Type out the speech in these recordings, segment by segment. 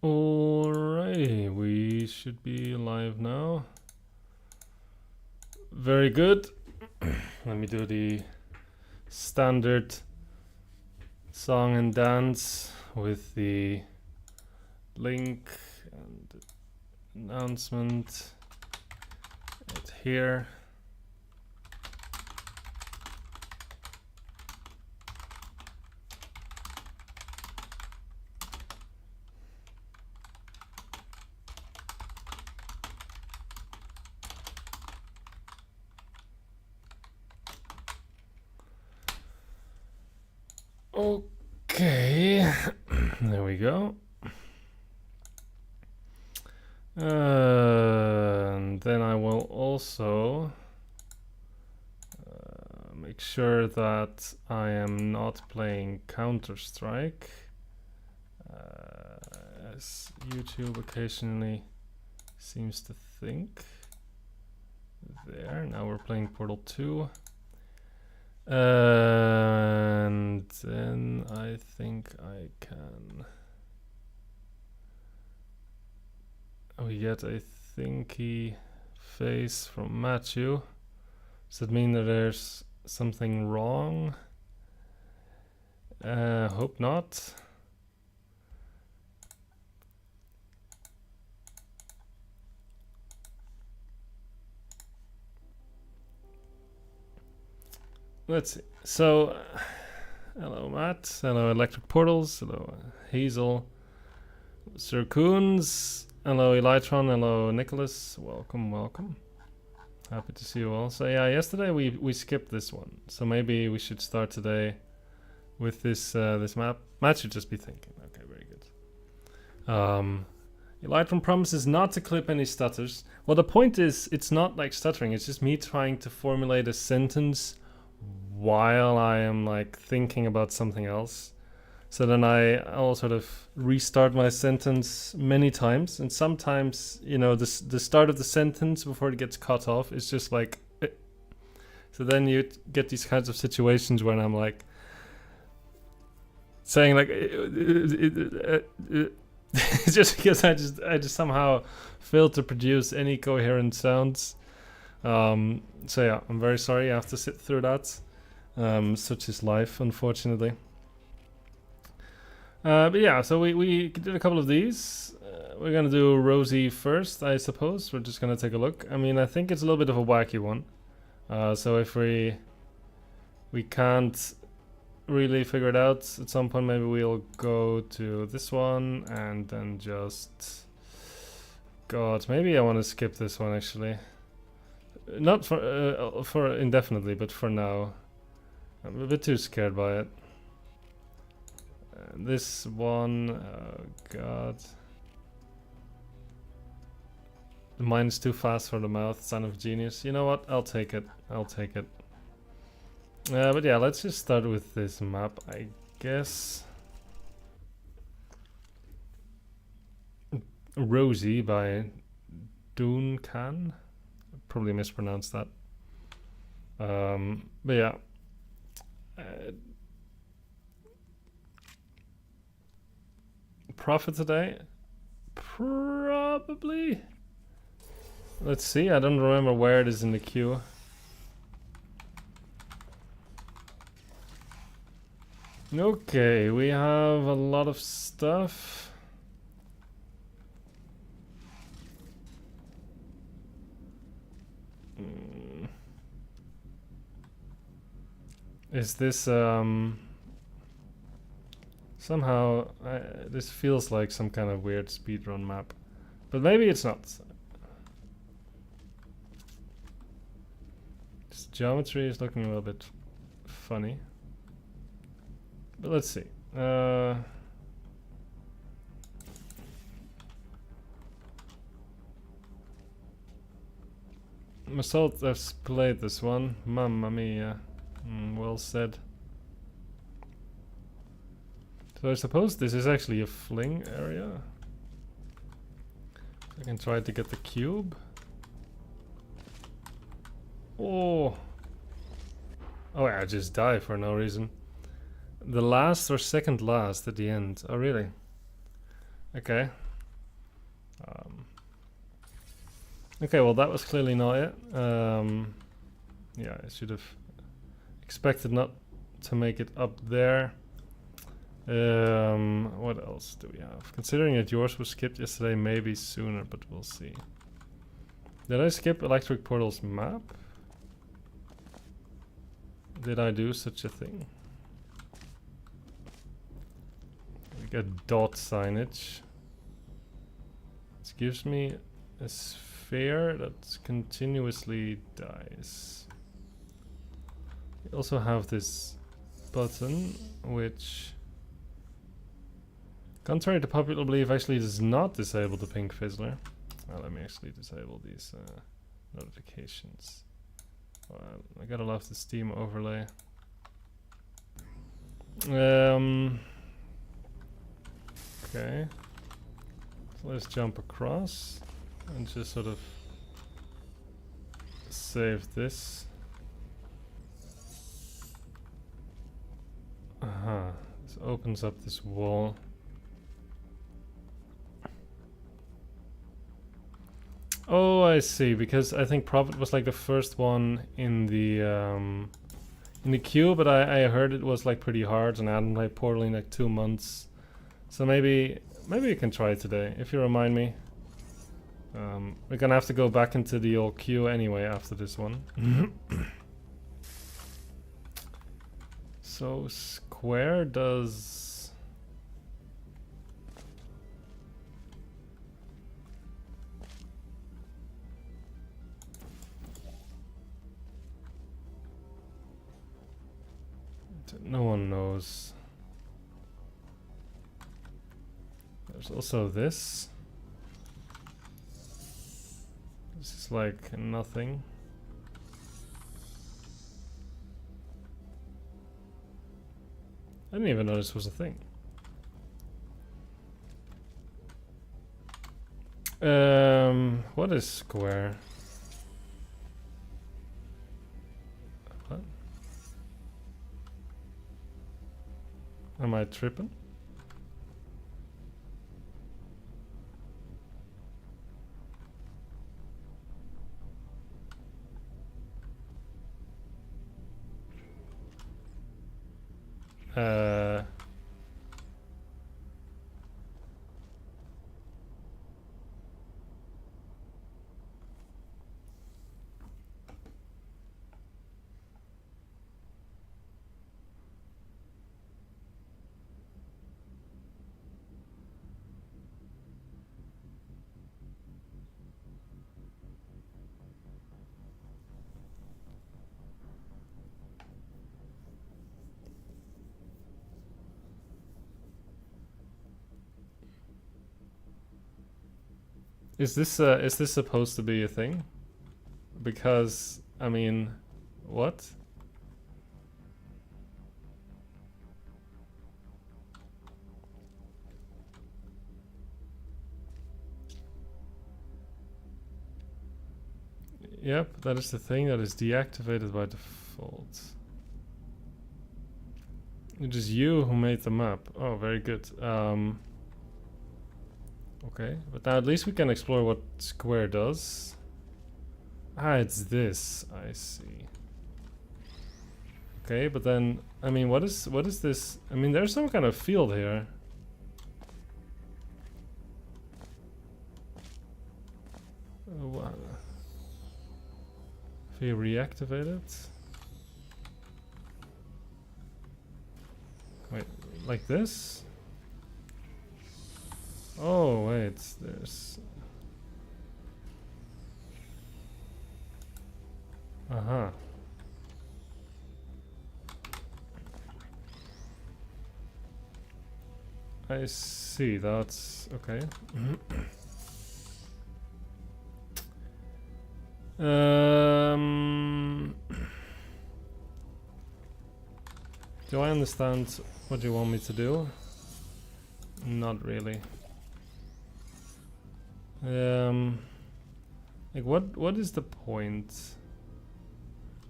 Alrighty, we should be live now. Very good. Let me do the standard song and dance with the link and announcement right here. Okay, there we go. And then I will also make sure that I am not playing Counter-Strike, as YouTube occasionally seems to think. There, now we're playing Portal 2. And then I think I can. We get a thinky face from Matthew. Does that mean that there's something wrong? Hope not. Let's see. So, hello Matt, hello Electric Portals, hello Hazel, Sir Coons, hello Elytron, hello Nicholas, welcome, welcome. Happy to see you all. So yeah, yesterday we skipped this one, so maybe we should start today with this this map. Matt should just be thinking. Okay, very good. Elytron promises not to clip any stutters. Well, the point is, it's not like stuttering, it's just me trying to formulate a sentence while I am like thinking about something else. So then I'll sort of restart my sentence many times, and sometimes, you know, the start of the sentence before it gets cut off is just like so then you get these kinds of situations when I'm like saying like just because I just somehow failed to produce any coherent sounds. So yeah, I'm very sorry I have to sit through that. Such is life, unfortunately. But yeah, so we did a couple of these. We're gonna do Rosie first, I suppose. We're just gonna take a look. I mean, I think it's a little bit of a wacky one. So if we can't really figure it out at some point, maybe we'll go to this one and then just... God, maybe I want to skip this one actually. Not for indefinitely, but for now. I'm a bit too scared by it. This one, oh god. The mind is too fast for the mouth, son of genius. You know what? I'll take it. I'll take it. But yeah, let's just start with this map, I guess. Rosie by Dunan. Probably mispronounced that. But yeah. Profit today? Probably. Let's see, I don't remember where it is in the queue. Okay, we have a lot of stuff. Is this somehow this feels like some kind of weird speedrun map, but maybe it's not. This geometry is looking a little bit funny, but let's see. Myself, I've played this one. Mamma mia. Well said. So I suppose this is actually a fling area. I can try to get the cube. Oh! Oh, I just die for no reason. The last or second last at the end. Oh, really? Okay. Okay, well that was clearly not it. Yeah, I should have expected not to make it up there. What else do we have? Considering that yours was skipped yesterday, maybe sooner, but we'll see. Did I skip Electric Portal's map? Did I do such a thing? We get dot signage. This gives me a sphere that continuously dies. We also have this button, which, contrary to popular belief, actually does not disable the pink Fizzler. Well, let me actually disable these notifications. Well, I gotta love the Steam overlay. Okay. So let's jump across and just sort of save this. Aha. This opens up this wall. Oh, I see. Because I think Prophet was like the first one in the queue, but I heard it was like pretty hard, and I hadn't played Portal in like 2 months. So maybe you can try it today if you remind me. We're gonna have to go back into the old queue anyway after this one. So square does. No one knows. There's also this. This is like nothing. I didn't even know this was a thing. What is square? What? Am I tripping? Is this supposed to be a thing? Because I mean, what? Yep, that is the thing that is deactivated by default. It is you who made the map. Oh, very good. Okay, but now at least we can explore what square does. Ah, it's this. I see. Okay, but then I mean, what is this? I mean, there's some kind of field here. Wow. If we reactivate it. Wait, like this? Oh wait, there's. Uh-huh. I see, that's okay. Do I understand what you want me to do? Not really. Like what is the point?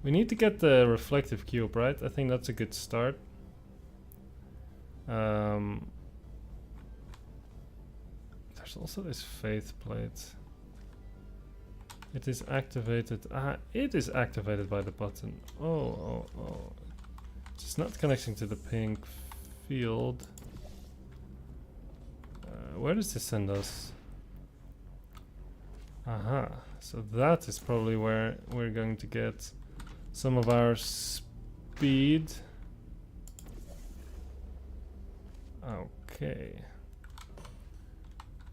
We need to get the reflective cube, right? I think that's a good start. There's There's also this faith plate. It is activated. It is activated by the button. Oh. It's not connecting to the pink field. Where does this send us? Aha. So that is probably where we're going to get some of our speed. Okay.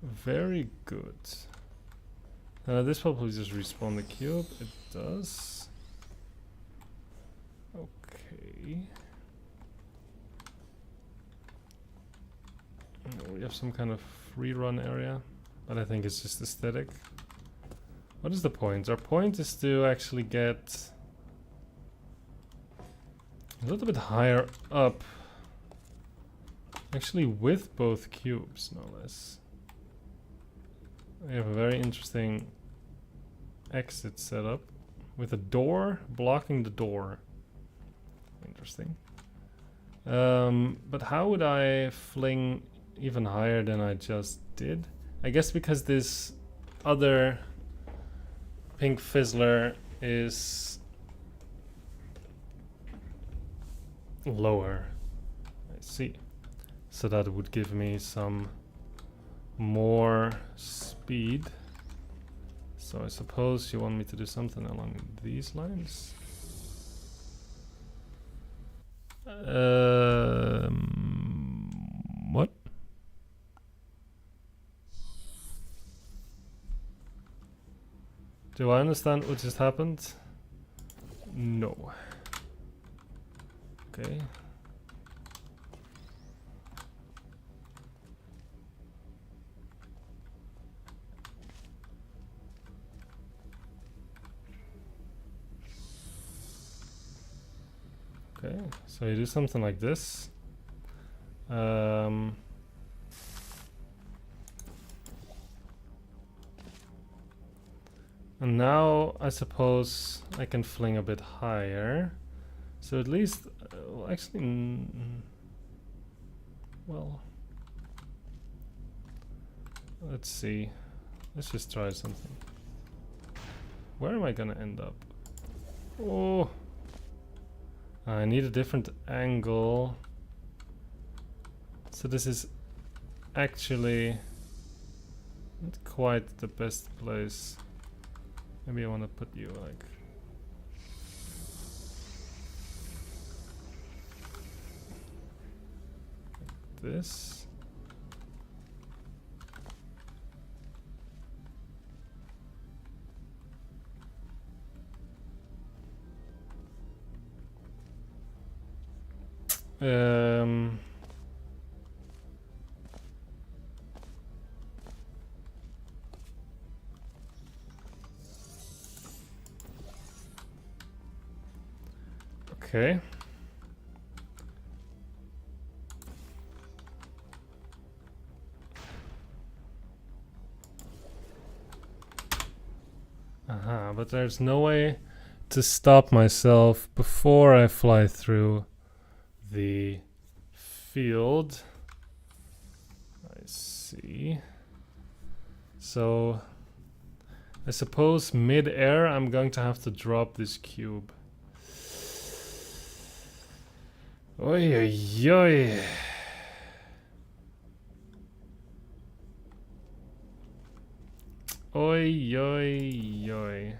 Very good. This probably just respawn the cube. It does. Okay. We have some kind of free run area, but I think it's just aesthetic. What is the point? Our point is to actually get a little bit higher up. Actually with both cubes, no less. We have a very interesting exit setup with a door blocking the door. Interesting. But how would I fling even higher than I just did? I guess because this other pink Fizzler is lower. I see. So that would give me some more speed. So I suppose you want me to do something along these lines. What? Do I understand what just happened? No. Okay. Okay, so you do something like this. And now I suppose I can fling a bit higher. So at least, well, actually, well, let's see. Let's just try something. Where am I gonna end up? Oh, I need a different angle. So this is actually not quite the best place. Maybe I want to put you like this. Okay. But there's no way to stop myself before I fly through the field. I see. So I suppose mid-air I'm going to have to drop this cube. Oi, oi, oi. Oi, oi, oi.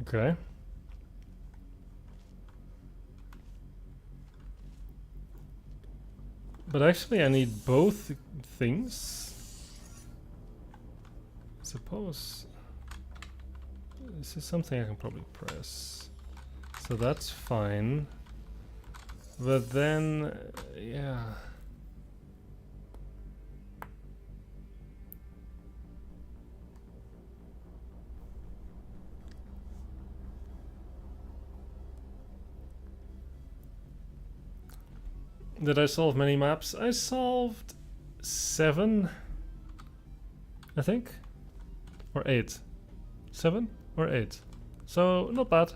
Okay. But actually I need both things. I suppose this is something I can probably press. So that's fine. But then, yeah. Did I solve many maps? I solved 7, I think, or 8. 7 or 8. So not bad.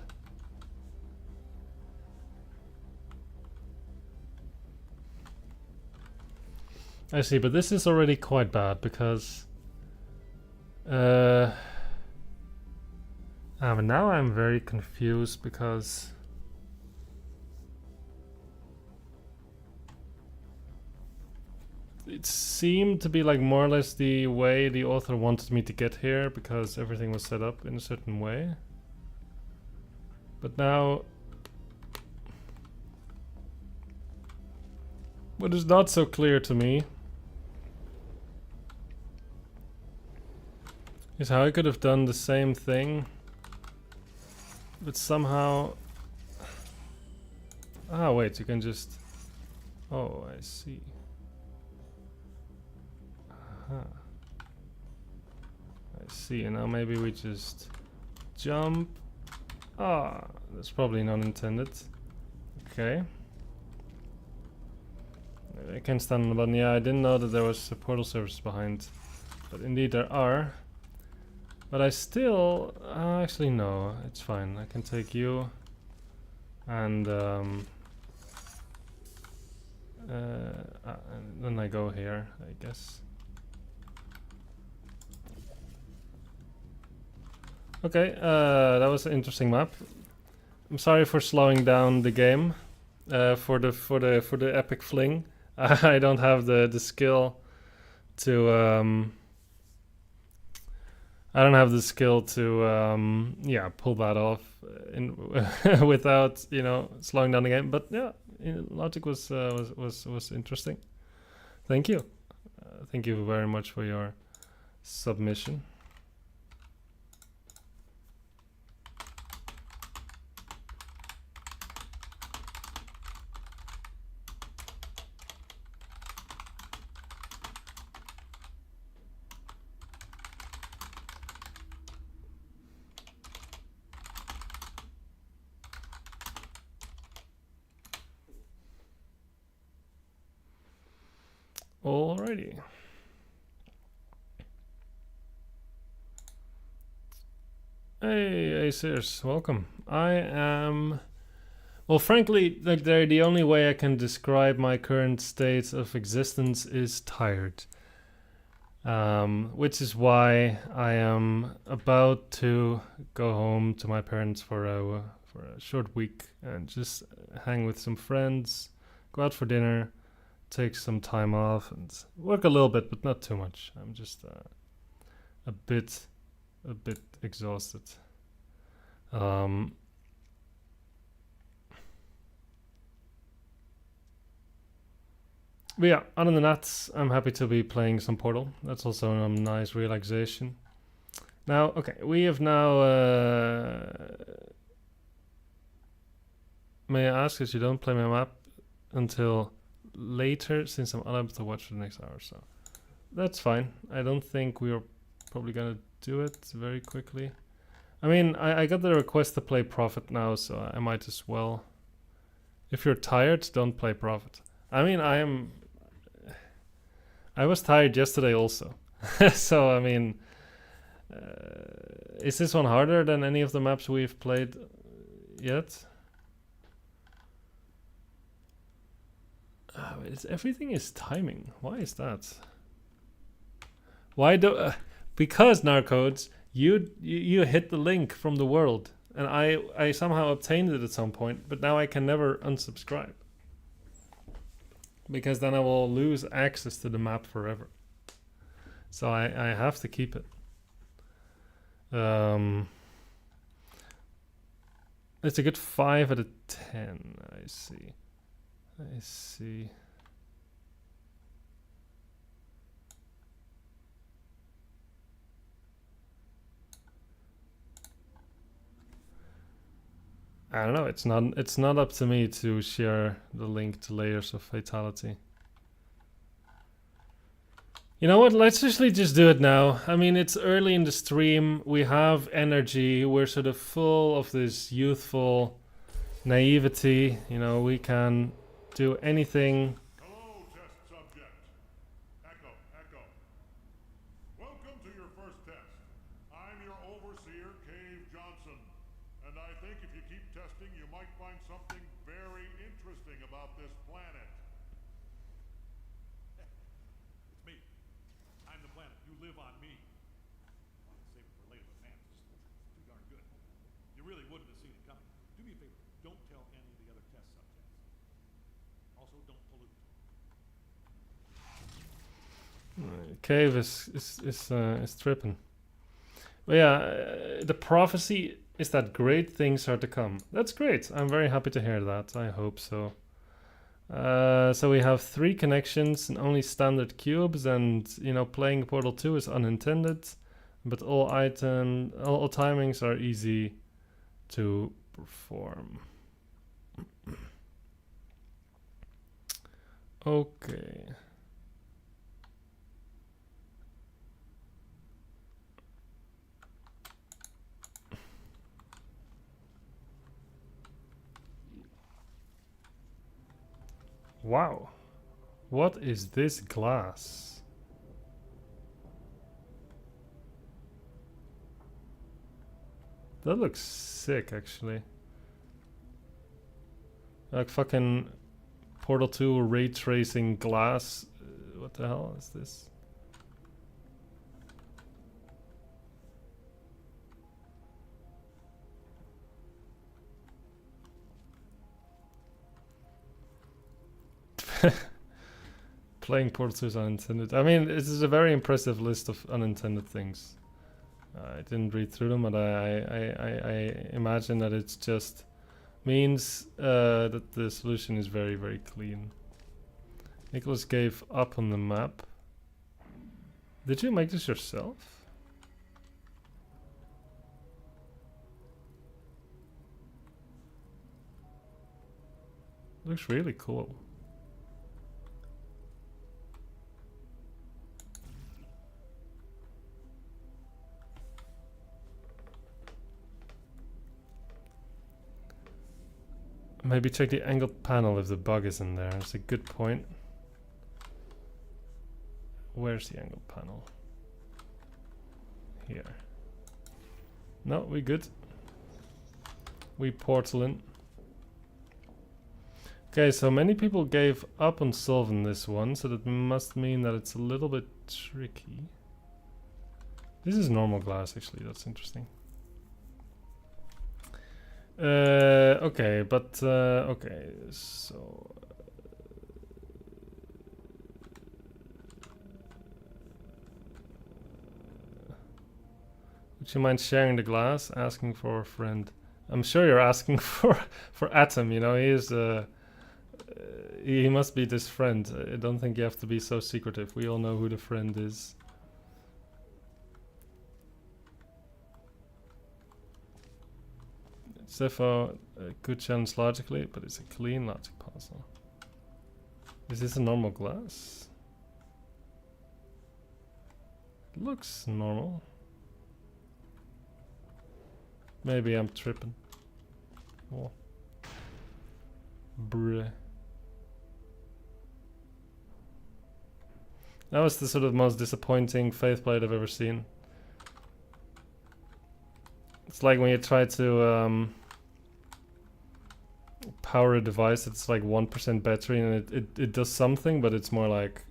I see, but this is already quite bad because but now I'm very confused because it seemed to be like more or less the way the author wanted me to get here because everything was set up in a certain way. But now what is not so clear to me is how I could have done the same thing, but somehow... Ah, wait, you can just... Oh, I see. Aha. I see, and now maybe we just jump. Ah, that's probably not intended. Okay. I can stand on the button. Yeah, I didn't know that there was a portal service behind, but indeed there are. But I still... actually no, it's fine. I can take you and and then I go here, I guess. Okay, that was an interesting map. I'm sorry for slowing down the game for the epic fling. I don't have the skill to I don't have the skill to yeah, pull that off in without, you know, slowing down the game. But yeah, logic was interesting. Thank you. Thank you very much for your submission. Alrighty. Hey, Acirs, welcome. I am... Well, frankly, like, the only way I can describe my current state of existence is tired. Which is why I am about to go home to my parents for a short week and just hang with some friends, go out for dinner, take some time off and work a little bit, but not too much. I'm just a bit exhausted. But yeah, other than that, I'm happy to be playing some Portal. That's also a nice relaxation. Now, okay, we have now... may I ask that you don't play my map until later, since I'm unable to watch for the next hour, so that's fine. I don't think we are probably gonna do it very quickly. I mean, I got the request to play Prophet now, so I might as well. If you're tired, don't play Prophet. I mean, I was tired yesterday also. So, I mean, is this one harder than any of the maps we've played yet? Everything is timing. Why is that? Why do? Because Narcodes, you hit the link from the world, and I somehow obtained it at some point, but now I can never unsubscribe because then I will lose access to the map forever. So I have to keep it. It's a good 5 out of 10. I see. I see. I don't know. It's not up to me to share the link to Layers of Fatality. You know what? Let's actually just do it now. I mean, it's early in the stream. We have energy. We're sort of full of this youthful naivety. You know, we can do anything Welcome to your first test. I'm your overseer, Cave Johnson. And I think if you keep testing, you might find something very interesting about this planet. It's me. I'm the planet. You live on me. I wanted to save it for later, but man, it's too darn good. You really wouldn't have seen it coming. Do me a favor. Don't tell any of the other test subjects. Also, don't pollute. Cave is tripping. But yeah, the prophecy is that great things are to come. That's great. I'm very happy to hear that. I hope so. So we have 3 connections and only standard cubes, and you know, playing Portal 2 is unintended, but all timings are easy to perform. Okay. Wow. What is this glass? That looks sick, actually. Like fucking Portal 2 ray tracing glass. What the hell is this? Playing Portal 2 is unintended. I mean, this is a very impressive list of unintended things. I didn't read through them, but I imagine that it's just means that the solution is very, very clean. Nicholas gave up on the map. Did you make this yourself? Looks really cool. Maybe check the angled panel if the bug is in there. It's a good point. Where's the angled panel? Here. No, we good. We portal in. Okay, so many people gave up on solving this one, so that must mean that it's a little bit tricky. This is normal glass, actually. That's interesting. Okay, but okay, so would you mind sharing the glass? Asking for a friend. I'm sure you're asking for Atom. You know, he is he must be this friend. I don't think you have to be so secretive. We all know who the friend is. Cepho, a good challenge logically, but it's a clean logic puzzle. Is this a normal glass? It looks normal. Maybe I'm tripping. Oh. Bruh. That was the sort of most disappointing faith plate I've ever seen. It's like when you try to power a device that's like 1% battery and it does something, but it's more like,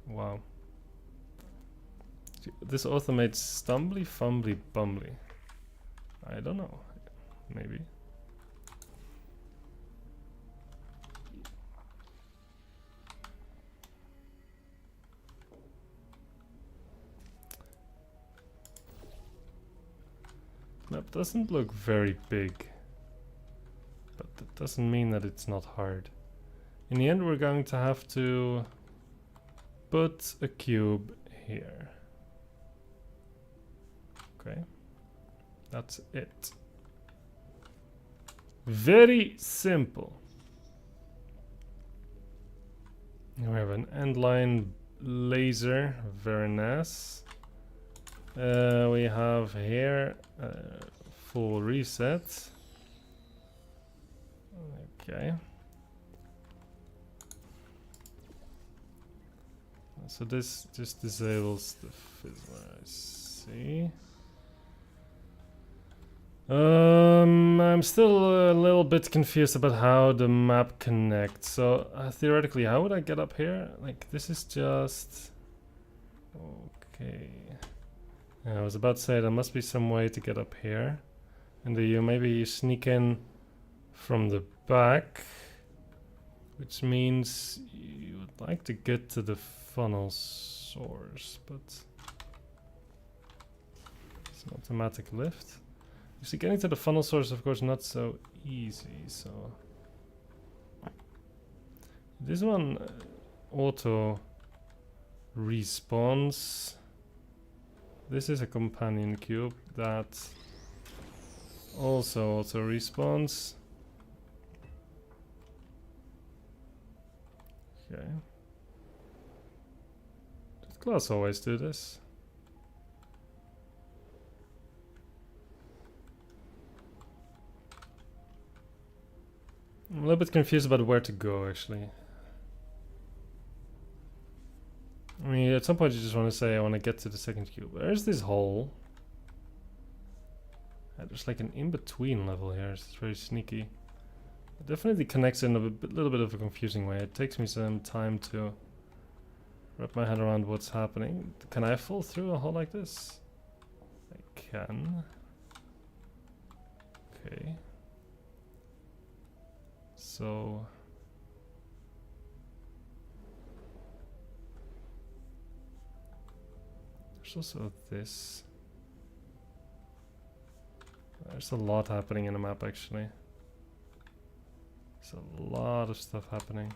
wow. This automates stumbly, fumbly, bumbly. I don't know. Maybe. Map doesn't look very big, but that doesn't mean that it's not hard. In the end, we're going to have to put a cube here. Okay, that's it. Very simple. We have an endline laser, very nice. We have here full reset. Okay. So this just disables the Fizzler, I see. I'm still a little bit confused about how the map connects. So theoretically, how would I get up here? Like, this is just... Okay. Yeah, I was about to say there must be some way to get up here. And maybe you sneak in from the back, which means you would like to get to the funnel source, but it's an automatic lift. You see, getting to the funnel source, of course, not so easy. So this one auto respawns. This is a companion cube that also auto respawns. Okay. Did glass always do this? I'm a little bit confused about where to go, actually. I mean, at some point you just want to say, I want to get to the second cube. Where's this hole? There's like an in-between level here. It's very sneaky. It definitely connects in a little bit of a confusing way. It takes me some time to wrap my head around what's happening. Can I fall through a hole like this? I can. Okay. So... there's also this. There's a lot happening in the map, actually. There's a lot of stuff happening.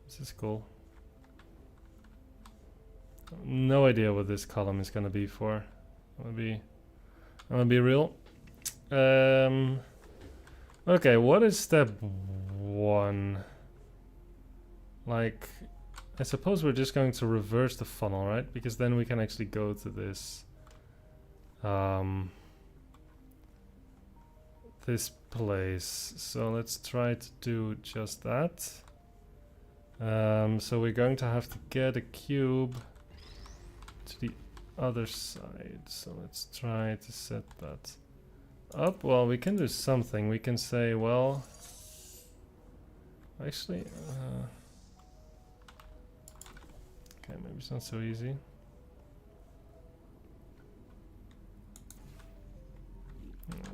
This is cool. No idea what this column is gonna be for. I'm gonna be real. Okay, what is step 1? Like, I suppose we're just going to reverse the funnel, right? Because then we can actually go to this this place. So let's try to do just that. So we're going to have to get a cube to the other side. So let's try to set that up. Well, we can do something. We can say, well, actually, okay, maybe it's not so easy.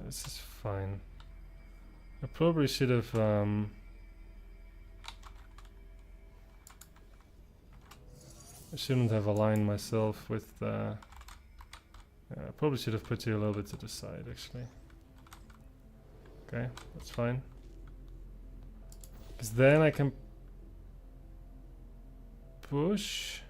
This is fine. I probably should have I shouldn't have aligned myself with I probably should have put you a little bit to the side, actually. Okay, that's fine. Because then I can push.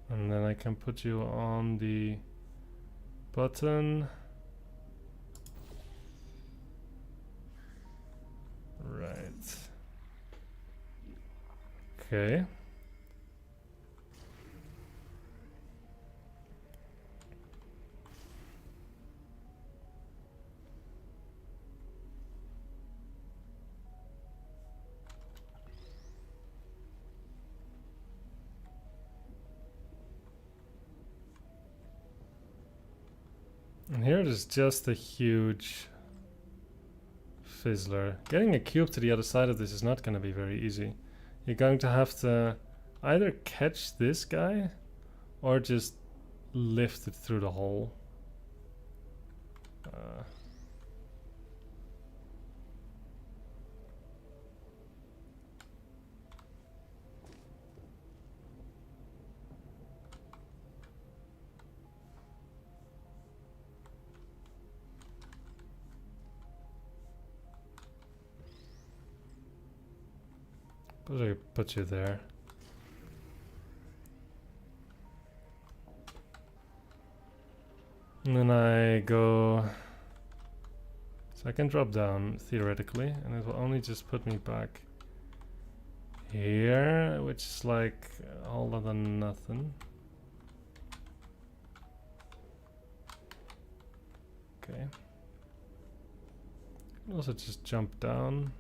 And then I can put you on the button. Right. Okay. And here it is just a huge Fizzler. Getting a cube to the other side of this is not going to be very easy. You're going to have to either catch this guy or just lift it through the hole. But I put you there. And then I go... So I can drop down, theoretically, and it will only just put me back here, which is like all other than nothing. Okay. Also just jump down.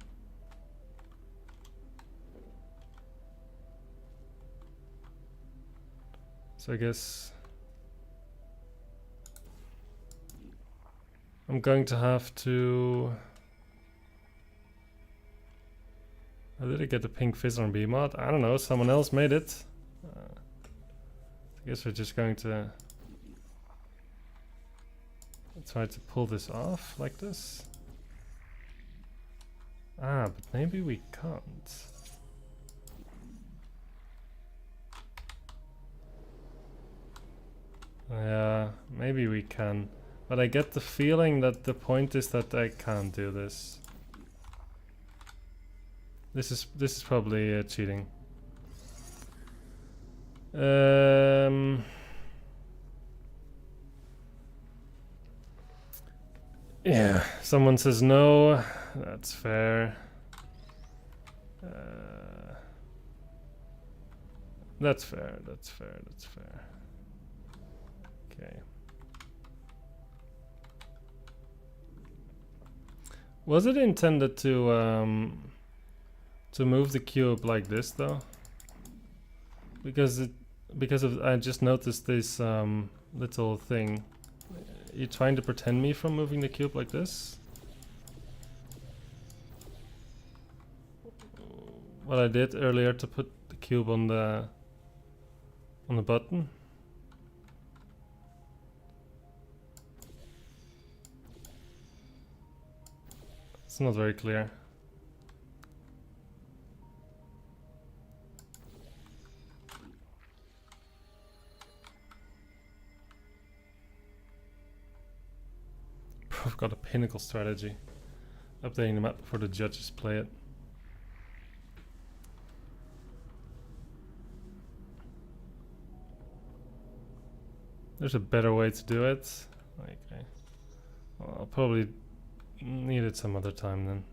So I guess I'm going to have to... How did I get the pink Fizzler and B mod? I don't know, someone else made it. I guess we're just going to try to pull this off like this. Ah, but maybe we can't. Yeah, maybe we can. But I get the feeling that the point is that I can't do this. This is probably cheating. Yeah, someone says no. That's fair. That's fair. That's fair. That's fair. Okay. Was it intended to move the cube like this though? Because I just noticed this little thing. You trying to pretend me from moving the cube like this? What I did earlier to put the cube on the button. It's not very clear. I've got a pinnacle strategy. Updating the map before the judges play it. There's a better way to do it. Okay. Well, I'll probably need it some other time then.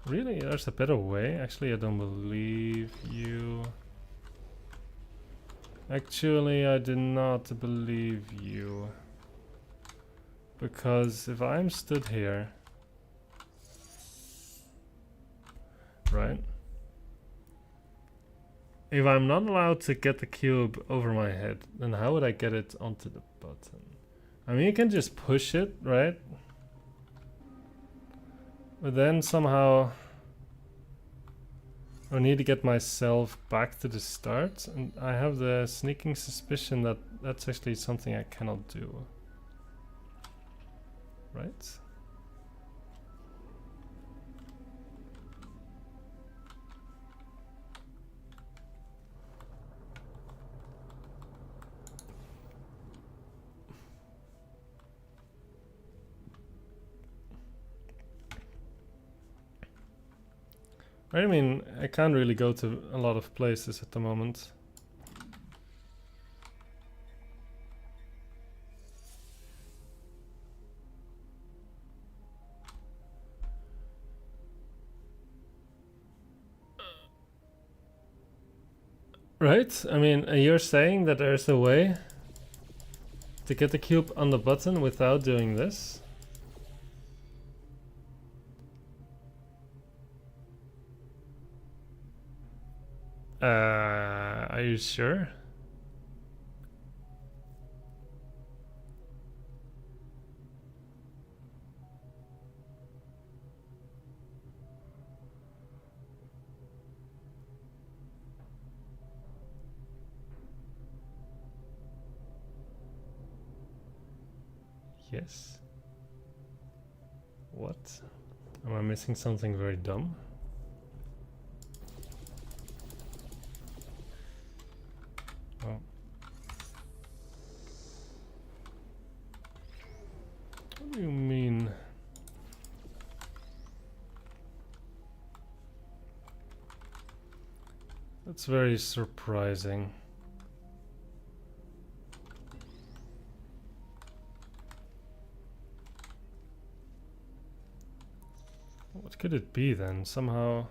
Really? There's a better way? Actually, I don't believe you. Actually, I did not believe you. Because if I'm stood here, right? If I'm not allowed to get the cube over my head, then how would I get it onto the button? I mean, you can just push it, right? But then somehow I need to get myself back to the start, and I have the sneaking suspicion that that's actually something I cannot do. Right? I mean, I can't really go to a lot of places at the moment. Right? I mean, you're saying that there's a way to get the cube on the button without doing this? Are you sure? Yes. What? Am I missing something very dumb? Oh. What do you mean? That's very surprising. What could it be then? Somehow...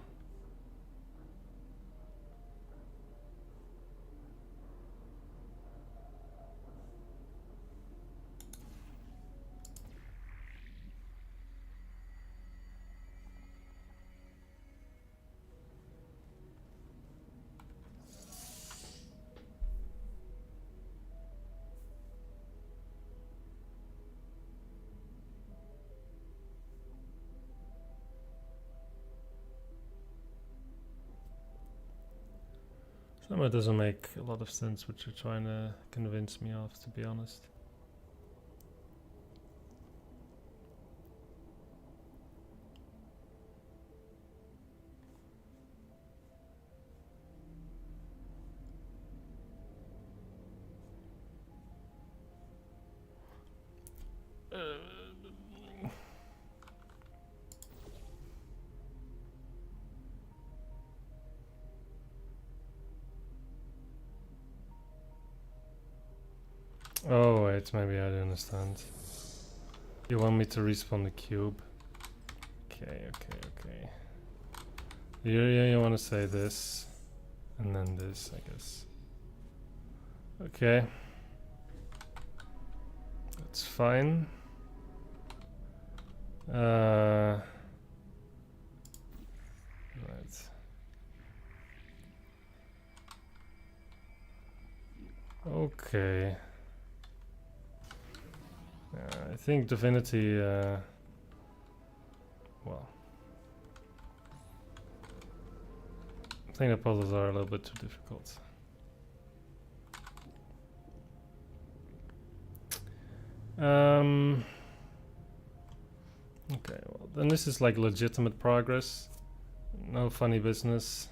Some of it doesn't make a lot of sense what you're trying to convince me of, to be honest. Oh wait, maybe I don't understand. You want me to respawn the cube? Okay. You want to say this, and then this, I guess. Okay. That's fine. Right. Okay. I think Divinity, well, I think the puzzles are a little bit too difficult. Okay, well, then this is like legitimate progress. No funny business.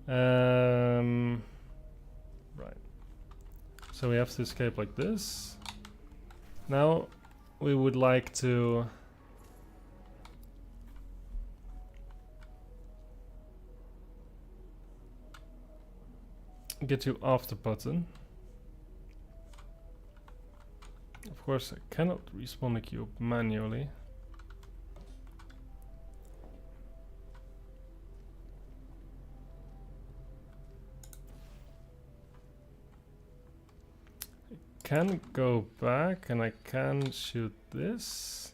Right. So we have to escape like this. Now we would like to get you off the button. Of course, I cannot respawn the cube manually. I can go back and I can shoot this.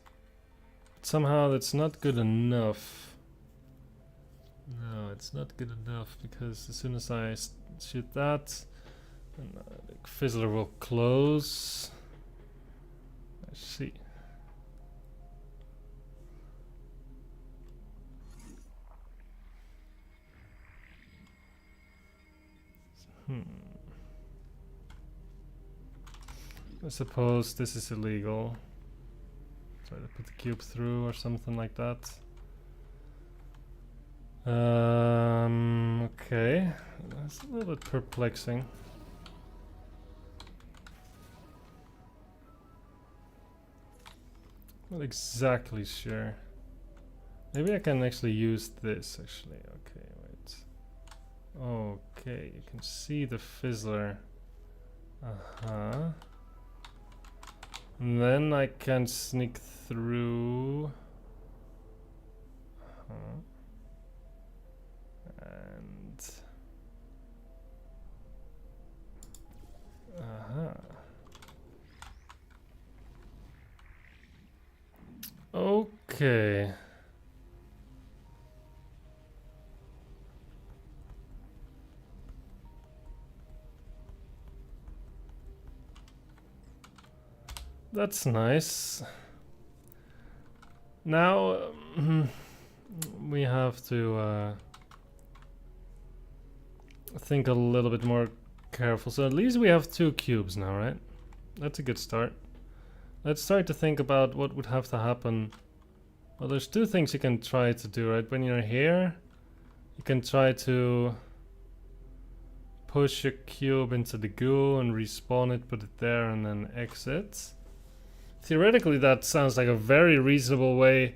But somehow that's not good enough. No, it's not good enough because as soon as I shoot that, then the Fizzler will close. I see. I suppose this is illegal. Try to put the cube through or something like that. Okay. That's a little bit perplexing. Not exactly sure. Maybe I can actually use this actually. Okay, wait. Okay, you can see the Fizzler. And then I can sneak through. And okay. That's nice. Now we have to think a little bit more careful. So at least we have 2 cubes now, right? That's a good start. Let's start to think about what would have to happen. Well, there's 2 things you can try to do, right? When you're here, you can try to push a cube into the goo and respawn it, put it there, and then exit. Theoretically, that sounds like a very reasonable way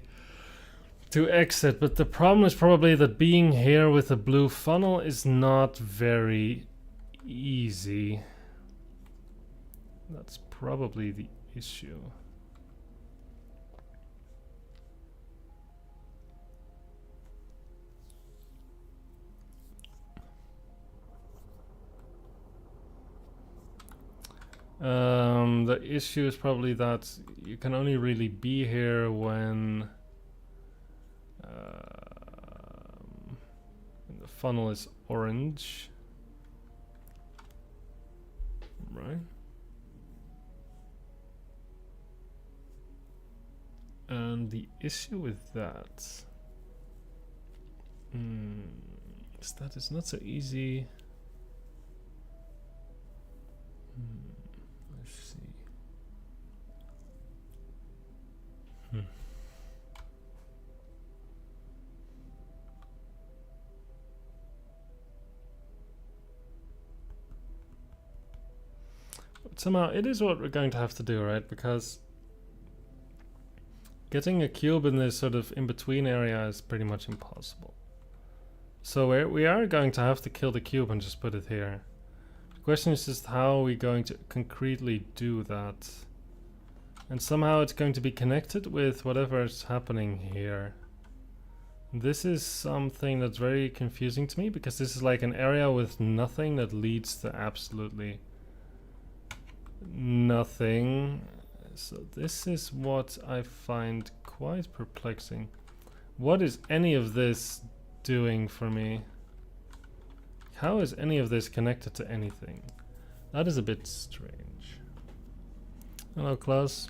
to exit, but the problem is probably that being here with a blue funnel is not very easy. That's probably the issue. The issue is probably that you can only really be here when the funnel is orange, right? And the issue with that is that it's not so easy Let's see. Hmm. But somehow it is what we're going to have to do, right? Because getting a cube in this sort of in-between area is pretty much impossible. So we are going to have to kill the cube and just put it here. The question is just how are we going to concretely do that? And somehow it's going to be connected with whatever is happening here. This is something that's very confusing to me because this is like an area with nothing that leads to absolutely nothing. So this is what I find quite perplexing. What is any of this doing for me? How is any of this connected to anything? That is a bit strange. Hello, Klaus.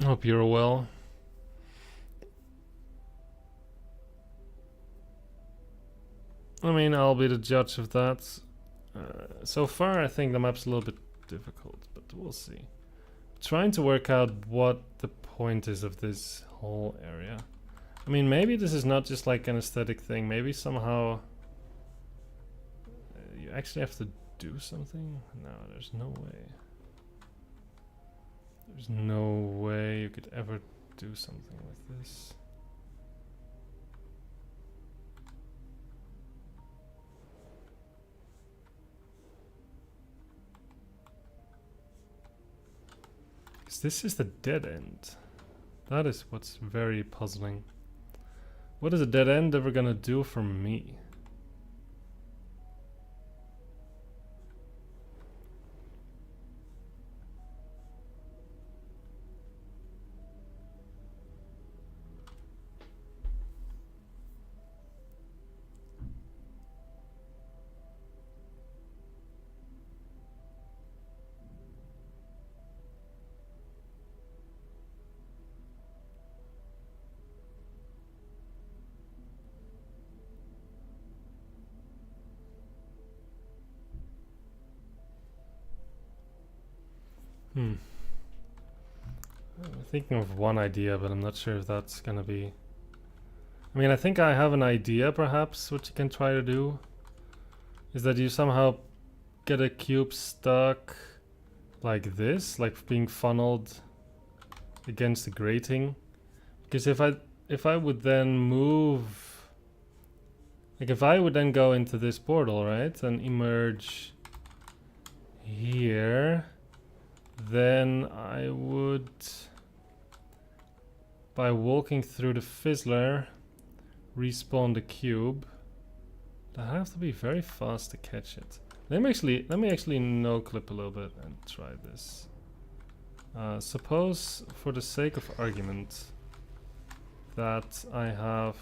Hope you're well. I mean, I'll be the judge of that. So far, I think the map's a little bit difficult, but we'll see. Trying to work out what the point is of this whole area. I mean, maybe this is not just like an aesthetic thing. Maybe somehow you actually have to do something. No, there's no way. There's no way you could ever do something with this. Because this is the dead end. That is what's very puzzling. What is a dead end ever gonna do for me? I'm thinking of one idea, but I'm not sure if that's gonna be... I mean, I think I have an idea, perhaps, what you can try to do. Is that you somehow get a cube stuck like this, like being funneled against the grating. Because if I would then move... Like, if I would then go into this portal, right, and emerge here... Then I would, by walking through the Fizzler, respawn the cube. I have to be very fast to catch it. Let me actually no clip a little bit and try this. Suppose, for the sake of argument, that I have.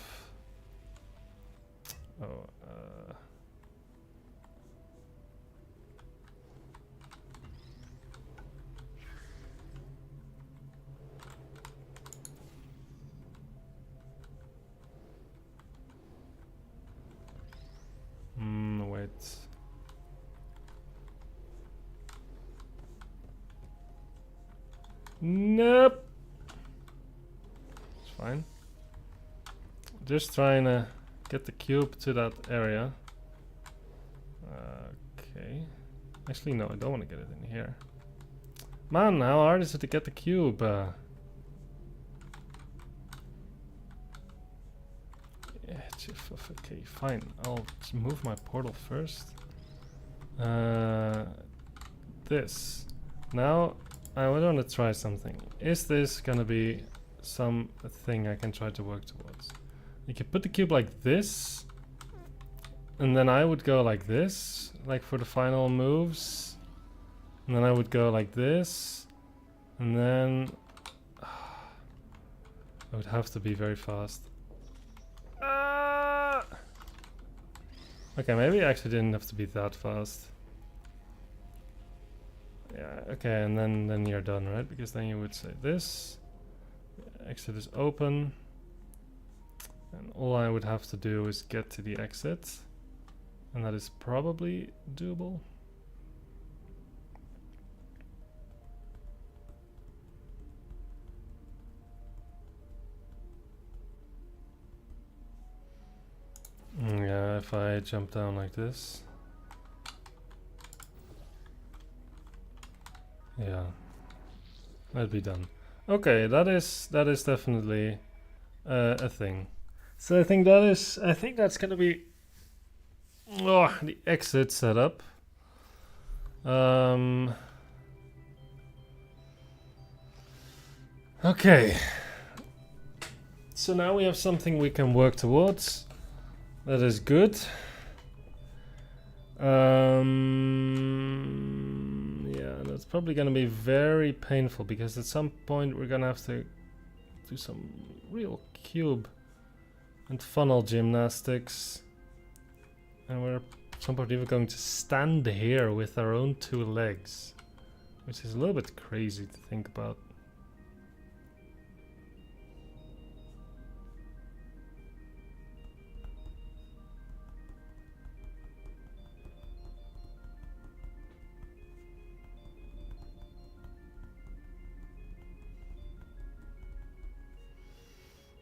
Wait. Nope. It's fine. Just trying to get the cube to that area. Okay. Actually, no, I don't want to get it in here. Man, how hard is it to get the cube? Okay, fine. I'll just move my portal first. This. Now, I would want to try something. Is this gonna be something I can try to work towards? You could put the cube like this, and then I would go like this, like for the final moves. And then I would go like this, and then I would have to be very fast. Okay, maybe I actually didn't have to be that fast. Yeah, okay, and then you're done, right? Because then you would say this. Exit is open. And all I would have to do is get to the exit. And that is probably doable. Yeah, if I jump down like this. Yeah, that'd be done. Okay, that is definitely a thing. So I think that's gonna be the exit setup. Okay. So now we have something we can work towards. That is good. Yeah, that's probably gonna be very painful because at some point we're gonna have to do some real cube and funnel gymnastics. And we're at some point even going to stand here with our own 2 legs. Which is a little bit crazy to think about.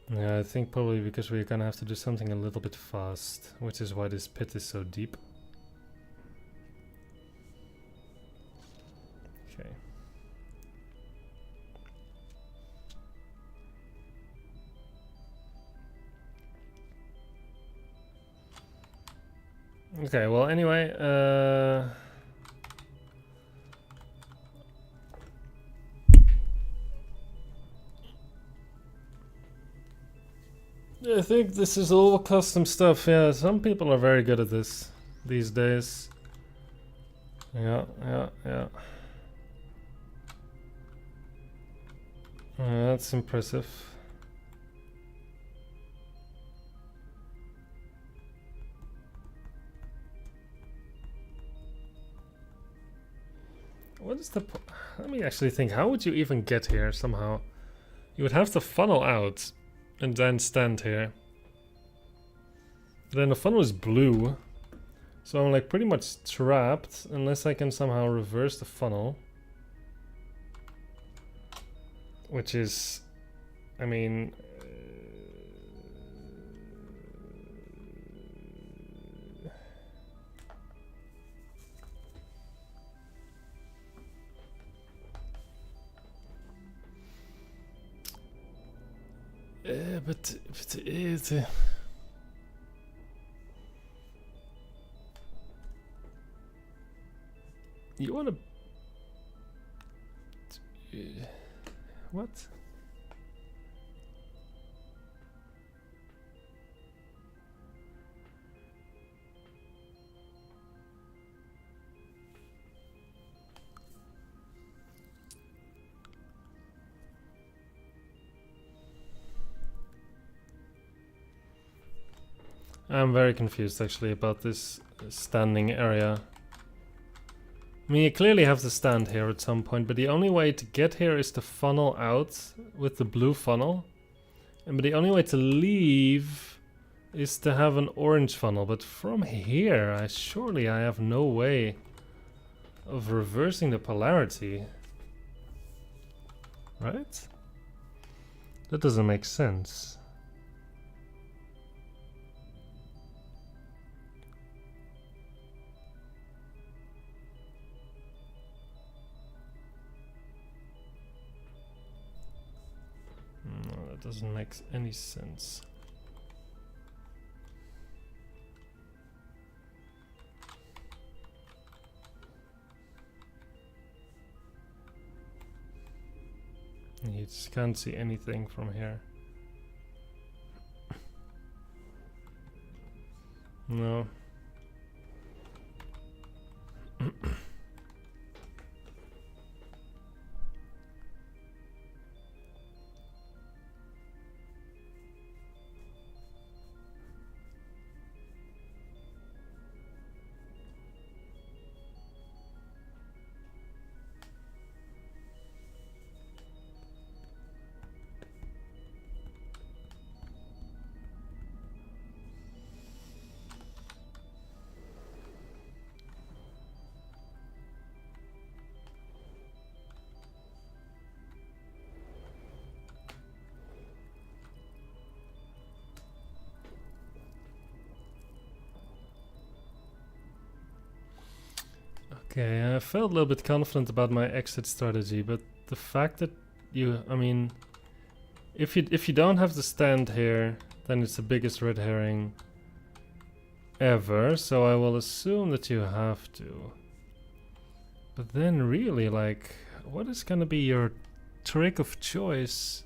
Yeah, I think probably because we're gonna have to do something a little bit fast, which is why this pit is so deep. Okay. Okay, well anyway, I think this is all custom stuff. Yeah, some people are very good at this these days. Yeah. That's impressive. What is the let me actually think. How would you even get here somehow? You would have to funnel out and then stand here. Then the funnel is blue. So I'm like pretty much trapped unless I can somehow reverse the funnel. Which is, I mean... but you wanna... what? I'm very confused actually about this standing area. I mean, you clearly have to stand here at some point, but the only way to get here is to funnel out with the blue funnel. And but the only way to leave is to have an orange funnel. But from here, surely I have no way of reversing the polarity. Right? That doesn't make sense. No, that doesn't make any sense. You just can't see anything from here. No. Okay, I felt a little bit confident about my exit strategy, but the fact that I mean, if you don't have to stand here, then it's the biggest red herring ever, so I will assume that you have to. But then really, like, what is gonna be your trick of choice?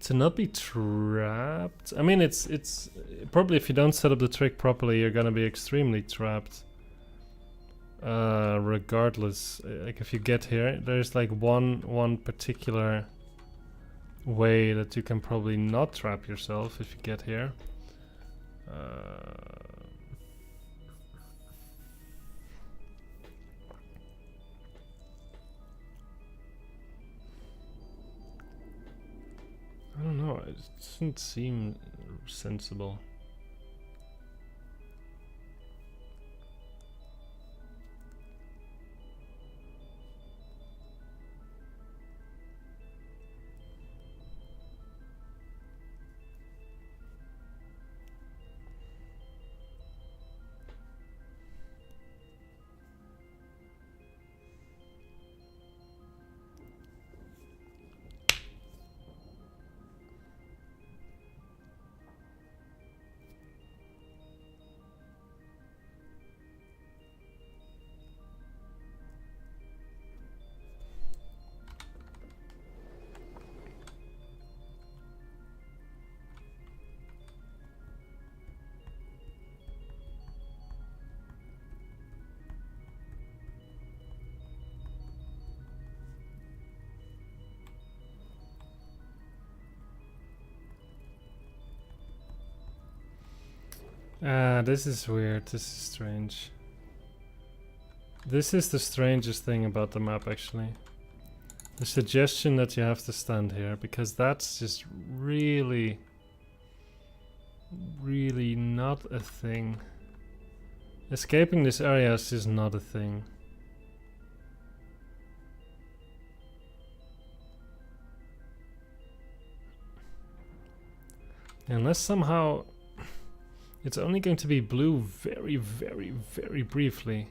To not be trapped? I mean, it's probably if you don't set up the trick properly, you're gonna be extremely trapped. Regardless, like if you get here, there's like one particular way that you can probably not trap yourself if you get here. I don't know, it doesn't seem sensible. This is weird, this is strange. This is the strangest thing about the map, actually. The suggestion that you have to stand here, because that's just really not a thing. Escaping this area is just not a thing. Unless somehow it's only going to be blue very briefly.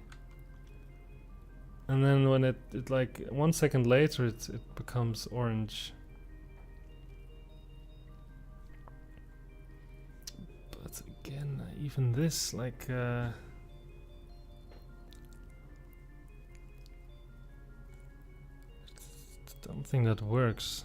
And then when it like 1 second later it becomes orange. But again, even this, like I don't think that works.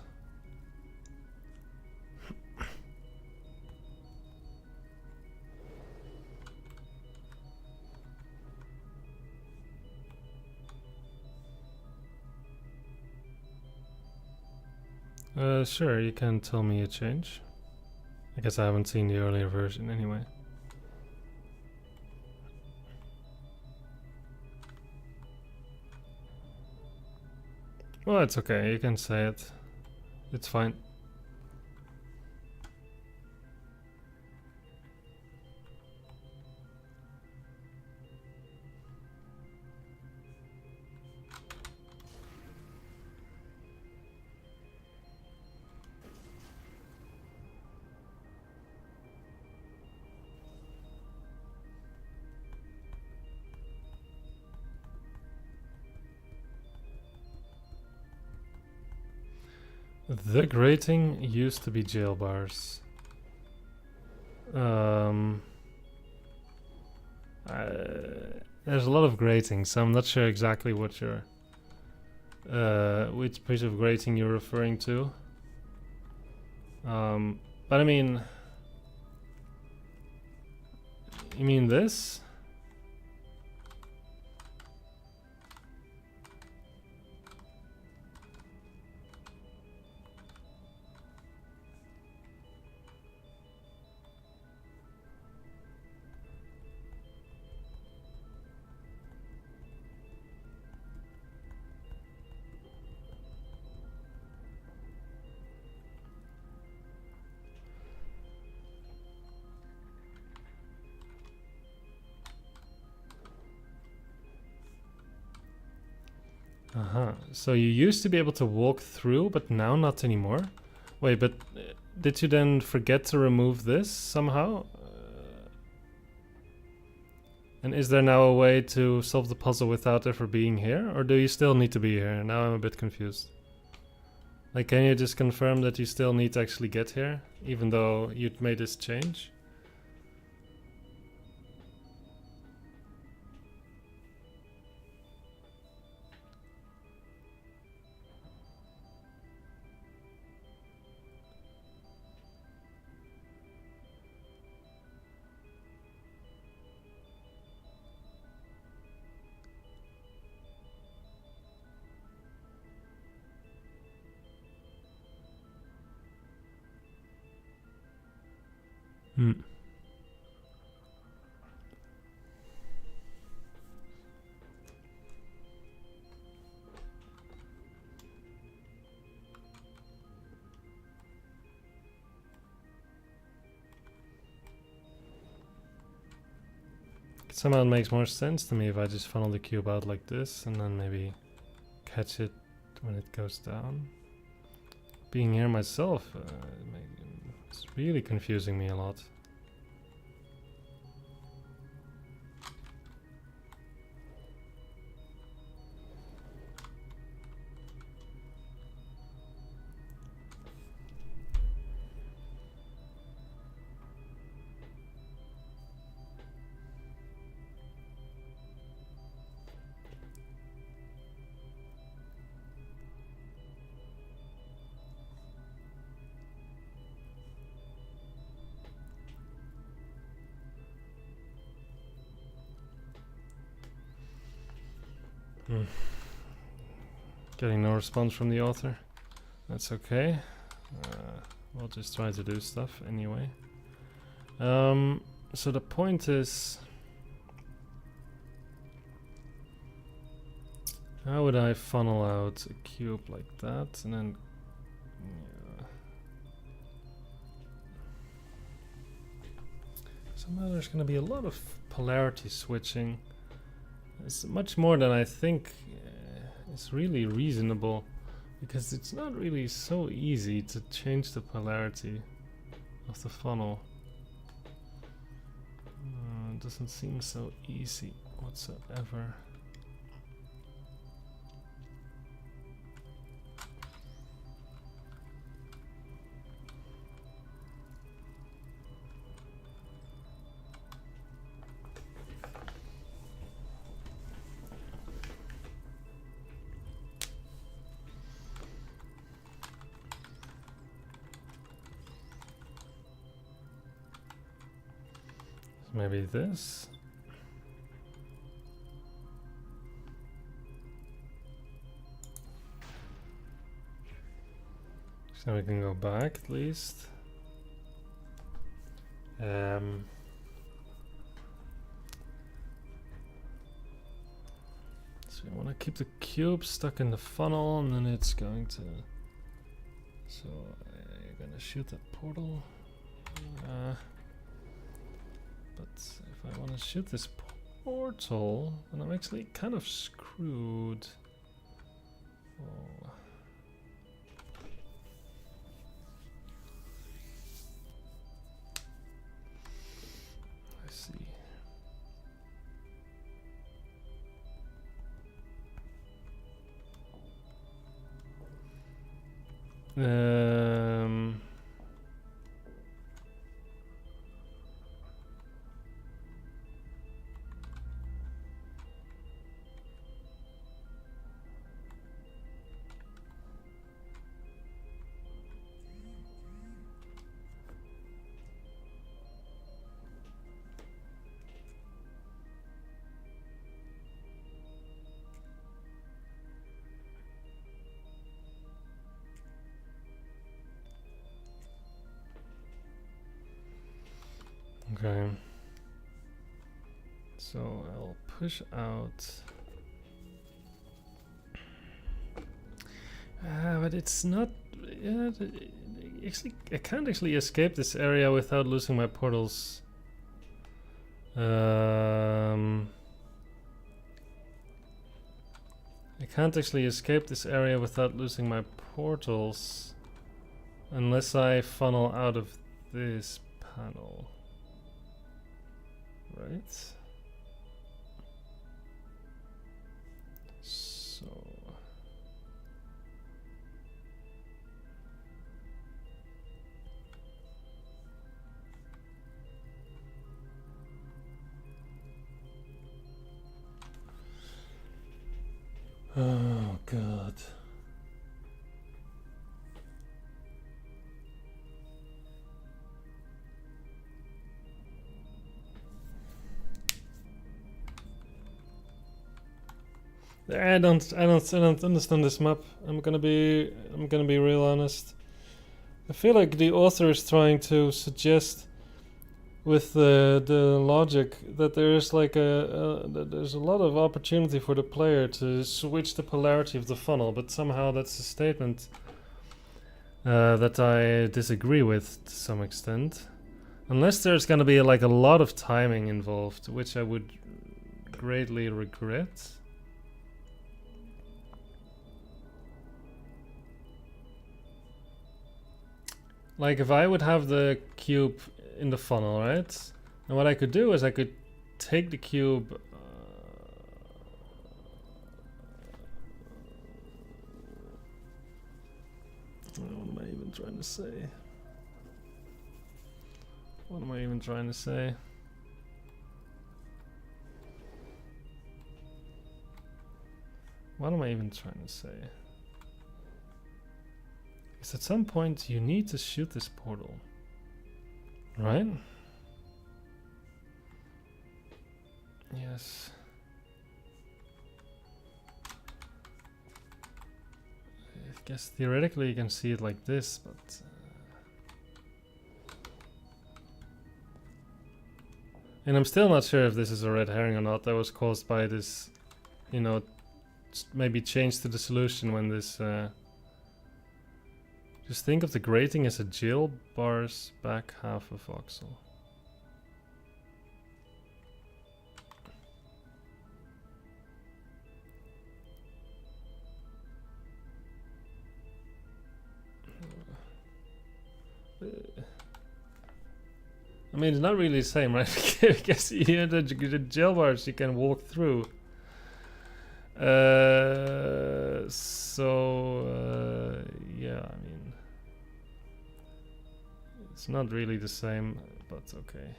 Sure, you can tell me a change. I guess I haven't seen the earlier version anyway. Well, it's okay, you can say it. It's fine. The grating used to be jail bars. There's a lot of grating, so I'm not sure exactly what you're, which piece of grating you're referring to. But I mean, you mean this? So you used to be able to walk through, but now not anymore? Wait, but did you then forget to remove this somehow? And is there now a way to solve the puzzle without ever being here? Or do you still need to be here? Now I'm a bit confused. Like, can you just confirm that you still need to actually get here? Even though you'd made this change? Hmm. Somehow it makes more sense to me if I just funnel the cube out like this and then maybe catch it when it goes down. Being here myself, it's really confusing me a lot. Getting no response from the author. That's okay. We'll just try to do stuff anyway. So the point is, how would I funnel out a cube like that and then somehow there's going to be a lot of polarity switching. It's much more than I think is really reasonable, because it's not really so easy to change the polarity of the funnel. It doesn't seem so easy whatsoever. Maybe this. So we can go back at least. So we want to keep the cube stuck in the funnel, and then it's going to. So you're gonna shoot that portal. But if I want to shoot this portal, then I'm actually kind of screwed. Oh. I see. Okay. So I'll push out. But it's not. Yeah, actually, I can't actually escape this area without losing my portals. I can't actually escape this area without losing my portals, unless I funnel out of this panel. Right? So oh god. I don't understand this map. I'm gonna be real honest. I feel like the author is trying to suggest with the logic that there's like that there's a lot of opportunity for the player to switch the polarity of the funnel, but somehow that's a statement that I disagree with to some extent. Unless there's gonna be like a lot of timing involved, which I would greatly regret. Like if I would have the cube in the funnel, right? And what I could do is I could take the cube what am I even trying to say? What am I even trying to say? What am I even trying to say? Because at some point you need to shoot this portal, right? Yes. I guess theoretically you can see it like this, but and I'm still not sure if this is a red herring or not. That was caused by this, you know, maybe change to the solution when this just think of the grating as a jail bar's back half of voxel. I mean, it's not really the same, right? Because here the jail bars you can walk through. Yeah, I mean, it's not really the same, but okay.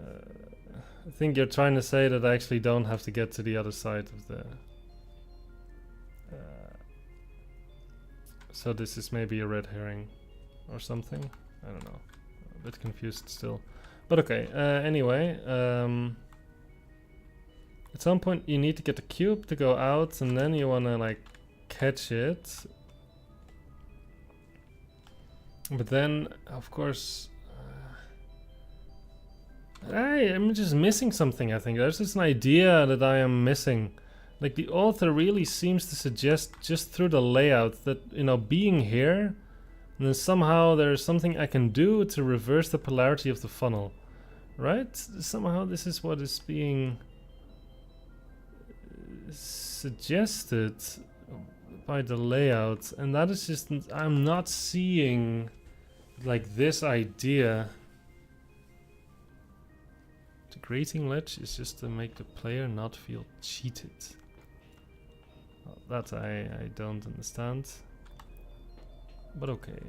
I think you're trying to say that I actually don't have to get to the other side of the... so this is maybe a red herring or something? I don't know. A bit confused still. But okay, anyway. At some point you need to get the cube to go out and then you wanna like catch it. But then, of course, I'm just missing something, I think. There's just an idea that I am missing. Like the author really seems to suggest just through the layout that, you know, being here, and then somehow there's something I can do to reverse the polarity of the funnel. Right? Somehow this is what is being suggested by the layout, and that is just, I'm not seeing like this idea. The grating ledge is just to make the player not feel cheated. Well, that I don't understand, but okay.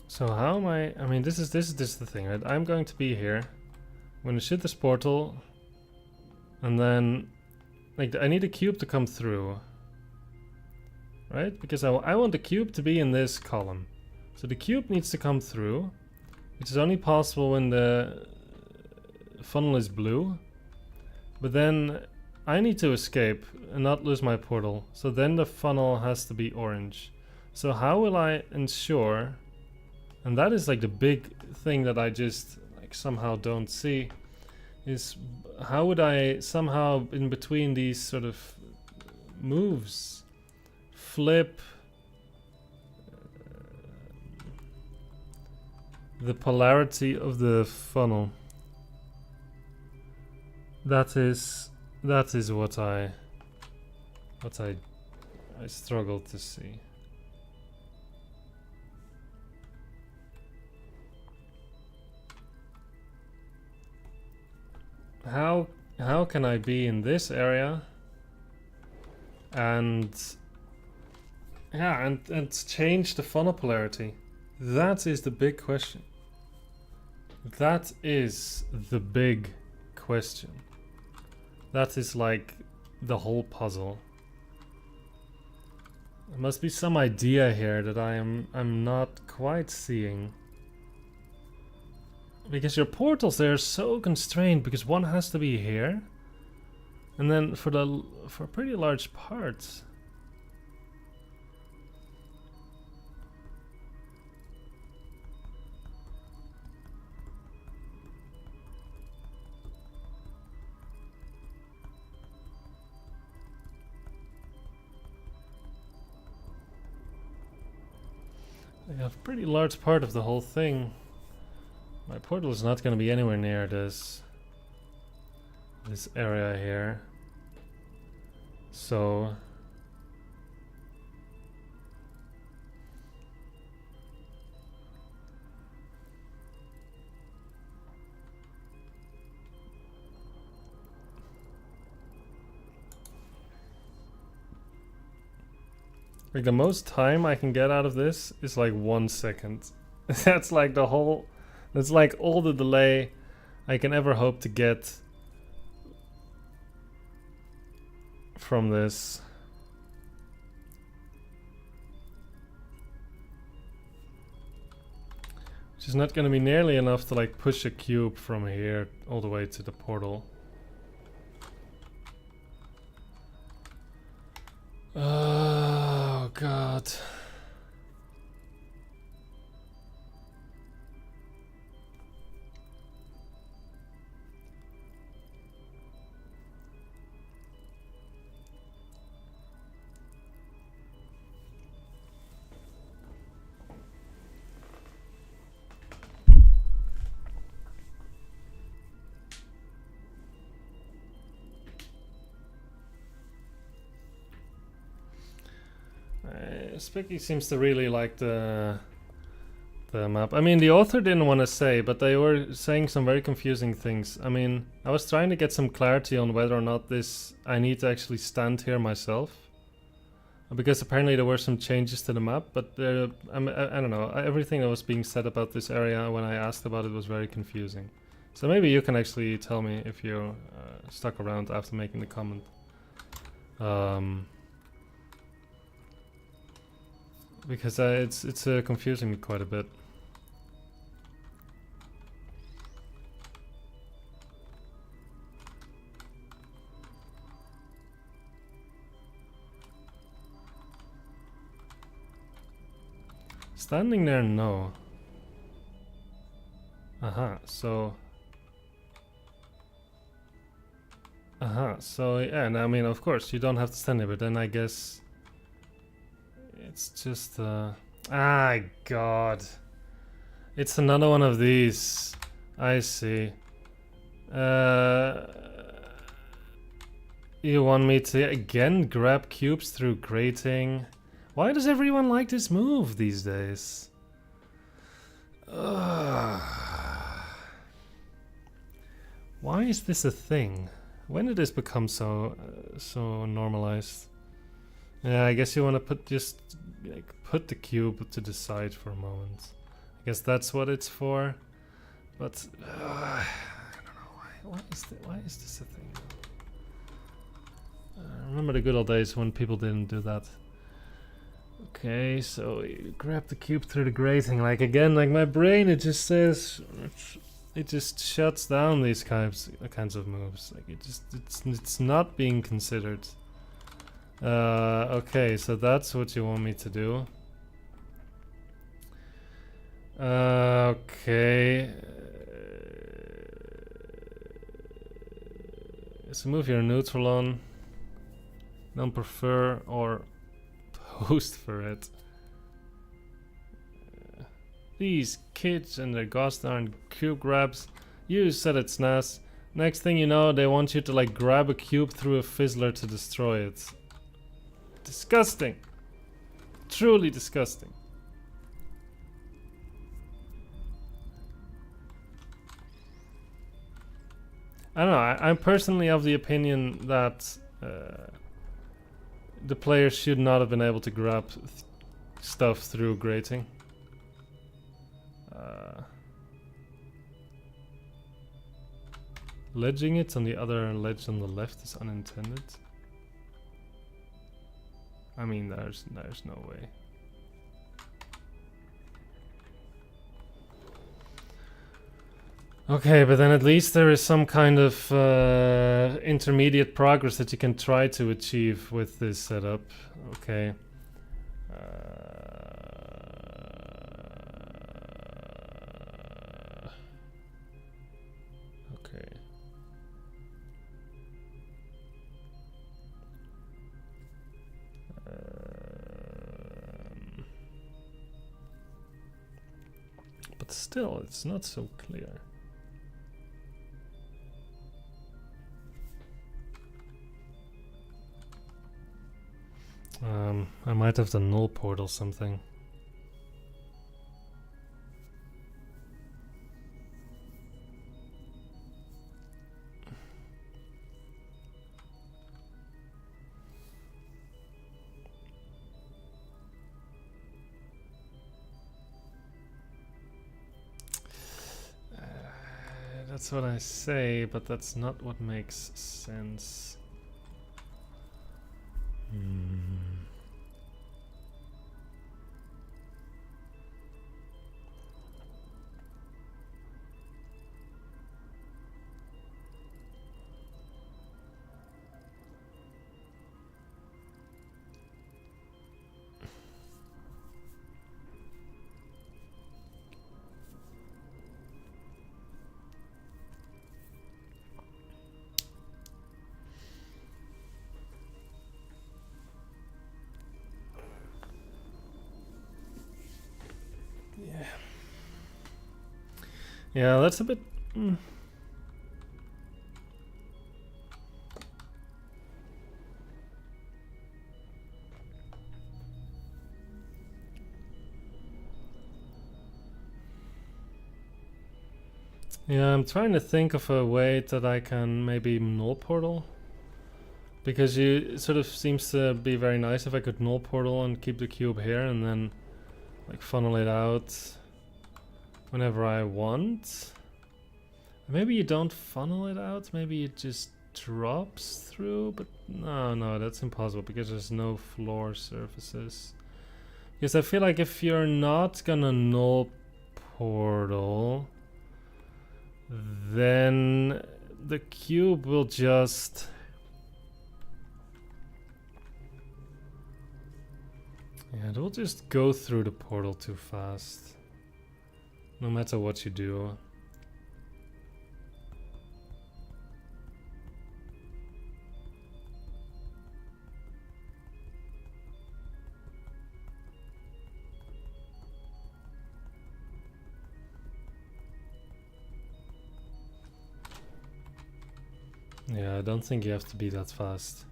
So how am I mean, this is the thing, right? I'm going to be here. I'm going to shoot this portal, and then like I need a cube to come through, right? Because I want the cube to be in this column. So the cube needs to come through, which is only possible when the funnel is blue. But then I need to escape and not lose my portal. So then the funnel has to be orange. So how will I ensure, and that is like the big thing that I just like somehow don't see, is how would I somehow in between these sort of moves flip the polarity of the funnel. That is what I struggle to see. How can I be in this area and change the funnel polarity? That is the big question. That is the big question. That is like the whole puzzle. There must be some idea here that I'm not quite seeing. Because your portals, they're so constrained because one has to be here. And then for pretty large parts. I have a pretty large part of the whole thing. My portal is not going to be anywhere near this area here. So like the most time I can get out of this is like 1 second. That's like the whole, that's like all the delay I can ever hope to get from this. Which is not going to be nearly enough to like push a cube from here all the way to the portal. Oh god. Spicky seems to really like the map. I mean, the author didn't want to say, but they were saying some very confusing things. I mean, I was trying to get some clarity on whether or not I need to actually stand here myself. Because apparently there were some changes to the map, but I don't know. Everything that was being said about this area when I asked about it was very confusing. So maybe you can actually tell me if you stuck around after making the comment. Because it's confusing me quite a bit. Standing there, no. So yeah, and I mean, of course, you don't have to stand there, but then I guess it's just god. It's another one of these. I see. You want me to again grab cubes through grating? Why does everyone like this move these days? Why is this a thing? When did this become so normalized? Yeah, I guess you want to put the cube to the side for a moment. I guess that's what it's for. But I don't know why is this a thing? I remember the good old days when people didn't do that. Okay, so you grab the cube through the grating. Like again, like my brain, it just says it just shuts down these kinds of moves. Like it's not being considered. Okay, so that's what you want me to do. Okay. So move your neutral on. Don't prefer or post for it. These kids and their gosh darn cube grabs. You said it's NAS. Next thing you know, they want you to like grab a cube through a Fizzler to destroy it. Disgusting. Truly disgusting. I don't know, I'm personally of the opinion that the players should not have been able to grab stuff through grating. Ledging it on the other ledge on the left is unintended. I mean, there's no way. Okay, but then at least there is some kind of intermediate progress that you can try to achieve with this setup. Okay. Okay. But still, it's not so clear. I might have the null portal something. That's what I say, but that's not what makes sense. Yeah, that's a bit... Yeah, I'm trying to think of a way that I can maybe null portal. Because it sort of seems to be very nice if I could null portal and keep the cube here and then like funnel it out whenever I want. Maybe you don't funnel it out, maybe it just drops through, but no, that's impossible because there's no floor surfaces. Because I feel like if you're not gonna null portal, then the cube will just... Yeah, it will just go through the portal too fast. No matter what you do. Yeah, I don't think you have to be that fast.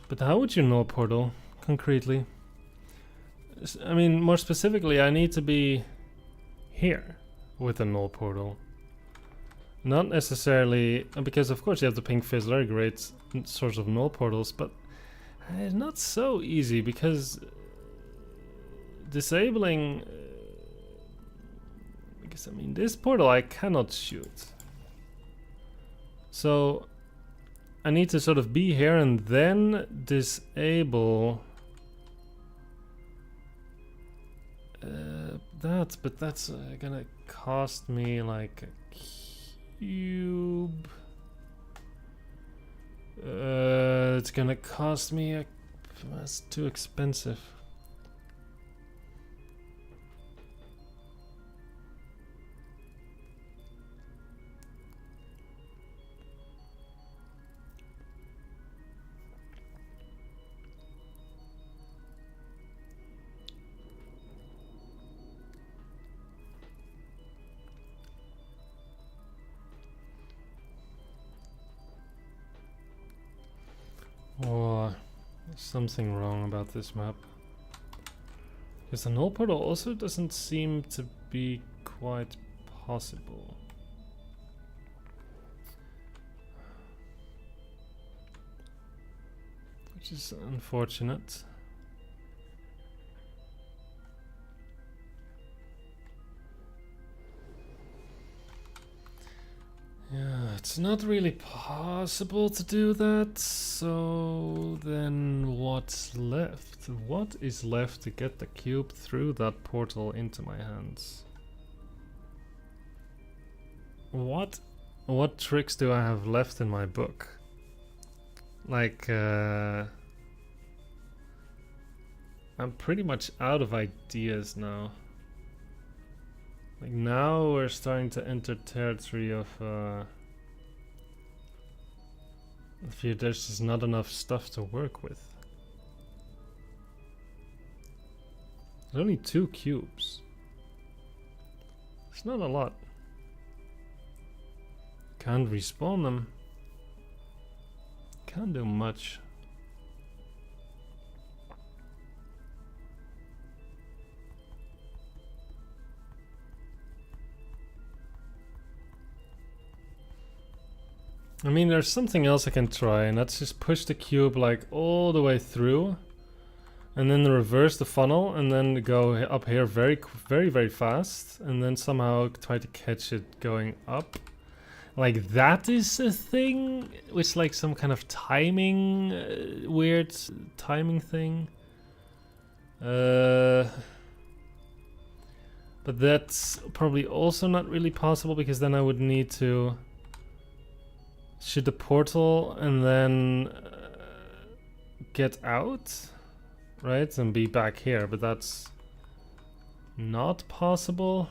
But how would you null portal, concretely? I mean, more specifically, I need to be here with a null portal. Not necessarily, because of course you have the pink Fizzler, a great source of null portals, but it's not so easy because disabling... because I mean, this portal I cannot shoot. So I need to sort of be here and then disable that, but that's gonna cost me like a cube. It's gonna cost me a... That's too expensive. Oh, there's something wrong about this map. Because the null portal also doesn't seem to be quite possible. Which is unfortunate. Yeah, it's not really possible to do that, so then what's left? What is left to get the cube through that portal into my hands? What tricks do I have left in my book? Like, I'm pretty much out of ideas now. Like now we're starting to enter territory of there's just not enough stuff to work with. There's only 2 cubes. It's not a lot. Can't respawn them. Can't do much. I mean, there's something else I can try, and that's just push the cube like all the way through, and then reverse the funnel, and then go up here very fast, and then somehow try to catch it going up. Like that is a thing, which like some kind of timing, weird timing thing. But that's probably also not really possible, because then I would need to shoot the portal and then get out, right, and be back here, but that's not possible.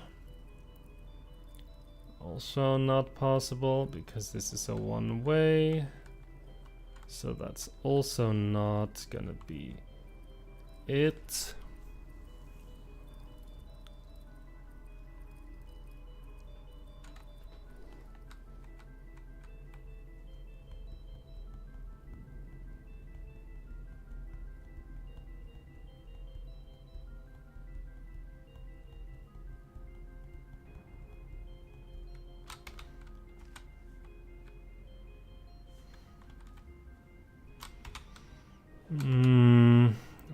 Also not possible because this is a one-way, so that's also not gonna be it.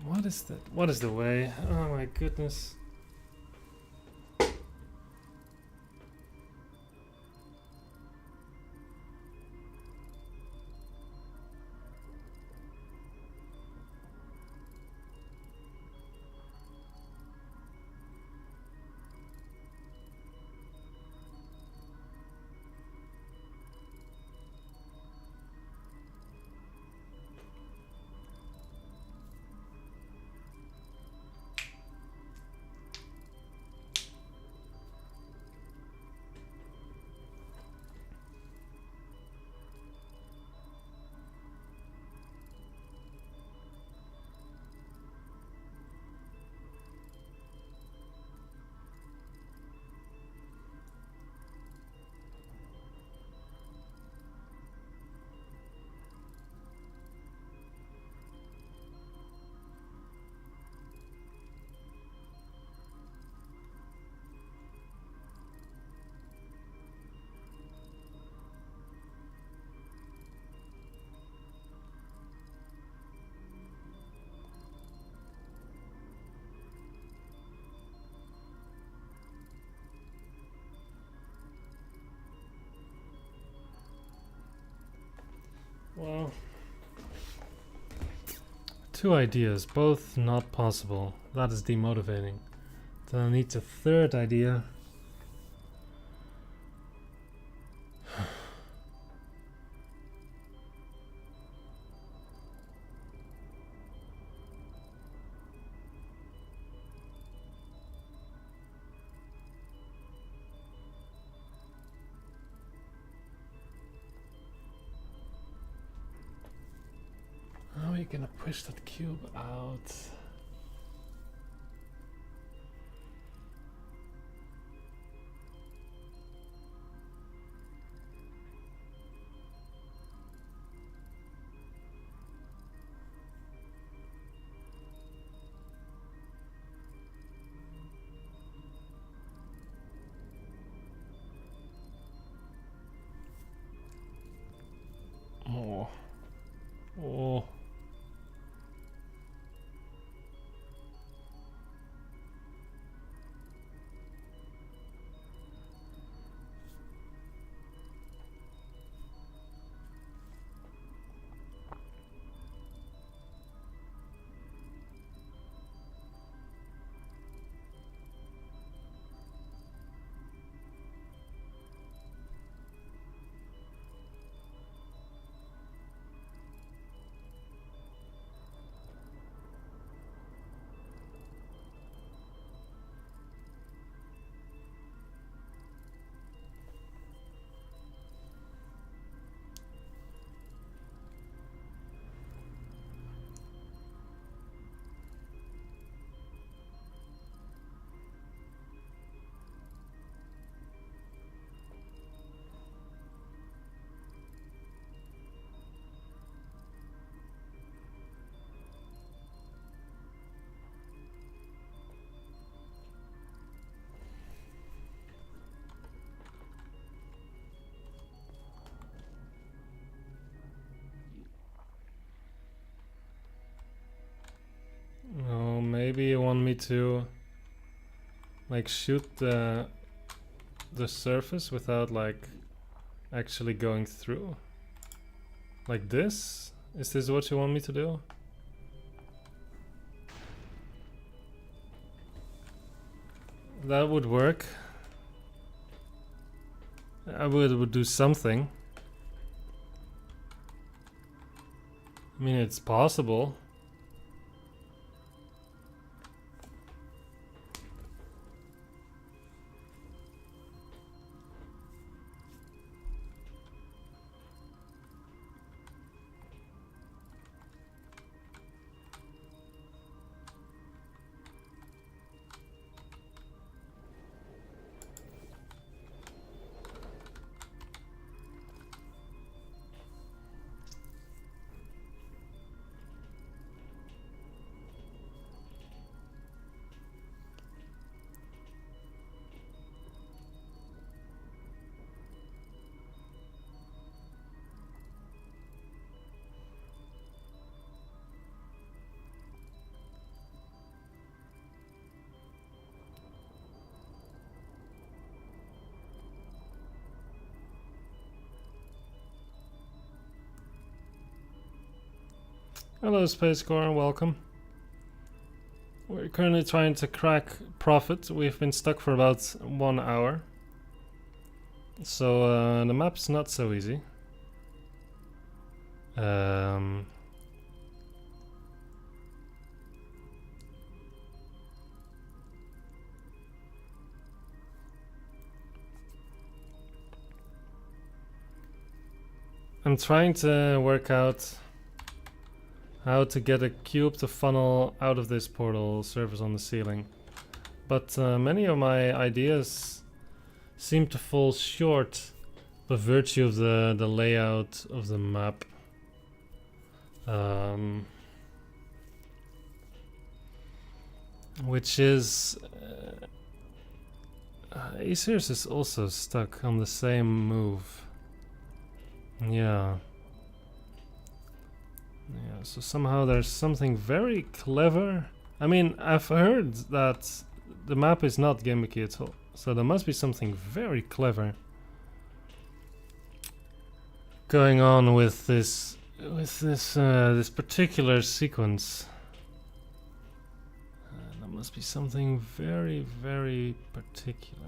What is that? What is the way? Oh my goodness. Well, 2 ideas, both not possible. That is demotivating. Then I need a third idea. gonna push that cube out? Oh. Oh. Oh, maybe you want me to like shoot the surface without like actually going through? Like this? Is this what you want me to do? That would work. I would do something. I mean, it's possible. Hello, Space Core, welcome. We're currently trying to crack Profit. We've been stuck for about 1 hour. So the map's not so easy. I'm trying to work out how to get a cube to funnel out of this portal surface on the ceiling. But many of my ideas seem to fall short by virtue of the layout of the map. Which is... Acer's is also stuck on the same move. Yeah. Yeah, so somehow there's something very clever. I mean, I've heard that the map is not gimmicky at all. So there must be something very clever going on with this this particular sequence. There must be something very, very particular.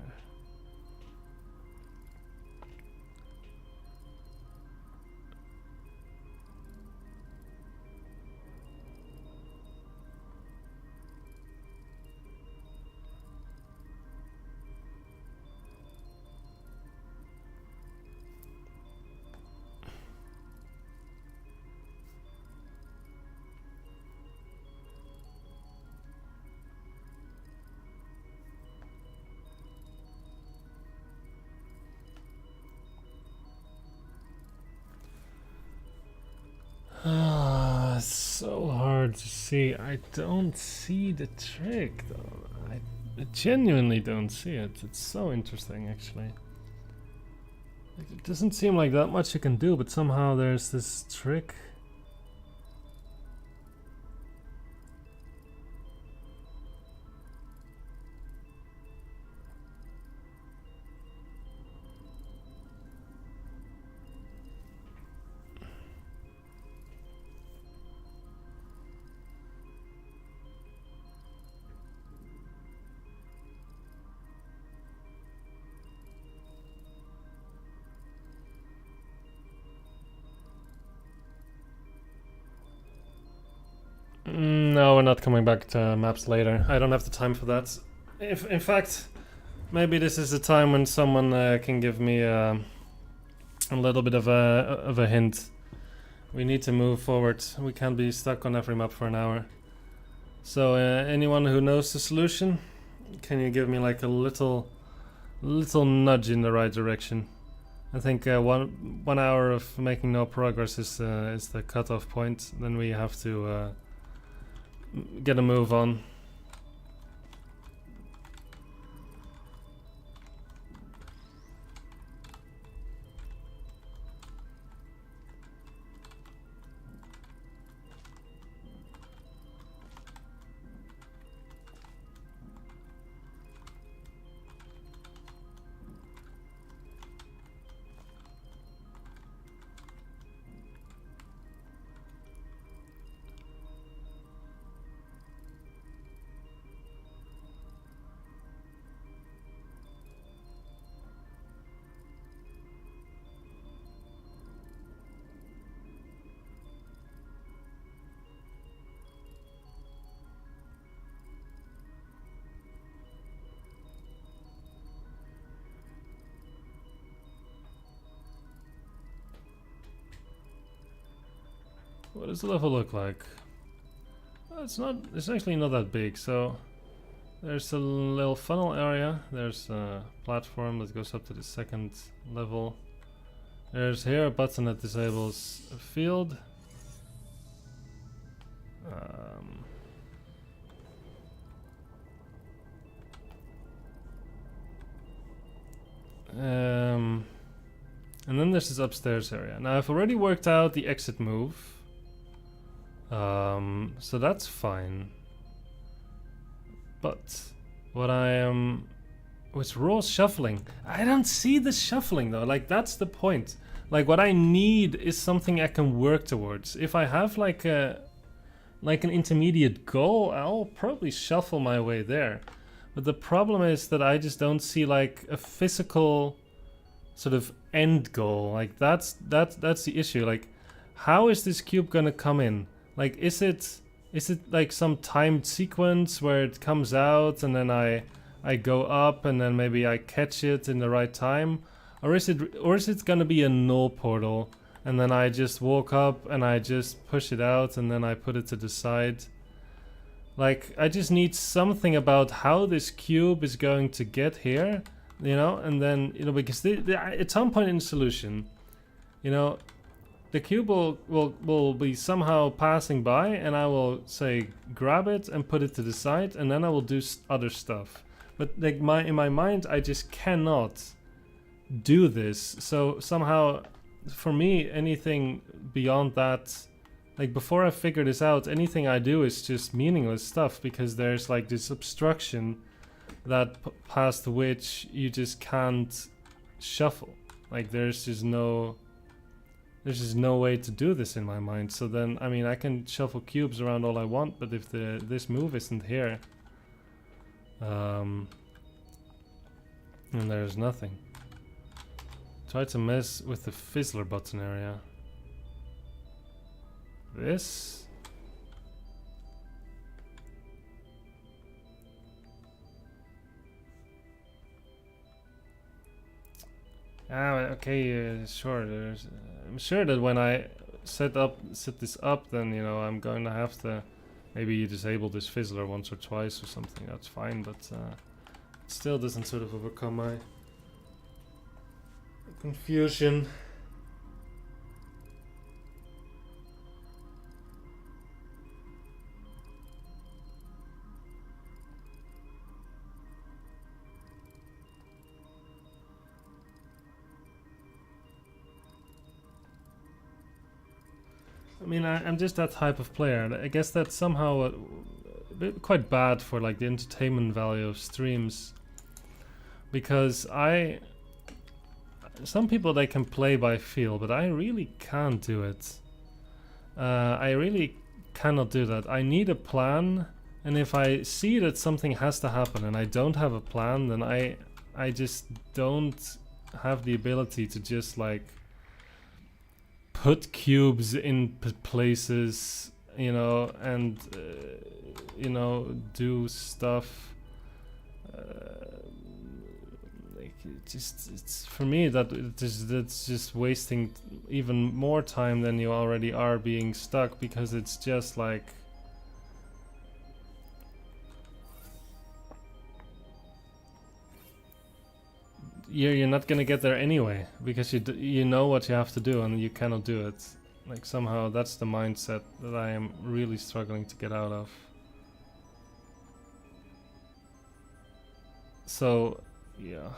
to see. I don't see the trick though. I genuinely don't see it. It's so interesting actually. Like, it doesn't seem like that much you can do, but somehow there's this trick. No, we're not coming back to maps later. I don't have the time for that. If, in fact, maybe this is the time when someone can give me a little bit of a hint. We need to move forward. We can't be stuck on every map for an hour. So, anyone who knows the solution, can you give me like a little nudge in the right direction? I think 1 hour of making no progress is the cutoff point. Then we have to get a move on. What does the level look like? It's actually not that big. So there's a little funnel area. There's a platform that goes up to the second level. There's here a button that disables a field. And then there's this upstairs area. Now I've already worked out the exit move. So that's fine. But what I am with raw shuffling, I don't see the shuffling though. Like that's the point. Like what I need is something I can work towards. If I have like an intermediate goal, I'll probably shuffle my way there. But the problem is that I just don't see like a physical sort of end goal. Like that's the issue. Like how is this cube gonna come in? Like is it like some timed sequence where it comes out and then I go up and then maybe I catch it in the right time? Or is it gonna be a null portal and then I just walk up and I just push it out and then I put it to the side? Like I just need something about how this cube is going to get here, you know, and then, you know, because at some point in the solution, you know, the cube will be somehow passing by and I will say grab it and put it to the side and then I will do other stuff. But like in my mind I just cannot do this. So somehow for me anything beyond that, like before I figure this out, anything I do is just meaningless stuff because there's like this obstruction that past which you just can't shuffle. Like there's just no way to do this in my mind. So then, I mean, I can shuffle cubes around all I want, but if this move isn't here, and there's nothing. Try to mess with the Fizzler button area. This? Okay, sure. I'm sure that when I set this up, then you know I'm going to have to maybe disable this Fizzler once or twice or something. That's fine, but it still doesn't sort of overcome my confusion. I mean, I'm just that type of player. And I guess that's somehow quite bad for like the entertainment value of streams, because some people, they can play by feel, but I really can't do it. I really cannot do that. I need a plan, and if I see that something has to happen and I don't have a plan, then I just don't have the ability to just like put cubes in places, you know, and you know, do stuff. Like it's for me that's just wasting even more time than you already are being stuck, because it's just like you're not gonna get there anyway, because you know what you have to do and you cannot do it. Like somehow that's the mindset that I am really struggling to get out of. So yeah.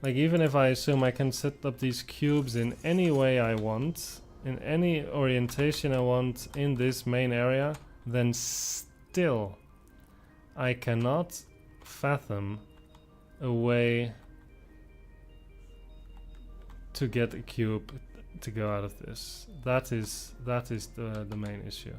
Like, even if I assume I can set up these cubes in any way I want, in any orientation I want in this main area, then still I cannot fathom a way to get a cube to go out of this. That is the main issue.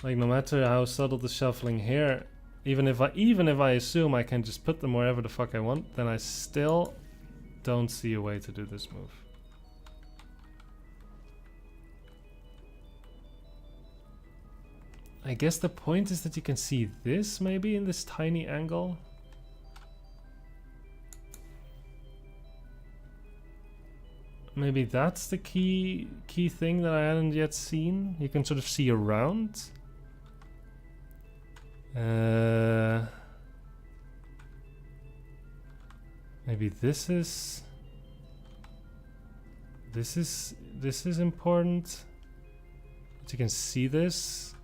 Like, no matter how subtle the shuffling here, even if I assume I can just put them wherever the fuck I want, then I still don't see a way to do this move. I guess the point is that you can see this maybe in this tiny angle. Maybe that's the key thing that I hadn't yet seen. You can sort of see around. Maybe this is important. But you can see this.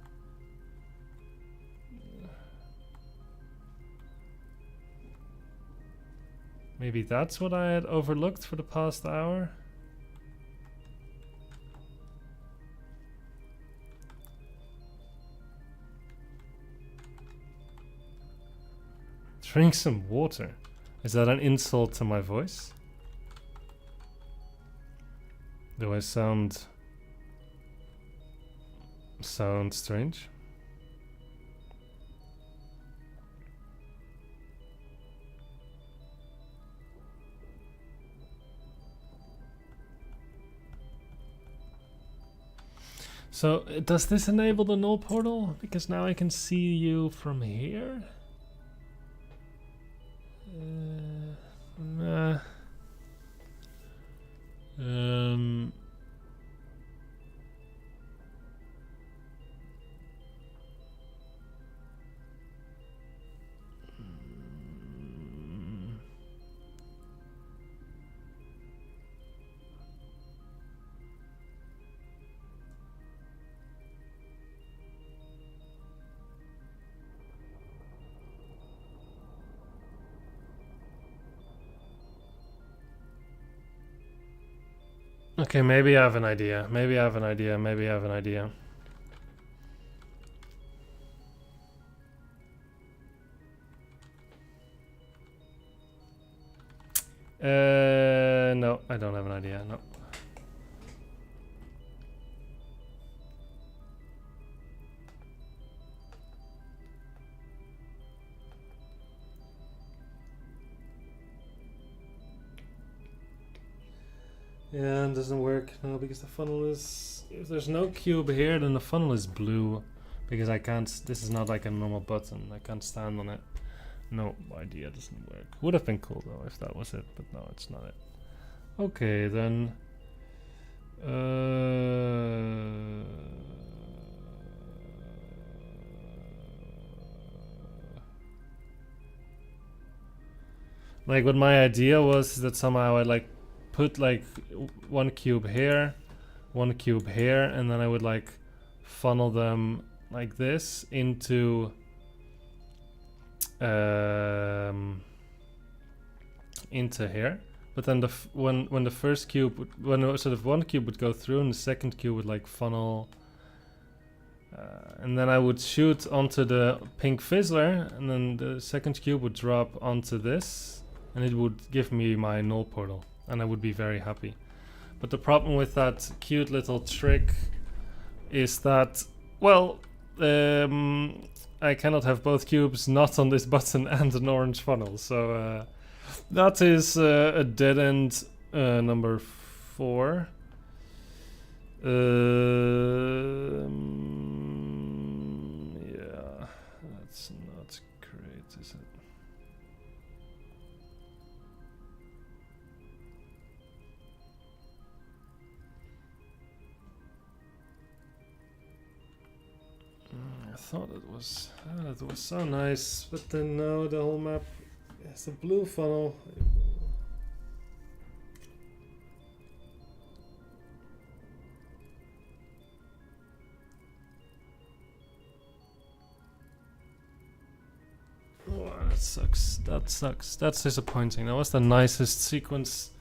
Maybe that's what I had overlooked for the past hour. Drink some water. Is that an insult to my voice? Do I sound strange? So, does this enable the null portal? Because now I can see you from here? Nah. Okay, maybe I have an idea. Maybe I have an idea. Maybe I have an idea. No, I don't have an idea. No. Yeah, it doesn't work. No, because the funnel is... If there's no cube here, then the funnel is blue. Because I can't... This is not like a normal button. I can't stand on it. No, idea doesn't work. Would have been cool though if that was it, but no, it's not it. Okay, then... Like, what my idea was is that somehow I like put like one cube here, one cube here, and then I would like funnel them like this into here. But then when the first cube would, sort of one cube would go through, and the second cube would like funnel. And then I would shoot onto the pink Fizzler, and then the second cube would drop onto this, and it would give me my null portal, and I would be very happy. But the problem with that cute little trick is that, well, I cannot have both cubes not on this button and an orange funnel, so that is a dead end number 4. Yeah, that's not great, is it? I thought it was so nice, but then now the whole map has a blue funnel. Oh, that sucks. That sucks. That's disappointing. That was the nicest sequence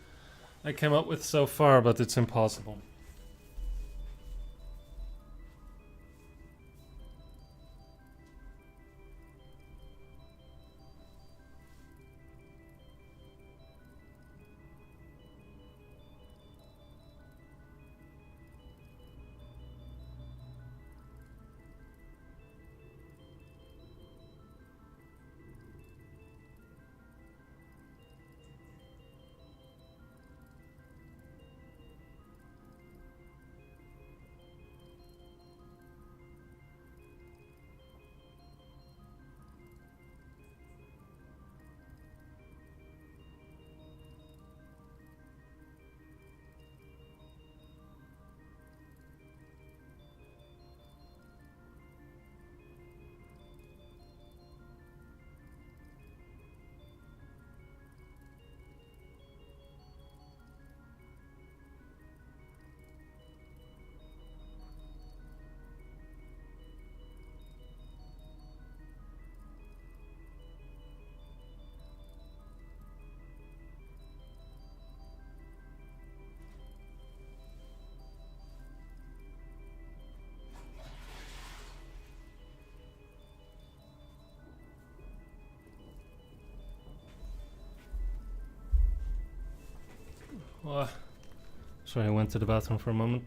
I came up with so far, but it's impossible. Oh, sorry, I went to the bathroom for a moment.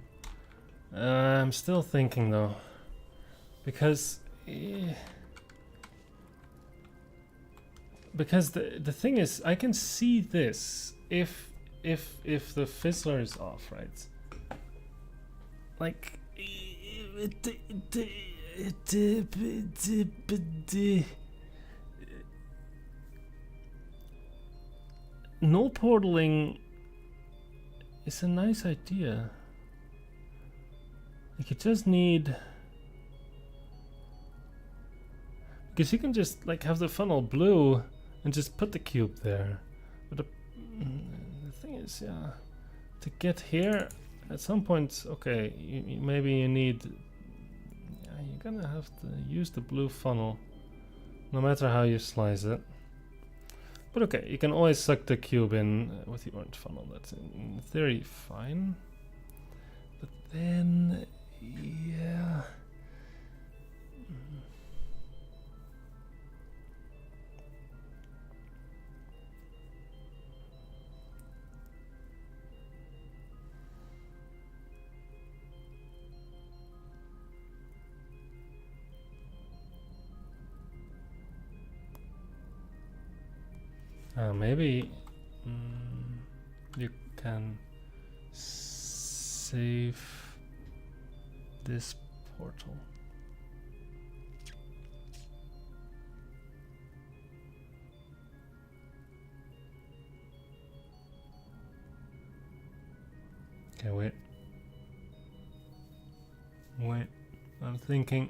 I'm still thinking though, because the thing is, I can see this if the Fizzler is off, right? Like null portaling is a nice idea. Like, you just need, because you can just like have the funnel blue and just put the cube there. But the thing is, yeah, to get here at some point, okay, maybe you need, yeah, you're gonna have to use the blue funnel no matter how you slice it. But okay, you can always suck the cube in with the orange funnel. That's in theory fine. But then, yeah. Maybe you can save this portal. Okay, wait. Wait, I'm thinking.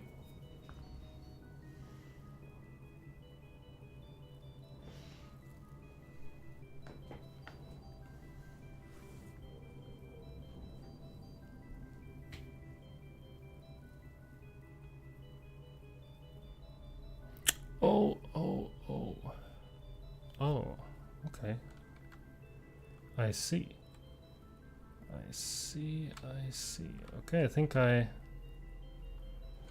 Oh, okay. I see. I see. I see. Okay, I think I...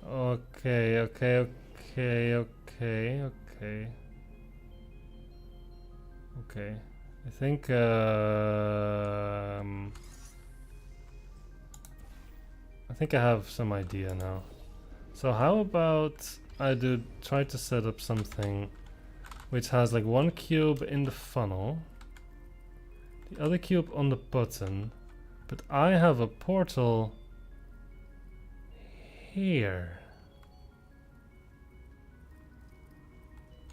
Okay, okay, okay, okay, okay. Okay. I think, I think I have some idea now. So how about I try to set up something which has like one cube in the funnel, the other cube on the button, but I have a portal here.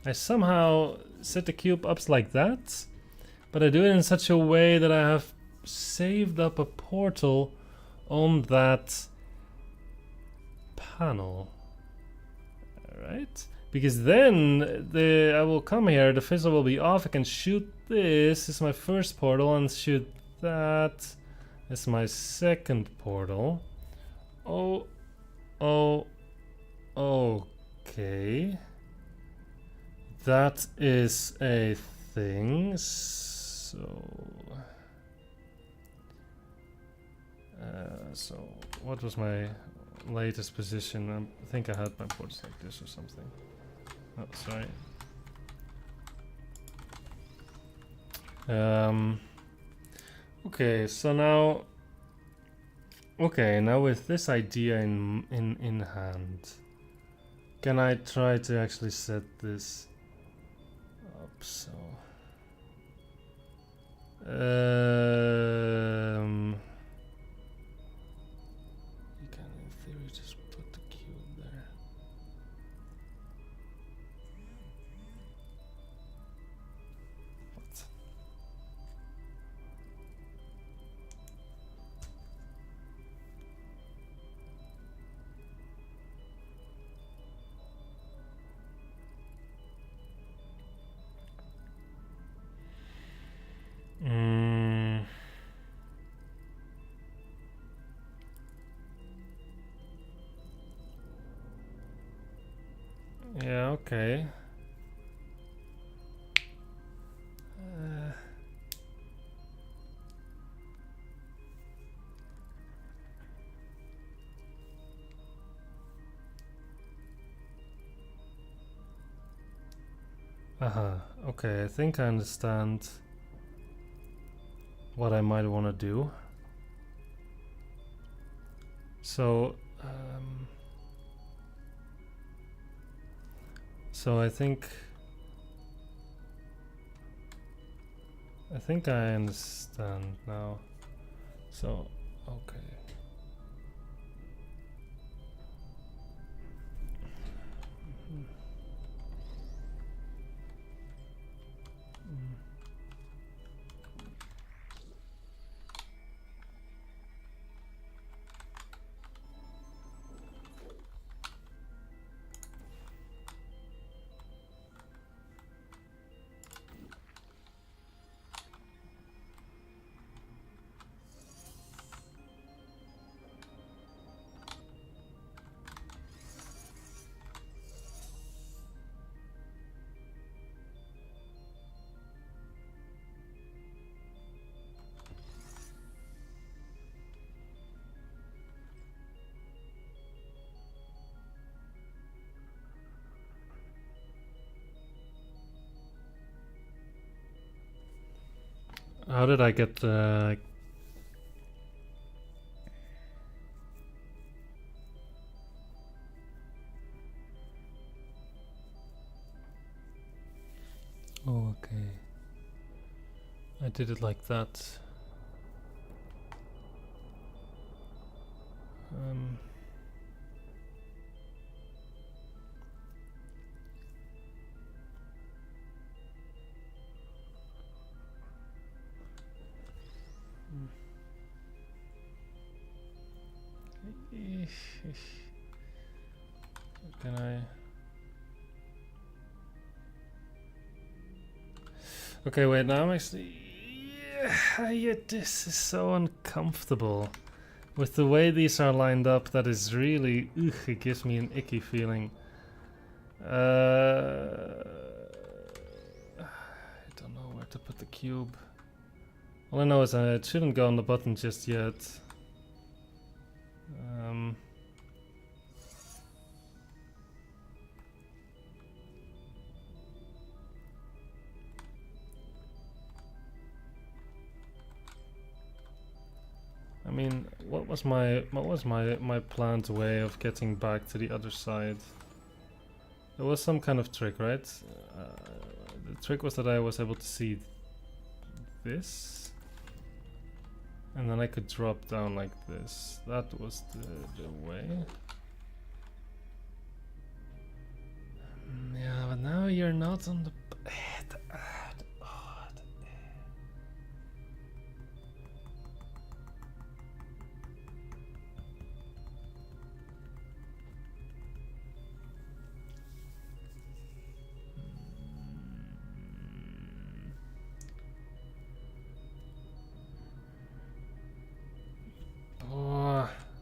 I somehow set the cube up like that, but I do it in such a way that I have saved up a portal on that panel. Alright? Because then I will come here, the fizzle will be off, I can shoot this is my first portal and shoot that is my second portal. Oh, okay. That is a thing, so what was my latest position? I think I had my ports like this or something. Oh, sorry. Okay, so now, now with this idea in hand, can I try to actually set this up? So, you can in theory just put the cube there. What? Yeah, okay. Okay, I think I understand what I might want to do. So, I think I understand now. So, okay. How did I get the... Oh, okay. I did it like that. Can I... Okay, wait, now I'm actually... Yeah, this is so uncomfortable. With the way these are lined up, that is really... it gives me an icky feeling. where to put the cube. All I know is it shouldn't go on the button just yet. I mean, what was my planned way of getting back to the other side? There was some kind of trick, right? The trick was that I was able to see this, and then I could drop down like this. That was the way. Yeah, but now you're not on the.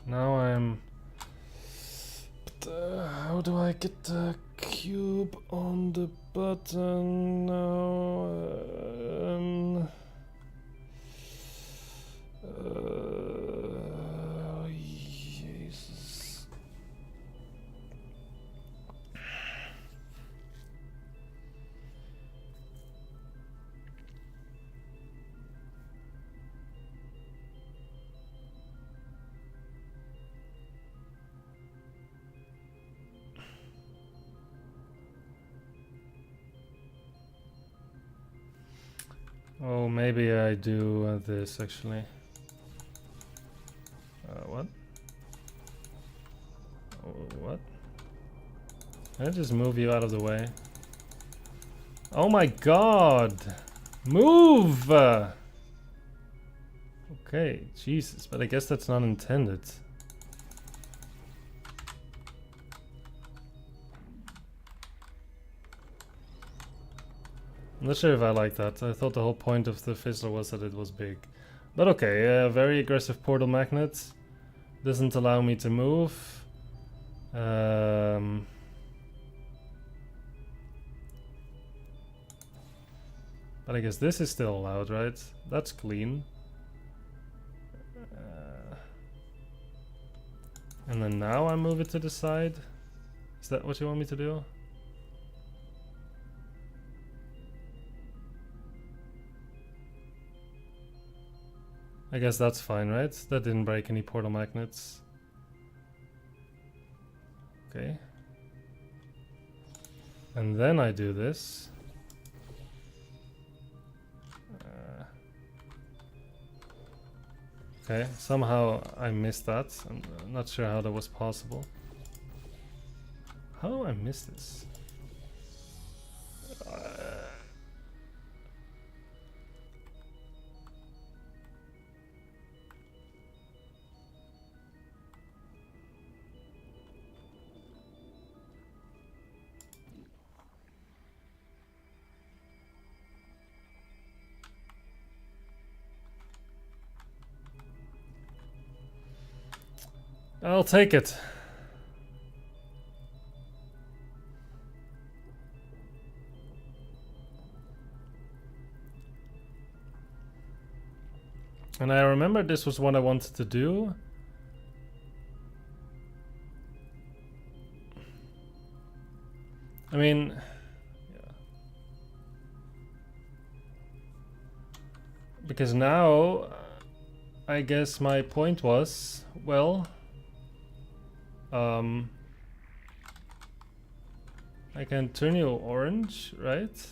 Now I'm. But, how do I get the cube on the button now? Jesus. Oh, maybe I do this actually. What? Oh, what? Can I just move you out of the way? Oh my god! Move! Okay, Jesus, but I guess that's not intended. I'm not sure if I like that. I thought the whole point of the Fizzler was that it was big. But okay, very aggressive portal magnet. Doesn't allow me to move. But I guess this is still allowed, right? That's clean. And then now I move it to the side. Is that what you want me to do? I guess that's fine, right? That didn't break any portal magnets. Okay. And then I do this. Okay, somehow I missed that. I'm not sure how that was possible. How do I miss this? I'll take it. And I remember this was what I wanted to do. I mean, yeah. Because now, I guess my point was, well, I can turn you orange, right?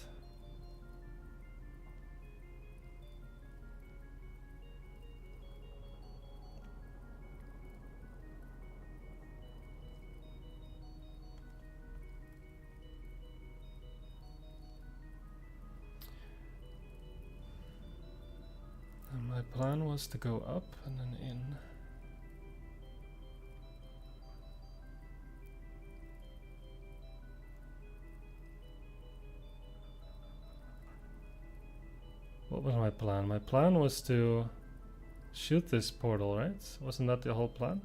And my plan was to go up and then in. What was my plan? My plan was to shoot this portal, right? Wasn't that the whole plan?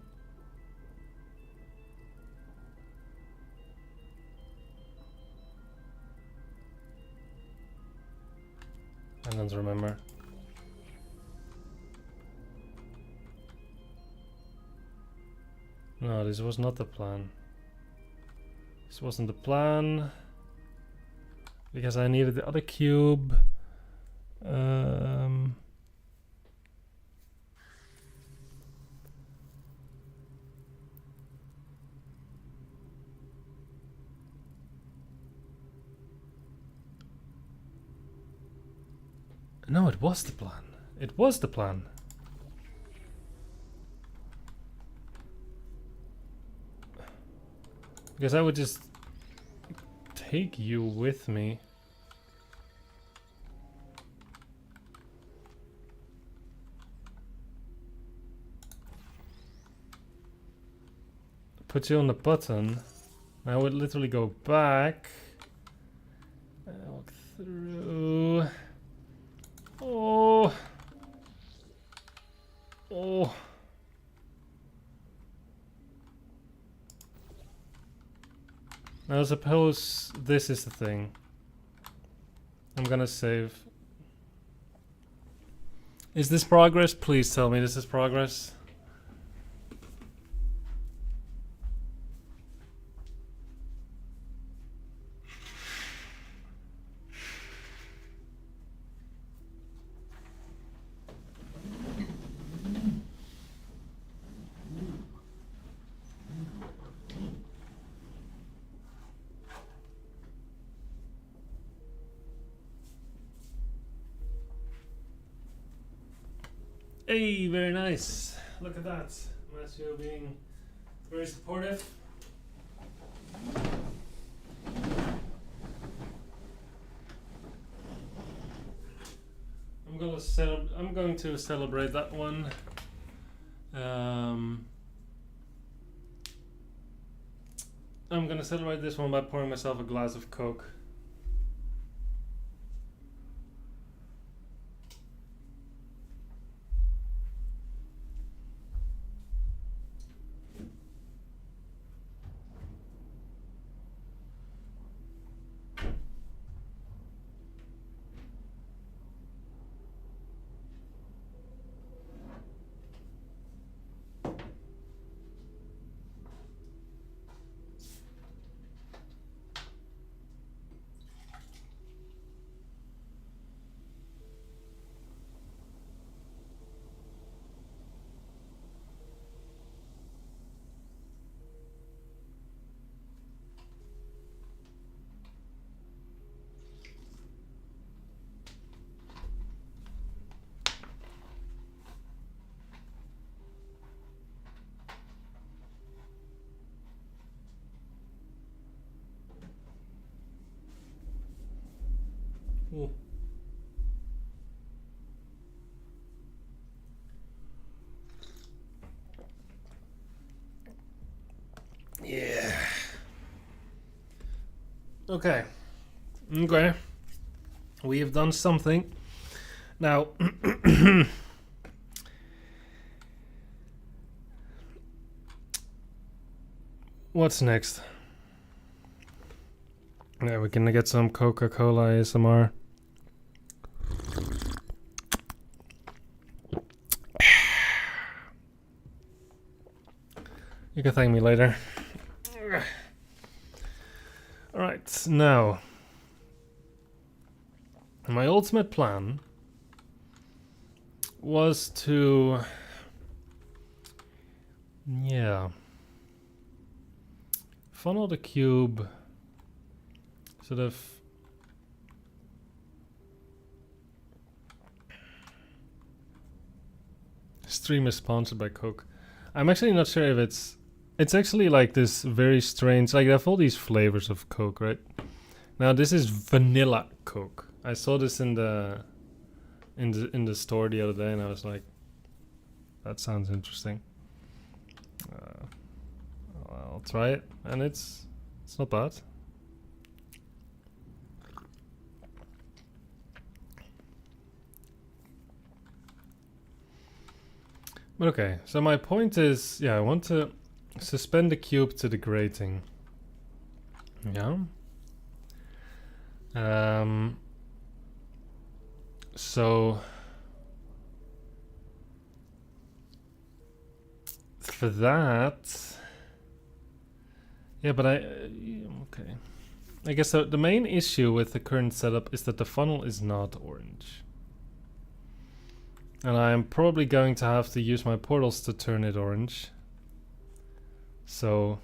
I don't remember. No, this was not the plan. This wasn't the plan. Because I needed the other cube. No, it was the plan. It was the plan. Because I would just take you with me. Put you on the button. I would literally go back. Walk through. Oh. Oh. Now suppose this is the thing. I'm gonna save. Is this progress? Please tell me this is progress. Hey, very nice. Look at that. Matthew being very supportive. I'm going to celebrate that one. I'm gonna celebrate this one by pouring myself a glass of Coke. Ooh. Yeah. Okay. Okay. We have done something. Now, what's next? Yeah, we're gonna get some Coca-Cola ASMR. You can thank me later. Alright, now. My ultimate plan was to... yeah. Funnel the cube sort of... Stream is sponsored by Coke. I'm actually not sure if it's actually like this very strange, like they have all these flavors of Coke, right? Now this is vanilla Coke. I saw this in the store the other day and I was like, that sounds interesting. I'll try it and it's not bad. But okay, so my point is, yeah, I want to suspend the cube to the grating. Yeah. So for that, yeah, but okay. I guess the main issue with the current setup is that the funnel is not orange. And I'm probably going to have to use my portals to turn it orange. So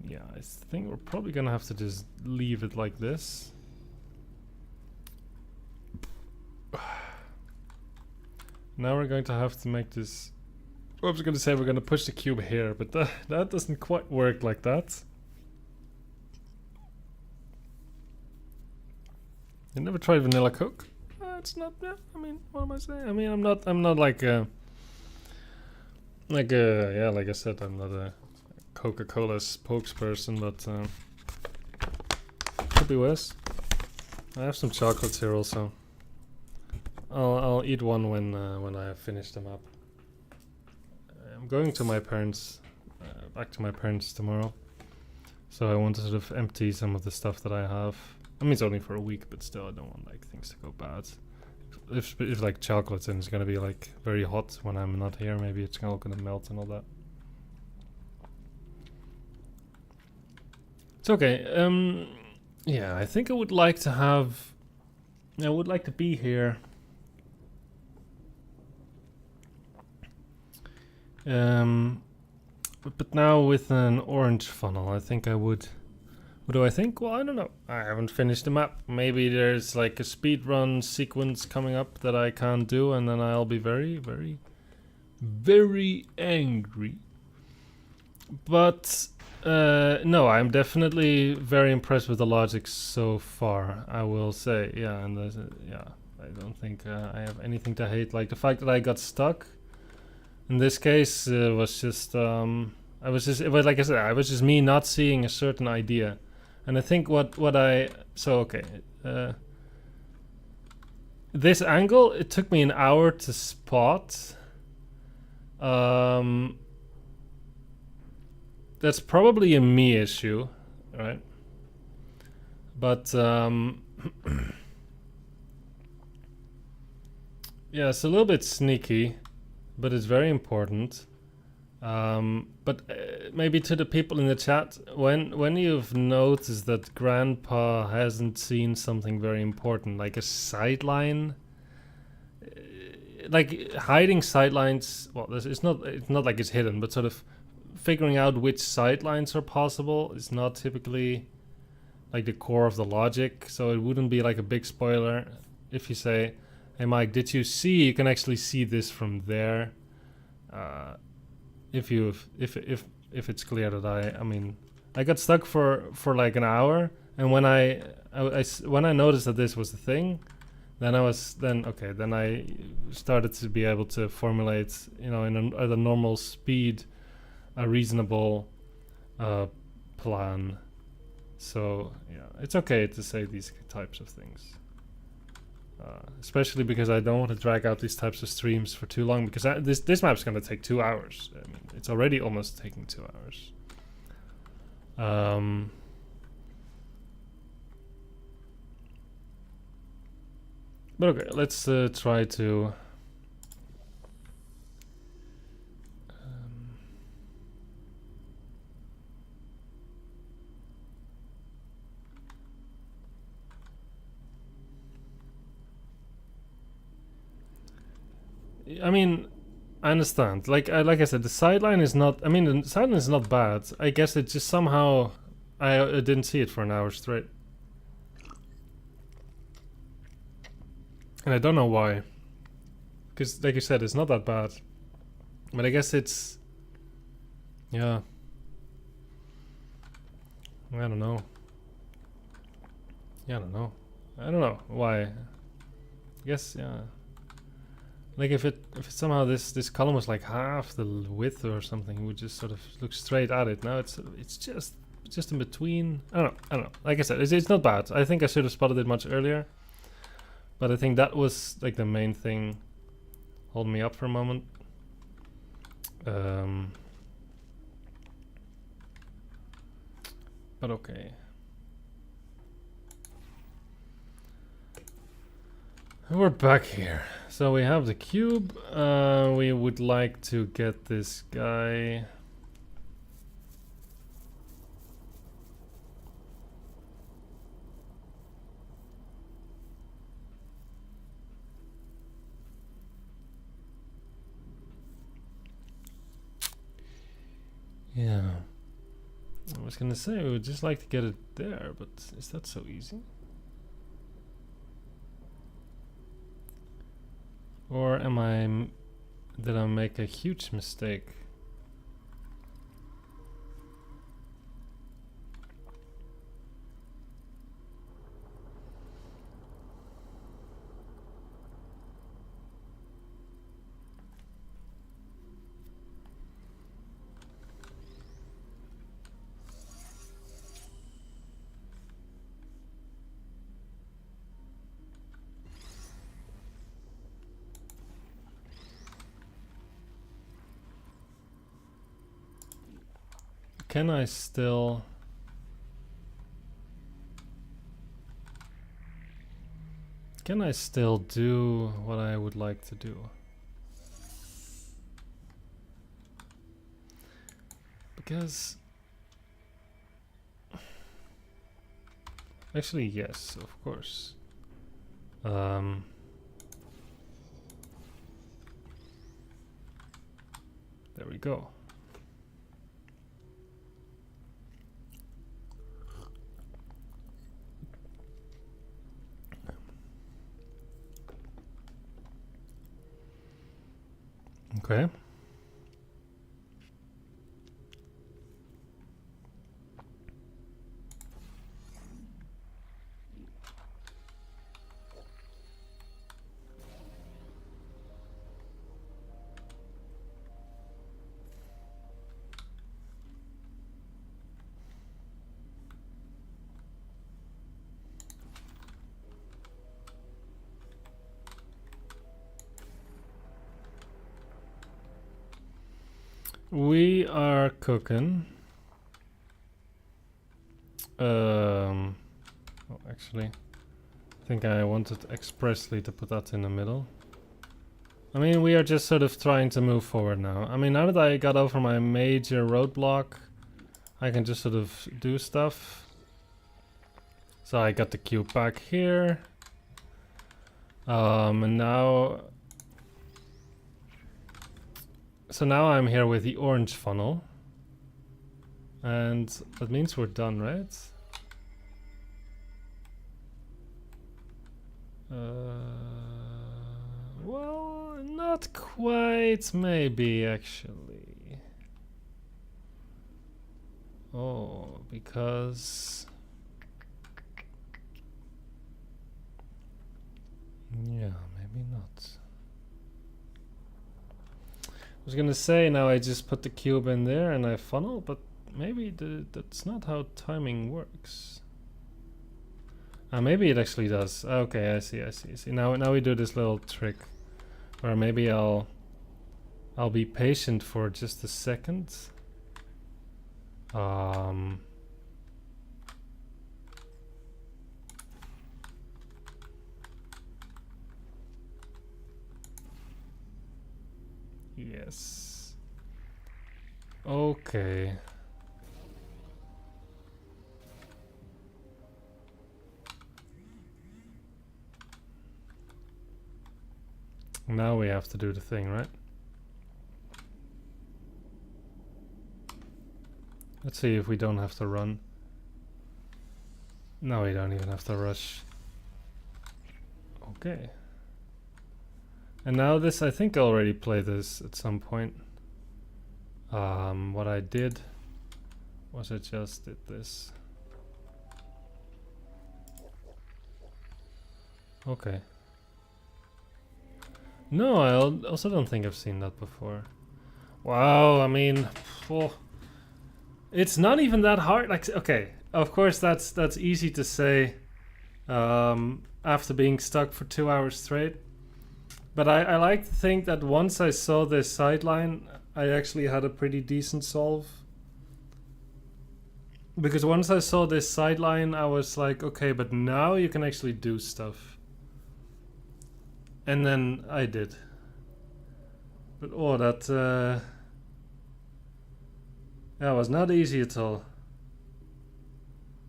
yeah, I think we're probably gonna have to just leave it like this. Now we're going to have to make this... I was gonna say we're gonna push the cube here, but that doesn't quite work like that. You never tried vanilla Coke? It's not. Yeah, I mean, what am I saying? I mean, I'm not like yeah, like I said, I'm not a Coca-Cola spokesperson, but could be worse. I have some chocolates here also. I'll eat one when I have finished them up. I'm going to my parents, back to my parents tomorrow. So I want to sort of empty some of the stuff that I have. I mean, it's only for a week, but still, I don't want like things to go bad. If like chocolate and it's gonna be like very hot when I'm not here, maybe it's all gonna melt and all that. It's okay. Yeah, I think I would like to have. I would like to be here. But now with an orange funnel, I think I would. What do I think? Well, I don't know. I haven't finished the map. Maybe there's like a speedrun sequence coming up that I can't do, and then I'll be very, very, very angry. But no, I'm definitely very impressed with the logic so far, I will say. Yeah, and yeah, I don't think I have anything to hate. Like the fact that I got stuck in this case was just it was like I said, I was just me not seeing a certain idea. And I think this angle, it took me an hour to spot. That's probably a me issue, right? But yeah, it's a little bit sneaky, but it's very important. But maybe to the people in the chat, when you've noticed that Grandpa hasn't seen something very important, like a sideline, like hiding sidelines. Well, it's not like it's hidden, but sort of figuring out which sidelines are possible is not typically like the core of the logic. So it wouldn't be like a big spoiler if you say, "Hey, Mike, did you see? You can actually see this from there." If it's clear that I mean I got stuck for like an hour, and when I noticed that this was the thing, then I started to be able to formulate, you know, at a normal speed, a reasonable plan. So yeah, it's okay to say these types of things. Especially because I don't want to drag out these types of streams for too long, because this map's going to take 2 hours. I mean, it's already almost taking 2 hours. But okay, let's try to... I mean, I understand. Like I said, the sideline is not... I mean, the sideline is not bad. I guess it just somehow... I didn't see it for an hour straight. And I don't know why. Because, like you said, it's not that bad. But I guess it's... Yeah. I don't know. Yeah, I don't know. I don't know why. I guess, yeah. Like if somehow this column was like half the width or something, you would just sort of look straight at it. Now it's just in between. I don't know. Like I said, it's not bad. I think I should have spotted it much earlier. But I think that was like the main thing holding me up for a moment. But okay. We're back here. So we have the cube. We would like to get this guy. Yeah. I was gonna say we would just like to get it there, but is that so easy? Or did I make a huge mistake? Can I still... Can I still do what I would like to do? Because... Actually, yes, of course. There we go. Okay. We are cooking. Oh, actually, I think I wanted expressly to put that in the middle. I mean, we are just sort of trying to move forward now. I mean, now that I got over my major roadblock, I can just sort of do stuff. So I got the cube back here. And now... So now I'm here with the orange funnel. And that means we're done, right? Well, not quite, maybe, actually. Oh, because... Yeah, maybe not. I was gonna say now I just put the cube in there and I funnel, but maybe that's not how timing works. Maybe it actually does. Okay, I see. See, now we do this little trick, where maybe I'll be patient for just a second. Yes. Okay. Now we have to do the thing, right? Let's see if we don't have to run. No, we don't even have to rush. Okay. And now this, I think I already played this at some point. What I did was I just did this. Okay. No, I also don't think I've seen that before. Wow, I mean, oh, it's not even that hard. Like, okay, of course that's easy to say after being stuck for 2 hours straight. But I like to think that once I saw this sideline, I actually had a pretty decent solve. Because once I saw this sideline, I was like, okay, but now you can actually do stuff. And then I did. But oh, that was not easy at all.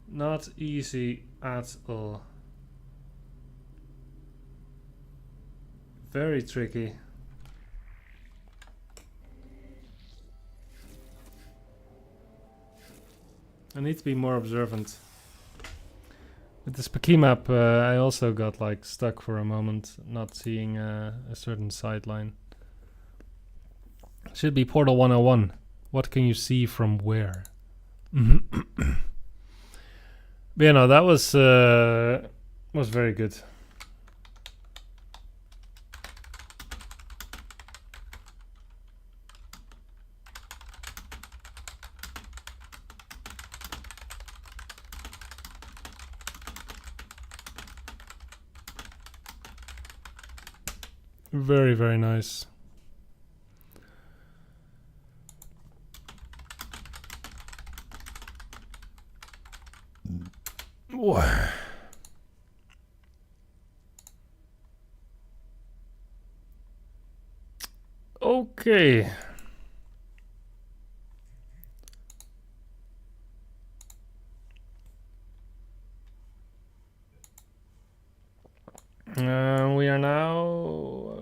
Not easy at all. Very tricky. I need to be more observant. With the Spooky map, I also got like stuck for a moment, not seeing a certain sideline. Should be Portal 101. What can you see from where? But yeah, no, that was very good. Very, very nice. Okay. We are now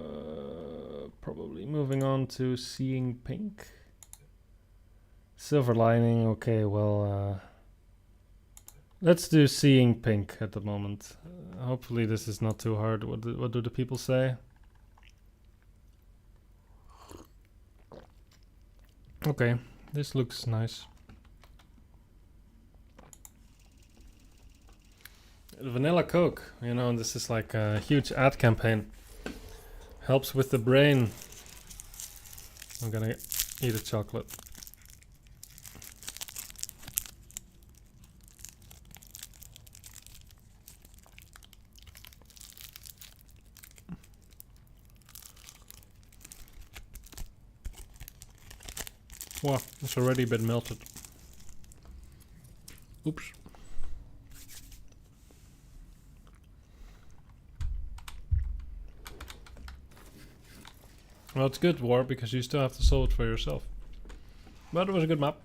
probably moving on to Seeing Pink. Silver Lining, okay, well, let's do Seeing Pink at the moment. Hopefully this is not too hard. What do the people say? Okay, this looks nice. Vanilla Coke, you know, this is like a huge ad campaign. Helps with the brain. I'm gonna eat a chocolate. Wow, it's already a bit melted. Oops. Well, it's good, War, because you still have to solve it for yourself. But it was a good map.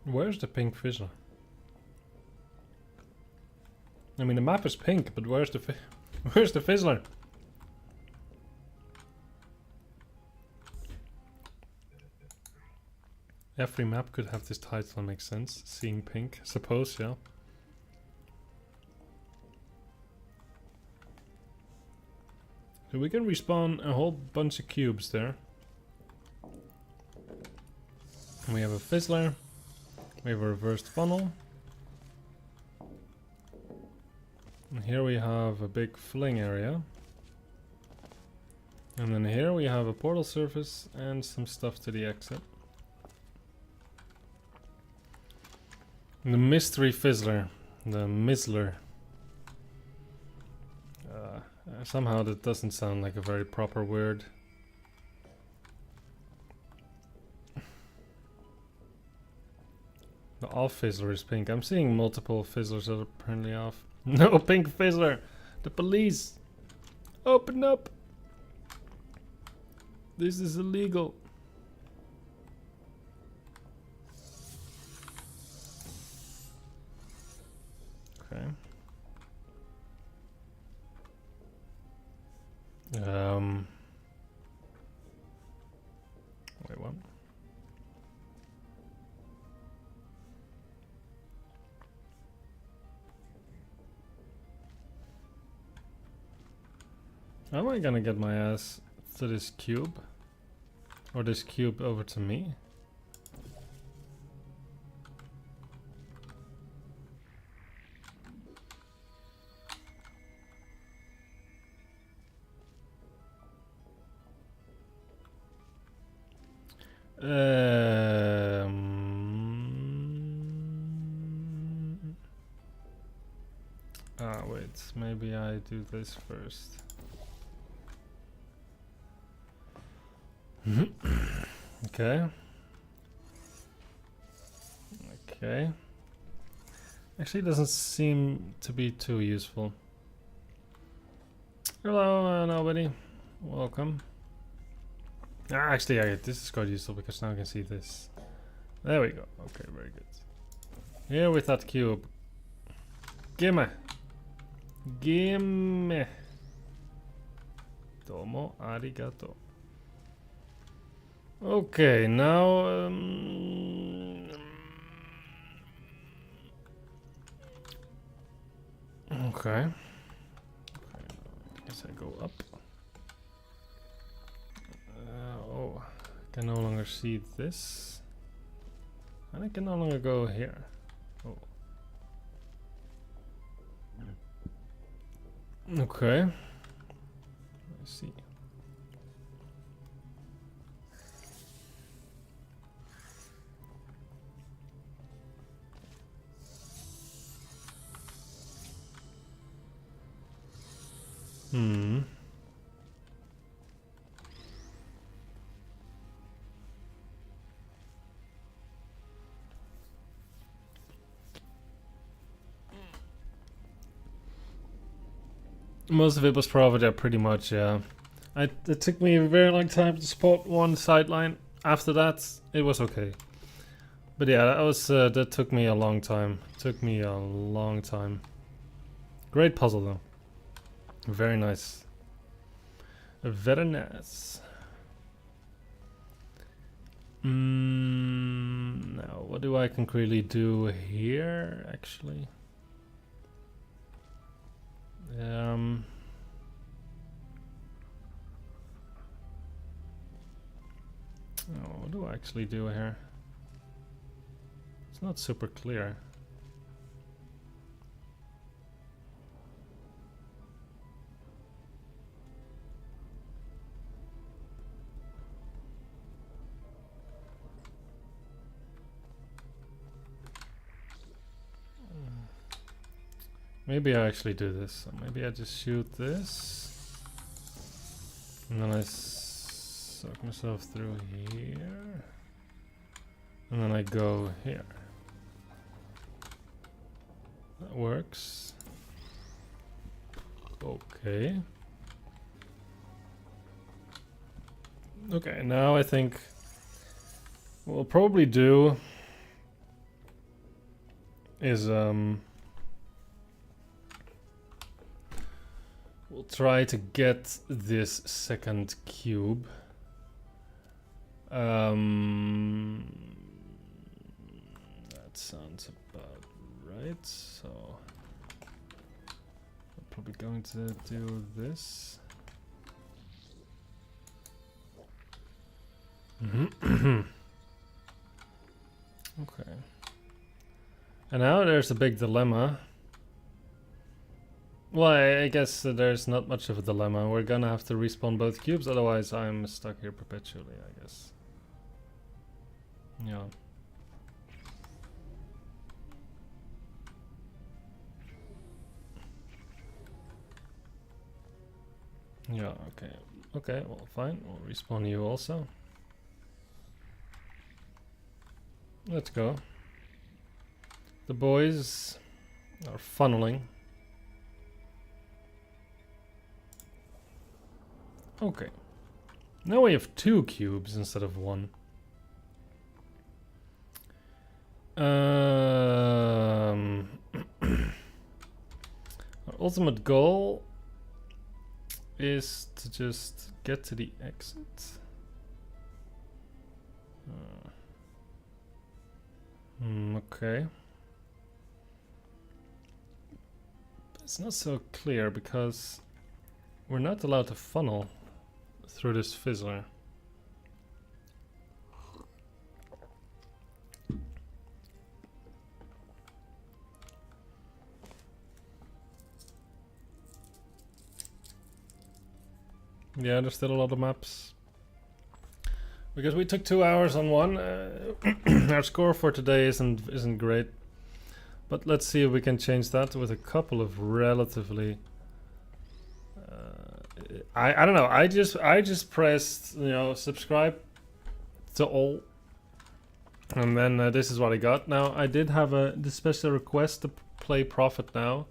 Where's the pink Fizzler? I mean, the map is pink, but where's the where's the Fizzler? Every map could have this title, makes sense. Seeing Pink, suppose, yeah. So we can respawn a whole bunch of cubes there. And we have a Fizzler. We have a reversed funnel. And here we have a big fling area. And then here we have a portal surface and some stuff to the exit. The mystery Fizzler. The Mizzler. Somehow that doesn't sound like a very proper word. The off Fizzler is pink. I'm seeing multiple Fizzlers that are apparently off. No pink Fizzler! The police! Open up! This is illegal. Okay. Wait, what? How am I gonna get my ass to this cube? Or this cube over to me? Wait, maybe I do this first. Okay. Okay. Actually, it doesn't seem to be too useful. Hello, nobody. Welcome. Actually, this is quite useful because now I can see this. There we go. Okay, very good. Here with that cube. Gimme. Gimme. Domo arigato. Okay, now okay. I guess I go up. Oh, I can no longer see this. And I can no longer go here. Oh. Okay. I see. Most of it was probably there pretty much, yeah. It took me a very long time to spot one sideline. After that, it was okay. But yeah, that took me a long time. Took me a long time. Great puzzle though. Very nice. Very nice. Now, what do I concretely do here, actually? Oh, what do I actually do here? It's not super clear. Maybe I actually do this. So maybe I just shoot this. And then I suck myself through here. And then I go here. That works. Okay. Okay, now I think what we'll probably do is we'll try to get this second cube. That sounds about right. So I'm probably going to do this. Okay. And now there's a big dilemma. Well, I guess there's not much of a dilemma. We're gonna have to respawn both cubes, otherwise I'm stuck here perpetually, I guess. Yeah. Yeah, okay. Okay, well, fine. We'll respawn you also. Let's go. The boys are funneling. Okay. Now we have 2 cubes instead of 1. Our ultimate goal is to just get to the exit. Okay. It's not so clear because we're not allowed to funnel through this Fizzler. Yeah, there's still a lot of maps. Because we took 2 hours on one, our score for today isn't great. But let's see if we can change that with a couple of relatively. I don't know. I just pressed subscribe to all, and then this is what I got. Now I did have the special request to play Prophet now,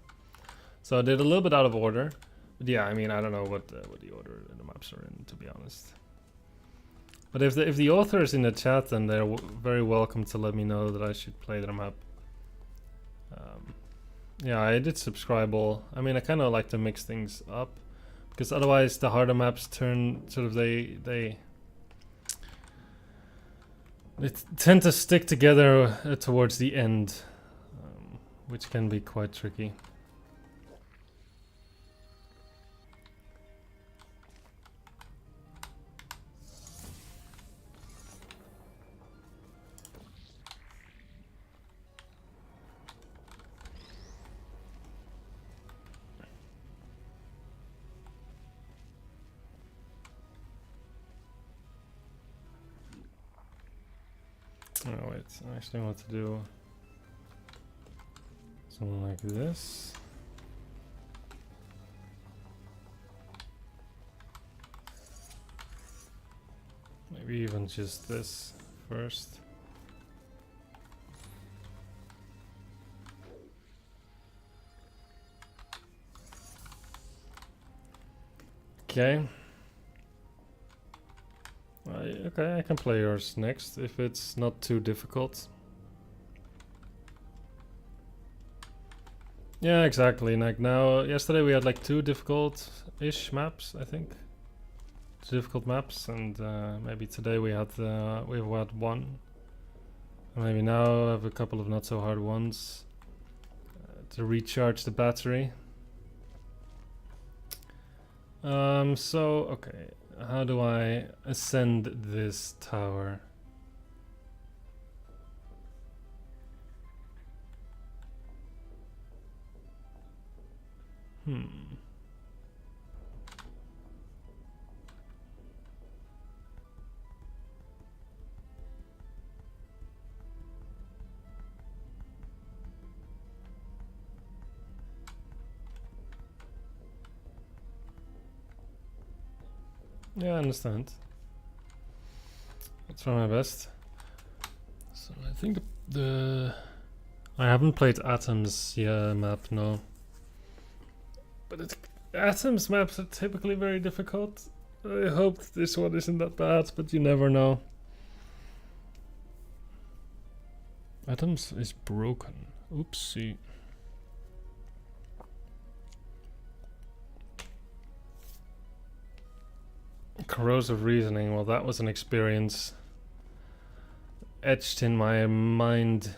so I did a little bit out of order. But yeah, I mean I don't know what the order the maps are in, to be honest. But if the author is in the chat, then they're very welcome to let me know that I should play their map. Yeah, I did subscribe all. I mean, I kind of like to mix things up, because otherwise the harder maps turn sort of they tend to stick together towards the end, which can be quite tricky. Oh wait, I actually want to do something like this. Maybe even just this first. Okay. Okay, I can play yours next if it's not too difficult. Yeah, exactly. Like now, yesterday we had like 2 difficult-ish maps, I think. 2 difficult maps, and maybe today we had 1. Maybe now I have a couple of not so hard ones to recharge the battery. So okay. How do I ascend this tower? Yeah, I understand. I'll try my best. So I think I haven't played Atoms map, no. But Atoms maps are typically very difficult. I hope this one isn't that bad, but you never know. Atoms is broken. Oopsie. Corrosive reasoning, well that was an experience etched in my mind.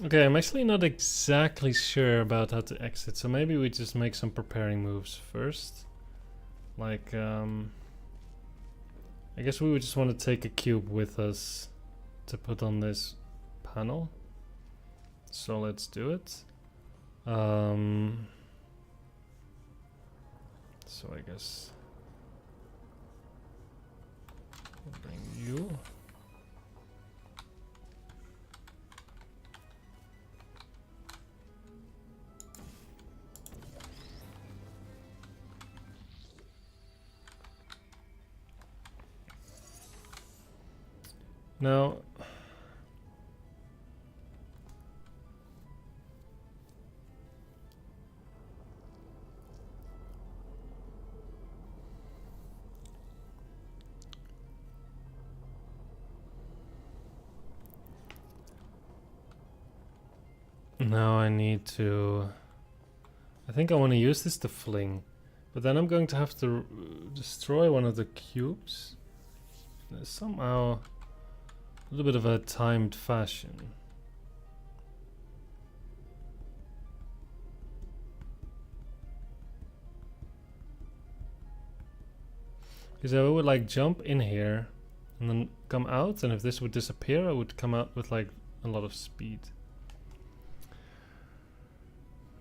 Okay, I'm actually not exactly sure about how to exit, so maybe we just make some preparing moves first. Like, I guess we would just want to take a cube with us to put on this panel. So let's do it. So I guess we'll bring you. Now, I need to... I think I want to use this to fling, but then I'm going to have to destroy one of the cubes. Somehow... A little bit of a timed fashion. Because I would like jump in here and then come out, and if this would disappear, I would come out with like a lot of speed.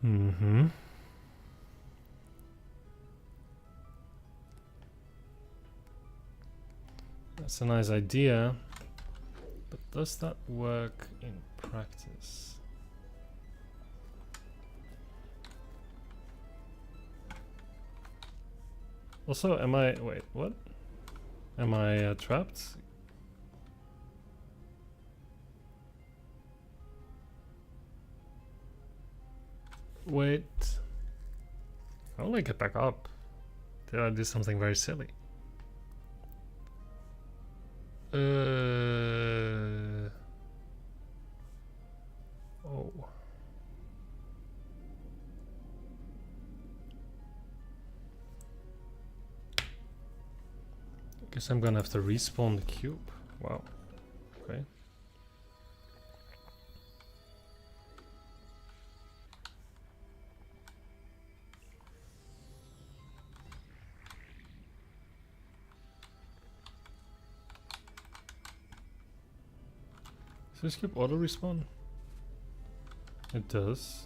Mm-hmm. That's a nice idea, but does that work in practice? Also, am I... wait, what? Am I trapped? Wait. I want to get back up. Did I do something very silly? Oh. Guess I'm gonna have to respawn the cube. Wow. Okay. Does this cube auto respawn? It does.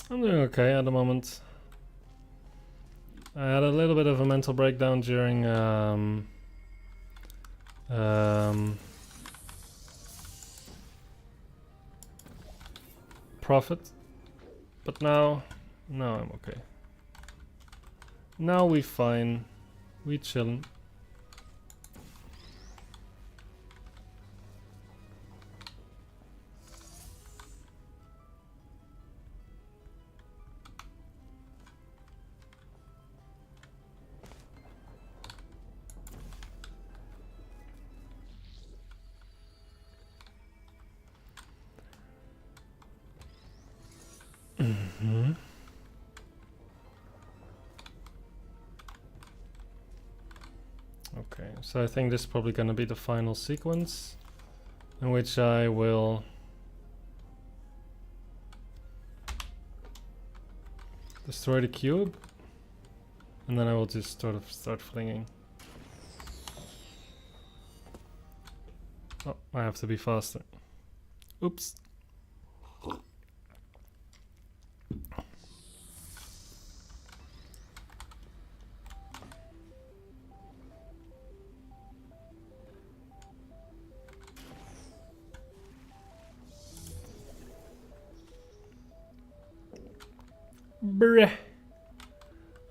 I'm doing okay at the moment. I had a little bit of a mental breakdown during Prophet, but now I'm okay. Now we fine, we chillin'. Mm-hmm. Okay, so I think this is probably gonna be the final sequence in which I will destroy the cube, and then I will just sort of start flinging. Oh, I have to be faster. Oops. Bruh.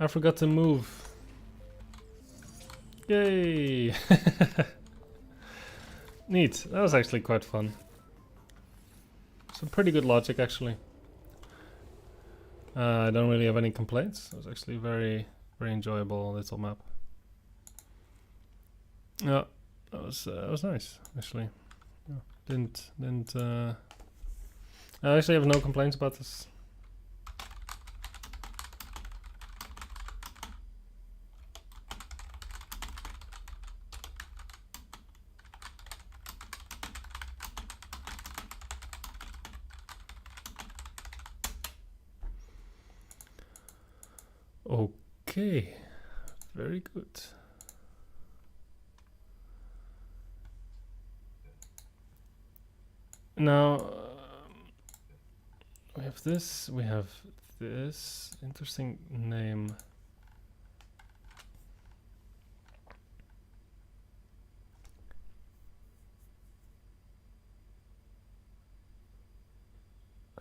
I forgot to move. Yay! Neat. That was actually quite fun. Some pretty good logic, actually. I don't really have any complaints. It was actually very, very enjoyable little map. Yeah, that was nice, actually. Yeah, I actually have no complaints about this. Okay, very good. Now we have this. We have this interesting name.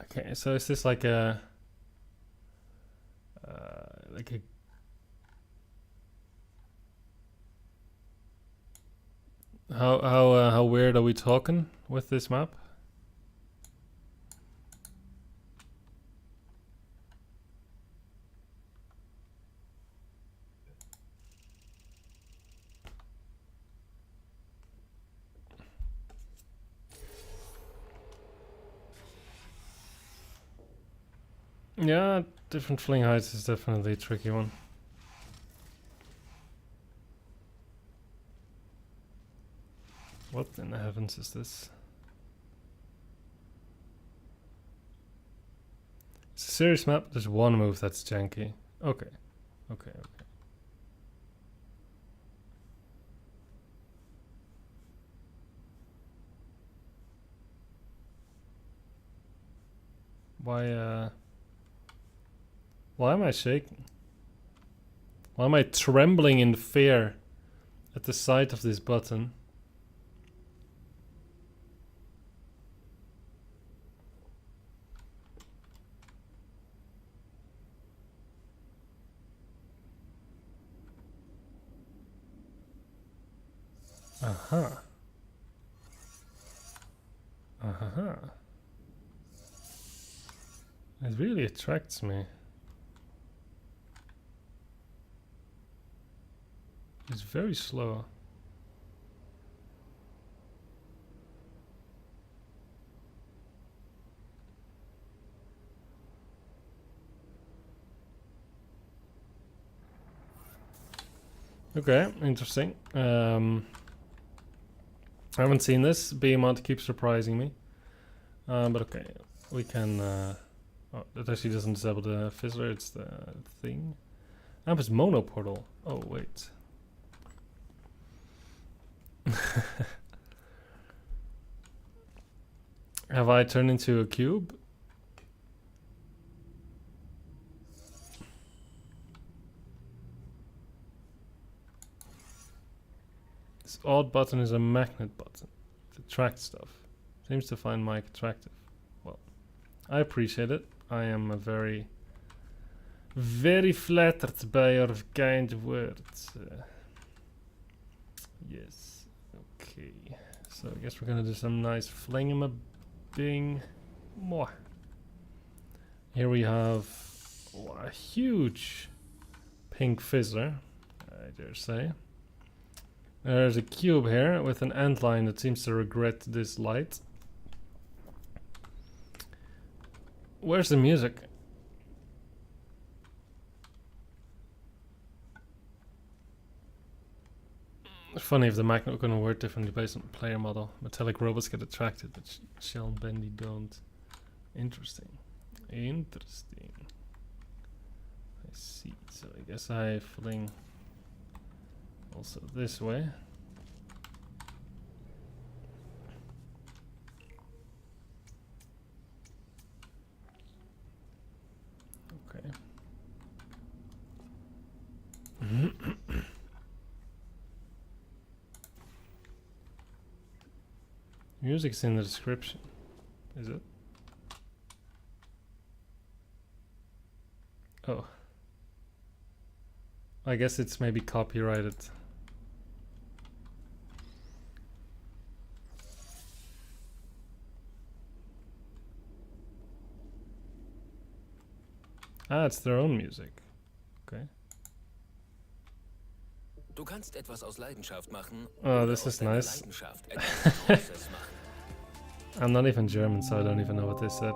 Okay, so is this like a how weird are we talking with this map? Yeah, different fling heights is definitely a tricky one. What in the heavens is this? It's a serious map. There's one move that's janky. Okay. Okay. Why am I shaking? Why am I trembling in fear at the sight of this button? Uh-huh. Uh-huh. It really attracts me. It's very slow. Okay, interesting. I haven't seen this. Behemoth keeps surprising me. But okay, we can... oh, that actually doesn't disable the Fizzler, it's the thing. It's mono portal. Oh, wait. Have I turned into a cube? This odd button is a magnet button. It attracts stuff. Seems to find Mike attractive. Well, I appreciate it. I am a very, very flattered by your kind words. Yes. Okay. So I guess we're gonna do some nice flingamabing. Mwah. Here we have a huge pink Fizzler, I dare say. There's a cube here with an antline that seems to regret this light. Where's the music? It's funny if the magnet were gonna work differently based on the player model. Metallic robots get attracted, but Shell and Bendy don't. Interesting. Interesting. I see. So I guess I fling also this way. Okay. Music's in the description. Is it? Oh. I guess it's maybe copyrighted. Ah, it's their own music. Okay. Du kannst etwas aus Leidenschaft machen. Oh, this is nice. I'm not even German, so I don't even know what they said.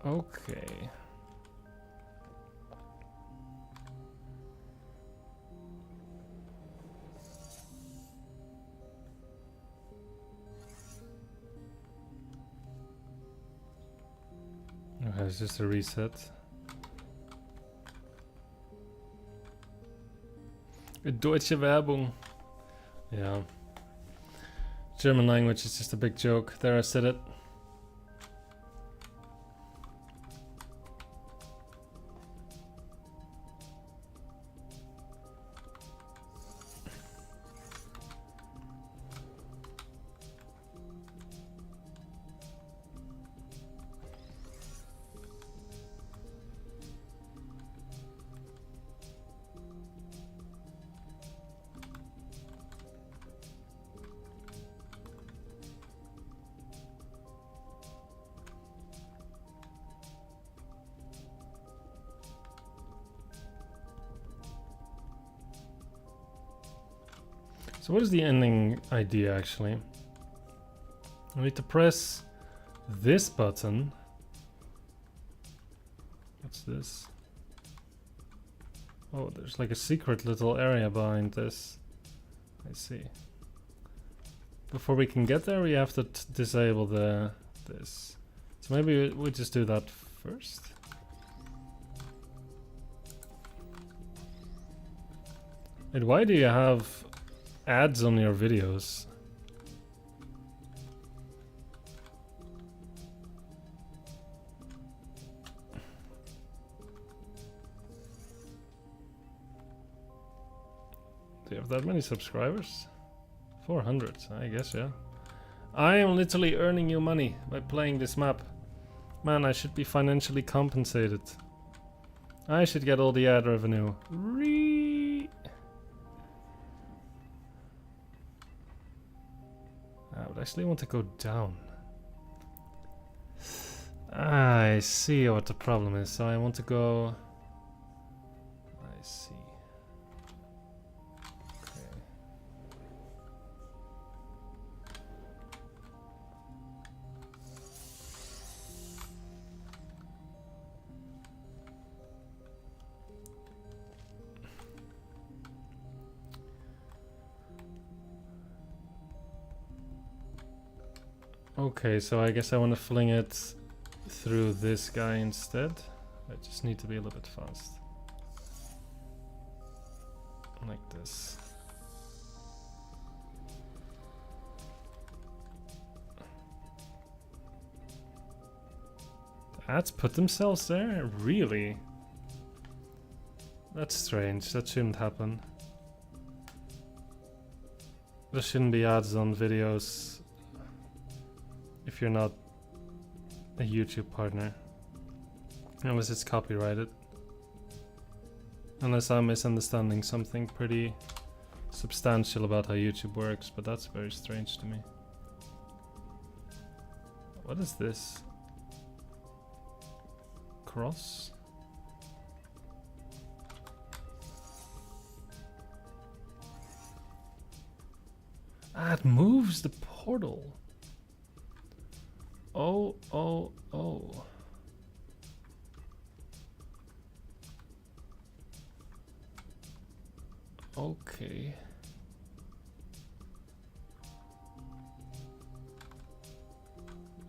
Okay. Okay, it's just a reset. Deutsche Werbung. Yeah. German language is just a big joke. There, I said it. So what is the ending idea actually? I need to press this button. What's this? Oh, there's like a secret little area behind this. I see. Before we can get there, we have to disable this. So maybe we just do that first. And why do you have ads on your videos? Do you have that many subscribers? 400, I guess, yeah. I am literally earning you money by playing this map. Man, I should be financially compensated. I should get all the ad revenue. I would actually want to go down. I see what the problem is. So I want to go... I see. Okay, so I guess I want to fling it through this guy instead. I just need to be a little bit fast. Like this. The ads put themselves there? Really? That's strange. That shouldn't happen. There shouldn't be ads on videos if you're not a YouTube partner. Unless it's copyrighted. Unless I'm misunderstanding something pretty substantial about how YouTube works, but that's very strange to me. What is this? Cross? Ah, it moves the portal. Oh, oh, oh. Okay.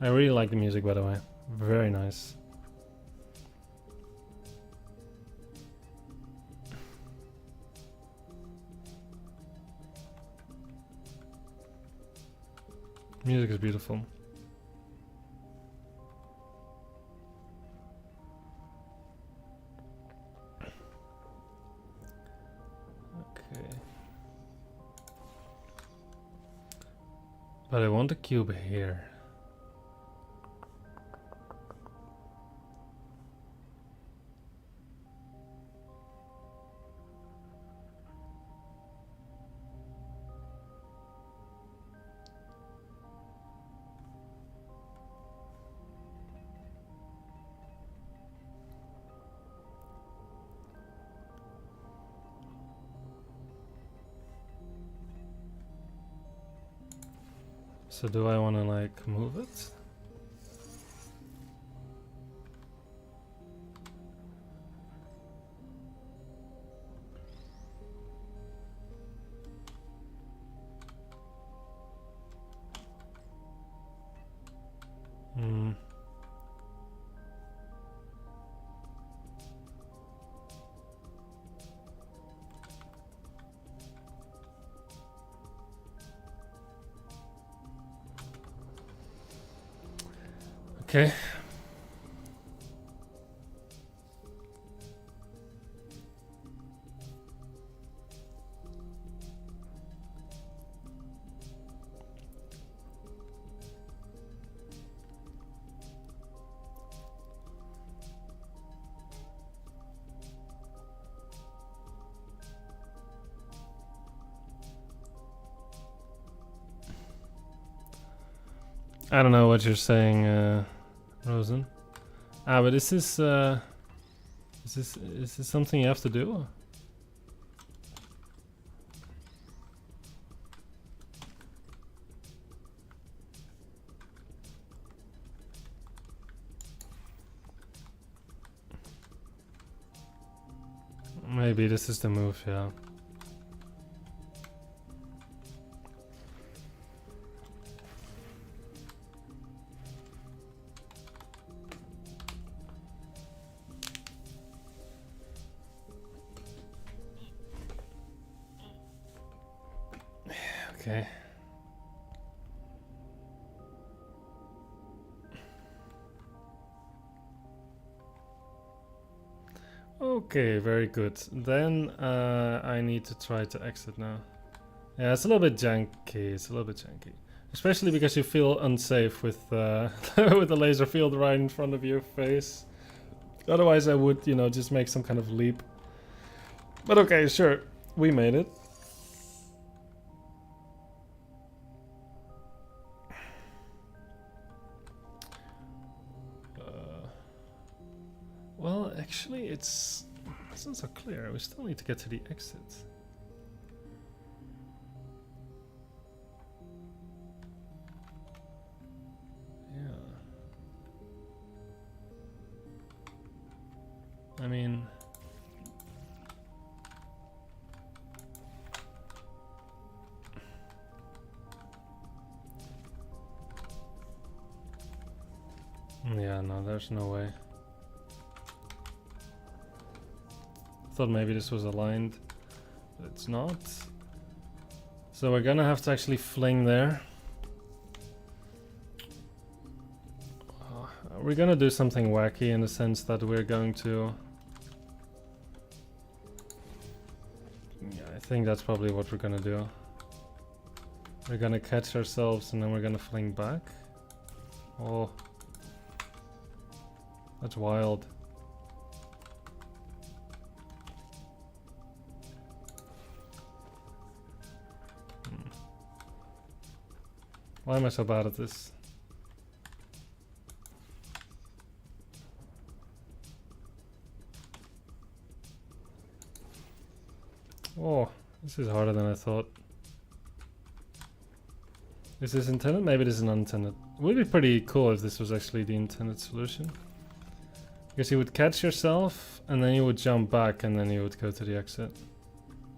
I really like the music, by the way. Very nice. Music is beautiful. But I want a cube here. So do I want to like move it? Hmm. Okay. I don't know what you're saying, Rosen. Ah, but is this something you have to do? Maybe this is the move, yeah. Okay. Okay, very good. Then I need to try to exit now. Yeah, it's a little bit janky. It's a little bit janky, especially because you feel unsafe with with the laser field right in front of your face. Otherwise, I would, you know, just make some kind of leap. But okay, sure, we made it. Well, actually, it's not so clear. We still need to get to the exit. Yeah. I mean... Yeah, no, there's no way. Thought maybe this was aligned, but it's not. So we're gonna have to actually fling there. We're gonna do something wacky in the sense that we're going to... Yeah, I think that's probably what we're gonna do. We're gonna catch ourselves and then we're gonna fling back. Oh. That's wild. Why am I so bad at this? Oh, this is harder than I thought. Is this intended? Maybe this is unintended. It would be pretty cool if this was actually the intended solution. Because you would catch yourself, and then you would jump back, and then you would go to the exit.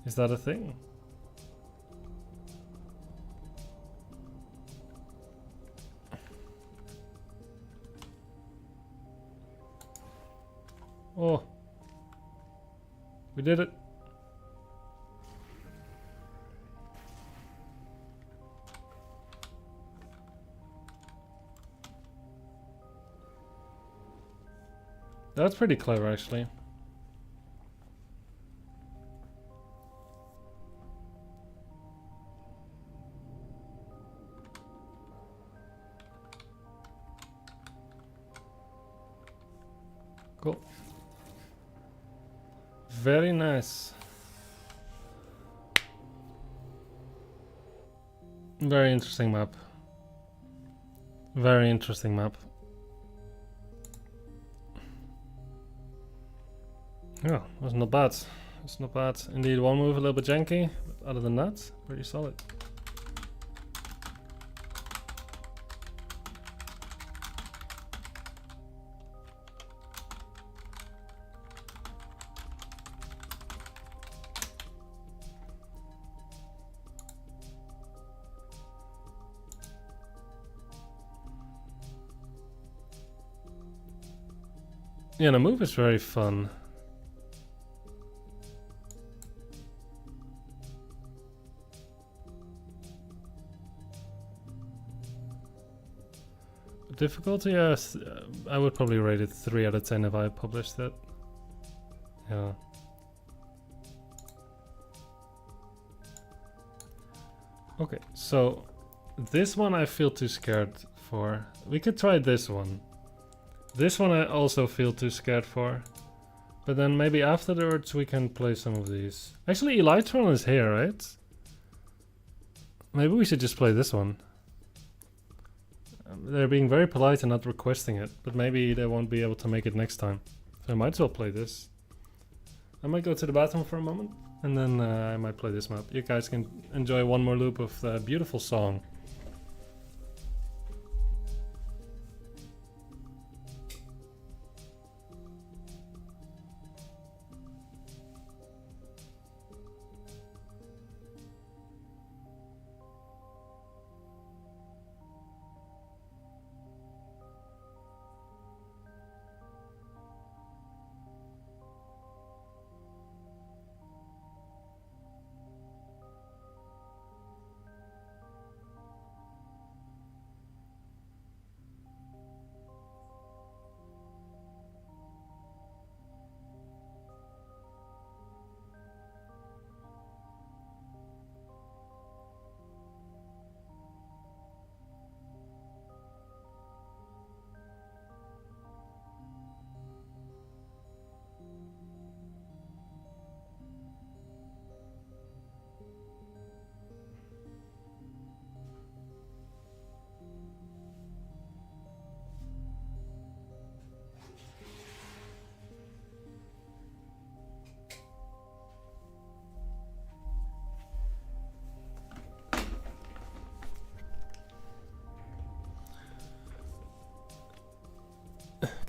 Is that a thing? Oh. We did it. That's pretty clever, actually. Cool. Very nice. Very interesting map. Very interesting map. Yeah, that's not bad. It's not bad. Indeed, one move a little bit janky, but other than that, pretty solid. Yeah, the move is very fun. Difficulty, yes, I would probably rate it 3 out of 10 if I published it. Yeah. Okay, so this one I feel too scared for. We could try this one. This one I also feel too scared for. But then maybe afterwards we can play some of these. Actually, Elytron is here, right? Maybe we should just play this one. They're being very polite and not requesting it, but maybe they won't be able to make it next time. So I might as well play this. I might go to the bathroom for a moment, and then I might play this map. You guys can enjoy one more loop of the beautiful song.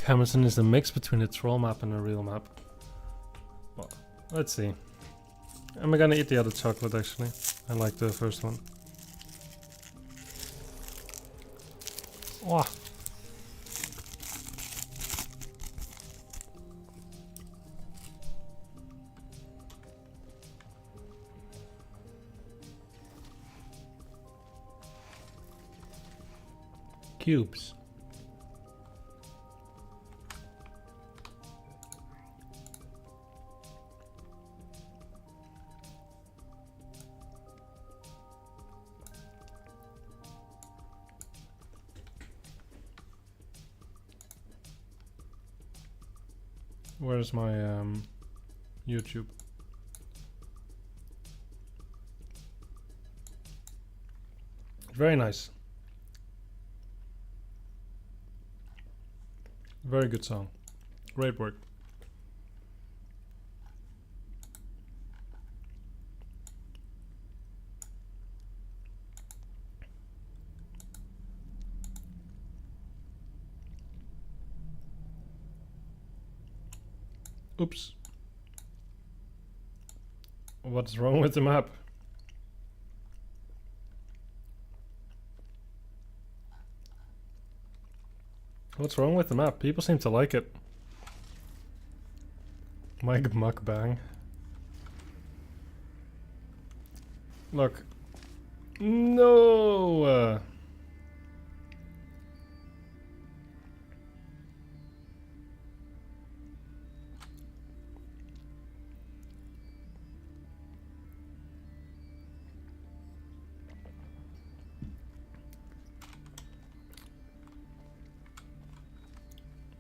Camerson is a mix between a troll map and a real map. Well, let's see. I'm gonna eat the other chocolate actually. I like the first one. Wow. Cubes. Where's my YouTube? Very nice. Very good song. Great work. Oops. What's wrong with the map? What's wrong with the map? People seem to like it. Mike mukbang. Look. No!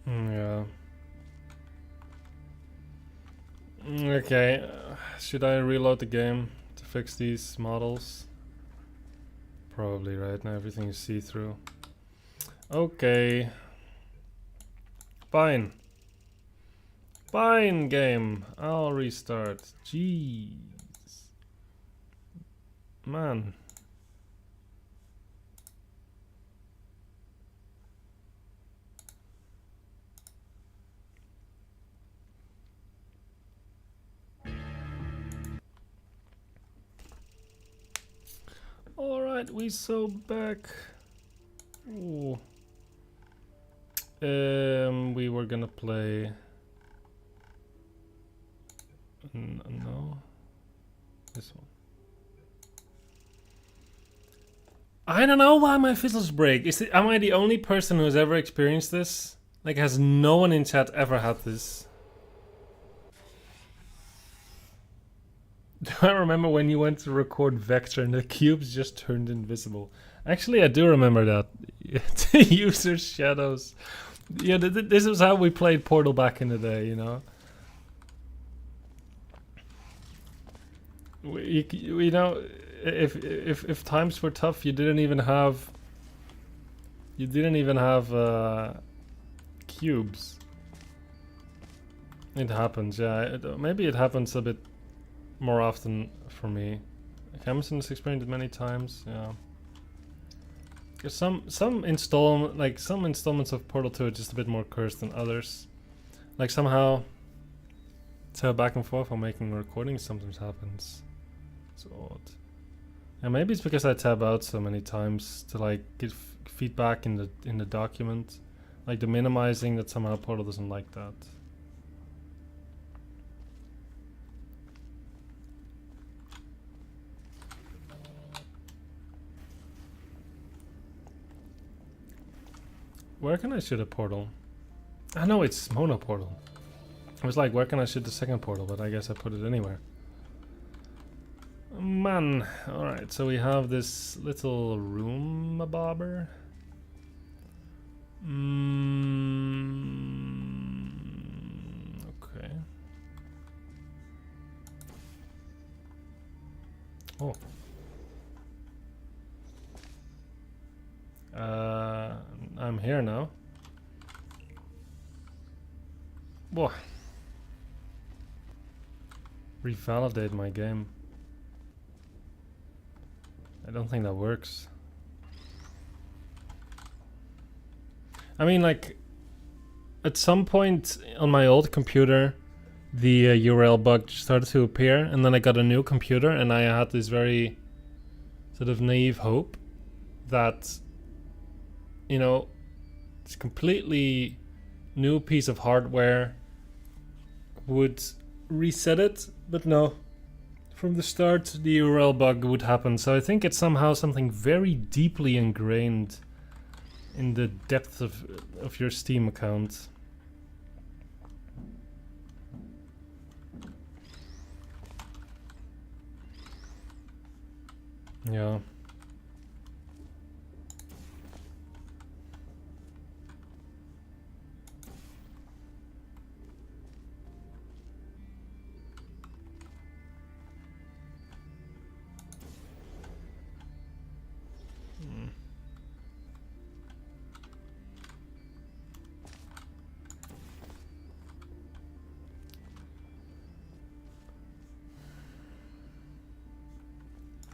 Yeah. Okay. Should I reload the game to fix these models? Probably, right? Now everything is see-through. Okay. Fine. Fine, game. I'll restart. Jeez. Man. Alright, we so back. Ooh. We were gonna play. No. This one. I don't know why my fizzles break. Am I the only person who has ever experienced this? Like, has no one in chat ever had this? Do I remember when you went to record Vector and the cubes just turned invisible? Actually, I do remember that. The user shadows. Yeah, this was how we played Portal back in the day, you know? You know, if times were tough, you didn't even have cubes. It happens, yeah. Maybe it happens a bit more often for me. Camerson has experienced it many times, yeah. Some installments of Portal 2 are just a bit more cursed than others. Like somehow back and forth while making recordings sometimes happens. It's odd. And maybe it's because I tab out so many times to like get feedback in the document. Like the minimizing, that somehow Portal doesn't like that. Where can I shoot a portal? I know it's mono portal. I was like, where can I shoot the second portal? But I guess I put it anywhere. Man, alright, so we have this little room bobber. Okay. Oh. I'm here now. Whoa. Revalidate my game. I don't think that works. I mean, like, at some point on my old computer, the URL bug started to appear, and then I got a new computer, and I had this very sort of naive hope that, you know, this completely new piece of hardware would reset it, but no. From the start, the URL bug would happen. So I think it's somehow something very deeply ingrained in the depth of your Steam account. Yeah.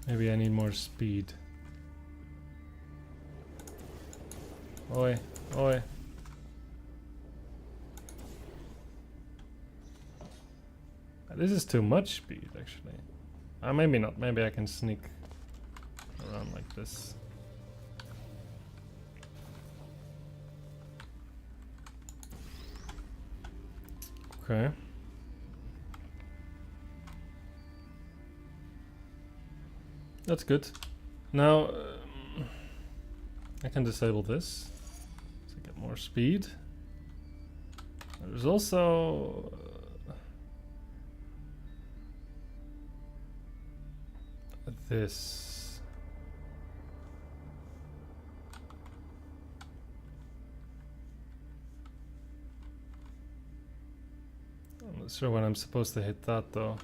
Maybe I need more speed. Oi, oi. This is too much speed, actually. Maybe not. Maybe I can sneak around like this. Okay. That's good. Now I can disable this to get more speed. There's also this. I'm not sure when I'm supposed to hit that though.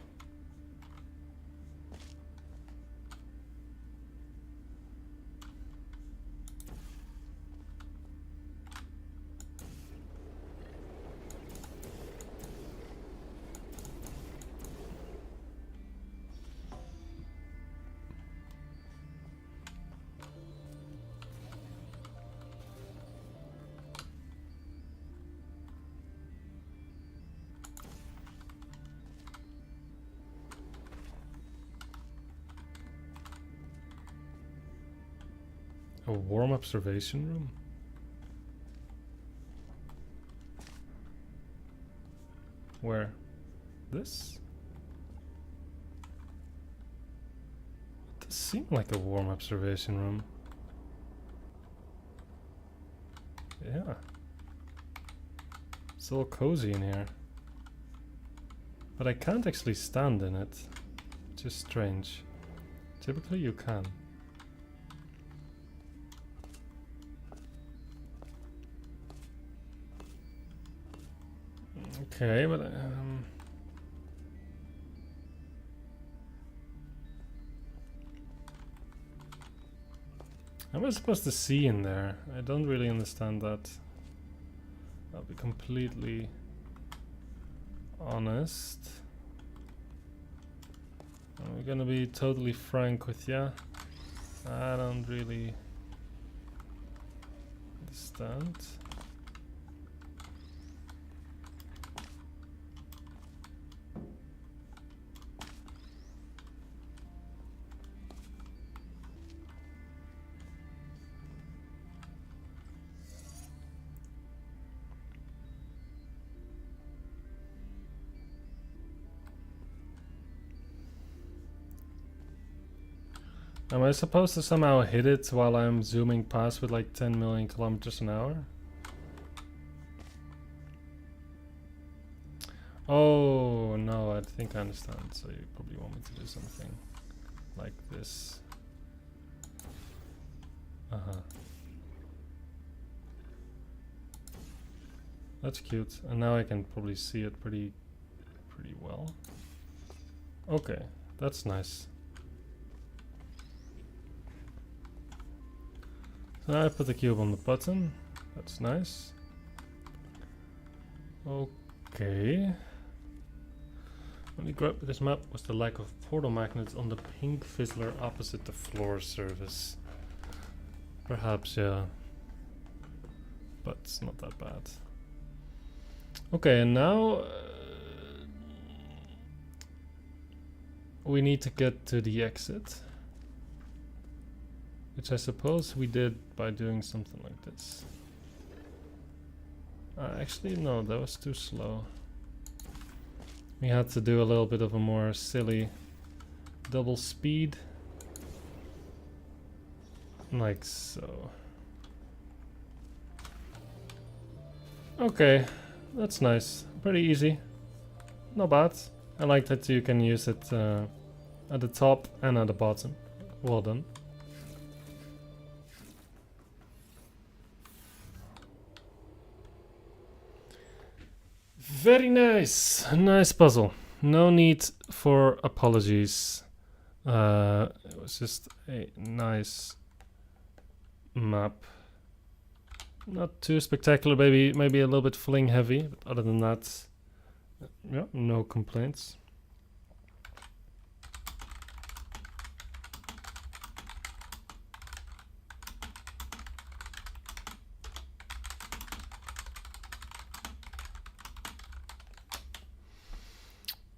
A warm observation room? Where? This? It does seem like a warm observation room. Yeah. It's all cozy in here. But I can't actually stand in it. Which is strange. Typically you can. Okay, but how am I supposed to see in there? I don't really understand that. I'll be completely honest. I'm gonna be totally frank with you. I don't really understand. Am I supposed to somehow hit it while I'm zooming past with like 10 million kilometers an hour? Oh, no, I think I understand. So you probably want me to do something like this. Uh-huh. That's cute. And now I can probably see it pretty well. Okay, that's nice. So now I put the cube on the button. That's nice. Okay. Only gripe with this map was the lack of portal magnets on the pink Fizzler opposite the floor surface. Perhaps, yeah. But it's not that bad. Okay, and now we need to get to the exit. Which I suppose we did by doing something like this. Actually, no, that was too slow. We had to do a little bit of a more silly double speed. Like so. Okay, that's nice. Pretty easy. Not bad. I like that you can use it at the top and at the bottom. Well done. Very nice. Nice puzzle. No need for apologies. It was just a nice map. Not too spectacular, maybe a little bit fling heavy, but other than that, yeah, no complaints.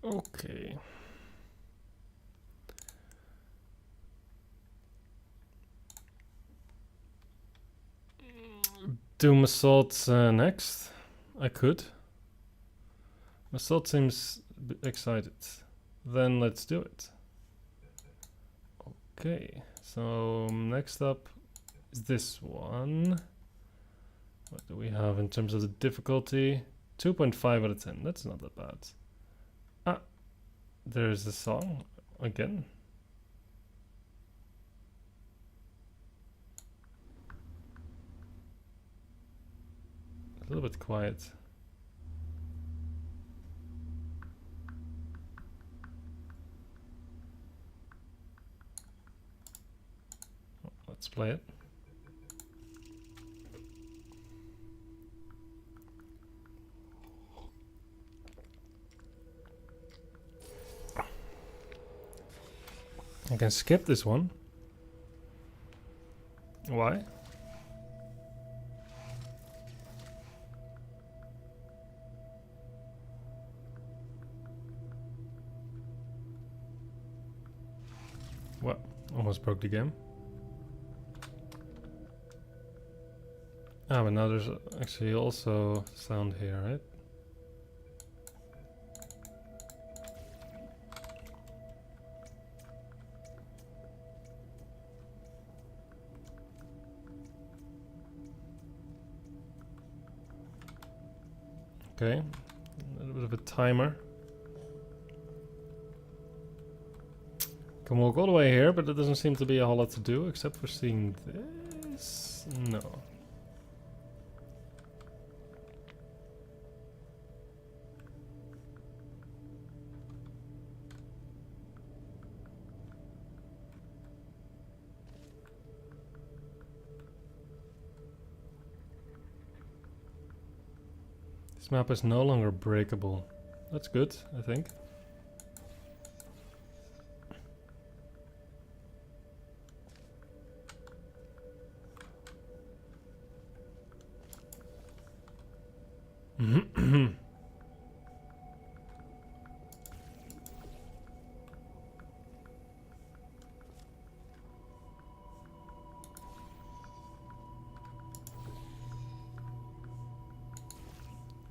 Okay. Doom Assault next. I could. Assault seems excited. Then let's do it. Okay, so next up is this one. What do we have in terms of the difficulty? 2.5 out of 10. That's not that bad. Ah, there's a song again. A little bit quiet. Let's play it. I can skip this one. Why? Well, almost broke the game. Ah, but now there's actually also sound here, right? Okay, a little bit of a timer. Can walk all the way here, but there doesn't seem to be a whole lot to do except for seeing this. No. This map is no longer breakable. That's good, I think.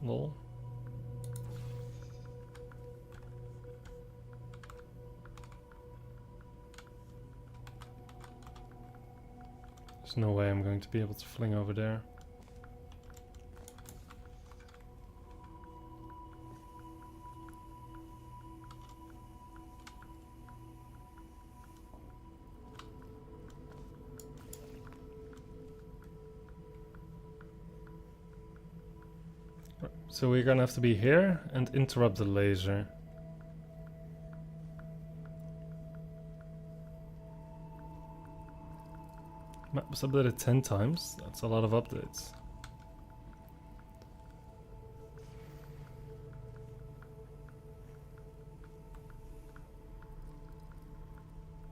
Lol. There's no way I'm going to be able to fling over there. So we're gonna have to be here and interrupt the laser. Map was updated 10 times. That's a lot of updates.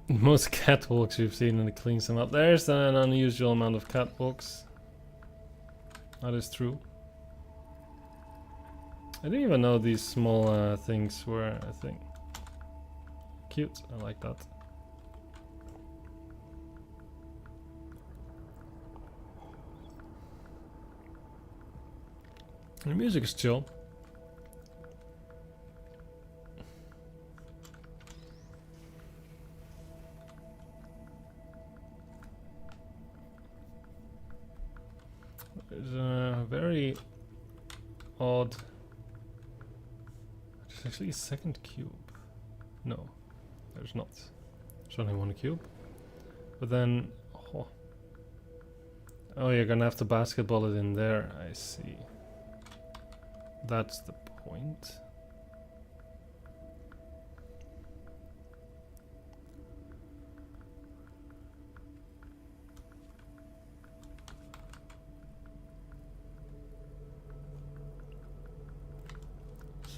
Most catwalks you've seen and it cleans them up. There's an unusual amount of catwalks. That is true. I didn't even know these small things were a thing. Cute, I like that. The music is chill. There's a very odd. There's actually a second cube. No, there's not. There's only one cube. But then, oh, you're gonna have to basketball it in there. I see. That's the point.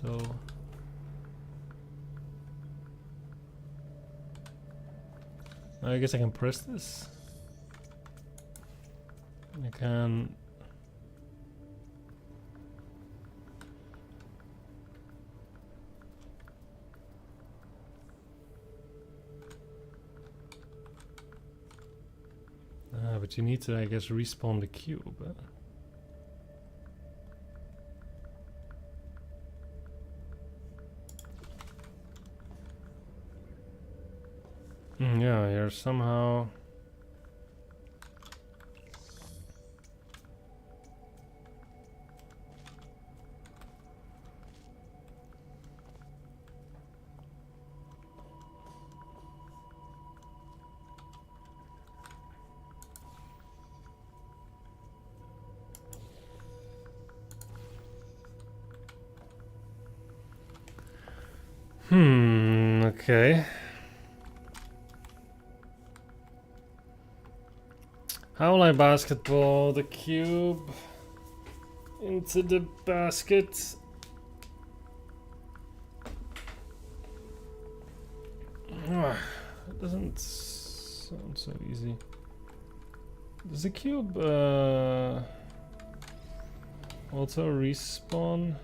So I guess I can press this. I can. But you need to, I guess, respawn the cube. Yeah, you're somehow. Okay. How will I basketball the cube into the basket? It doesn't sound so easy. Does the cube also respawn?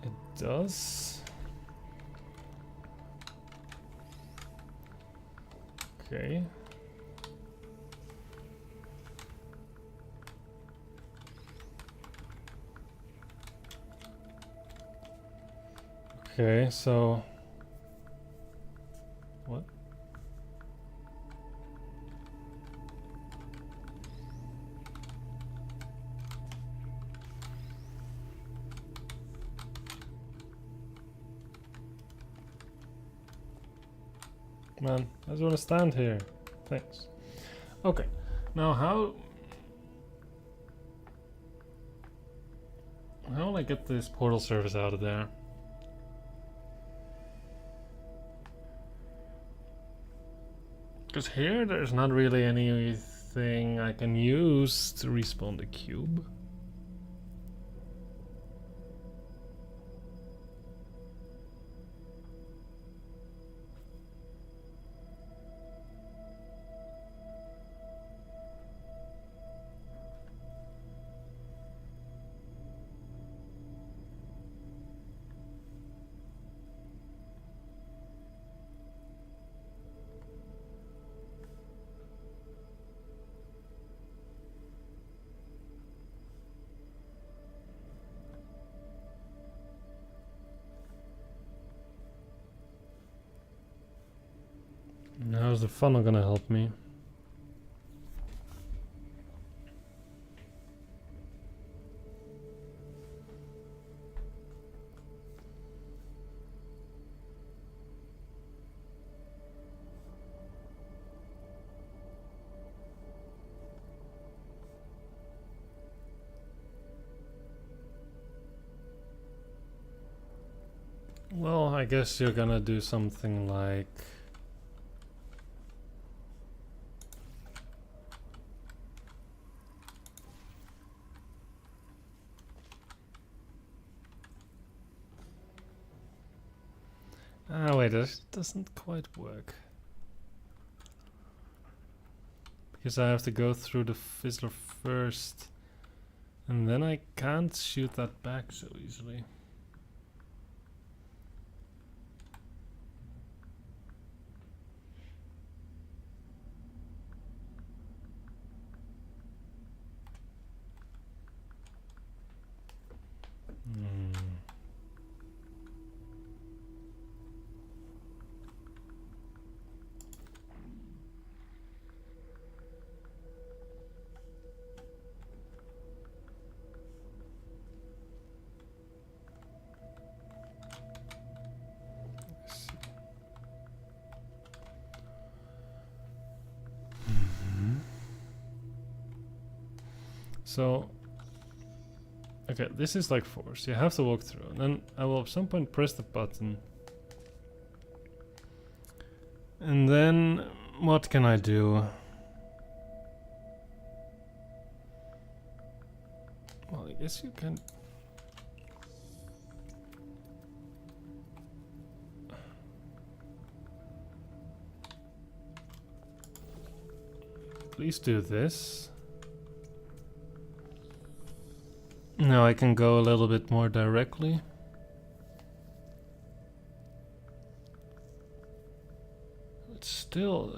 It does. Okay. Okay, so what? Man, I just want to stand here. Thanks. Okay, now how will I get this portal service out of there? Because here there's not really anything I can use to respawn the cube. How's the funnel gonna help me? Well, I guess you're gonna do something like wait, this doesn't quite work. Because I have to go through the Fizzler first. And then I can't shoot that back so easily. So, okay, this is like force. You have to walk through, and then I will at some point press the button. And then, what can I do? Well, I guess you can... Please do this. Now I can go a little bit more directly. But still...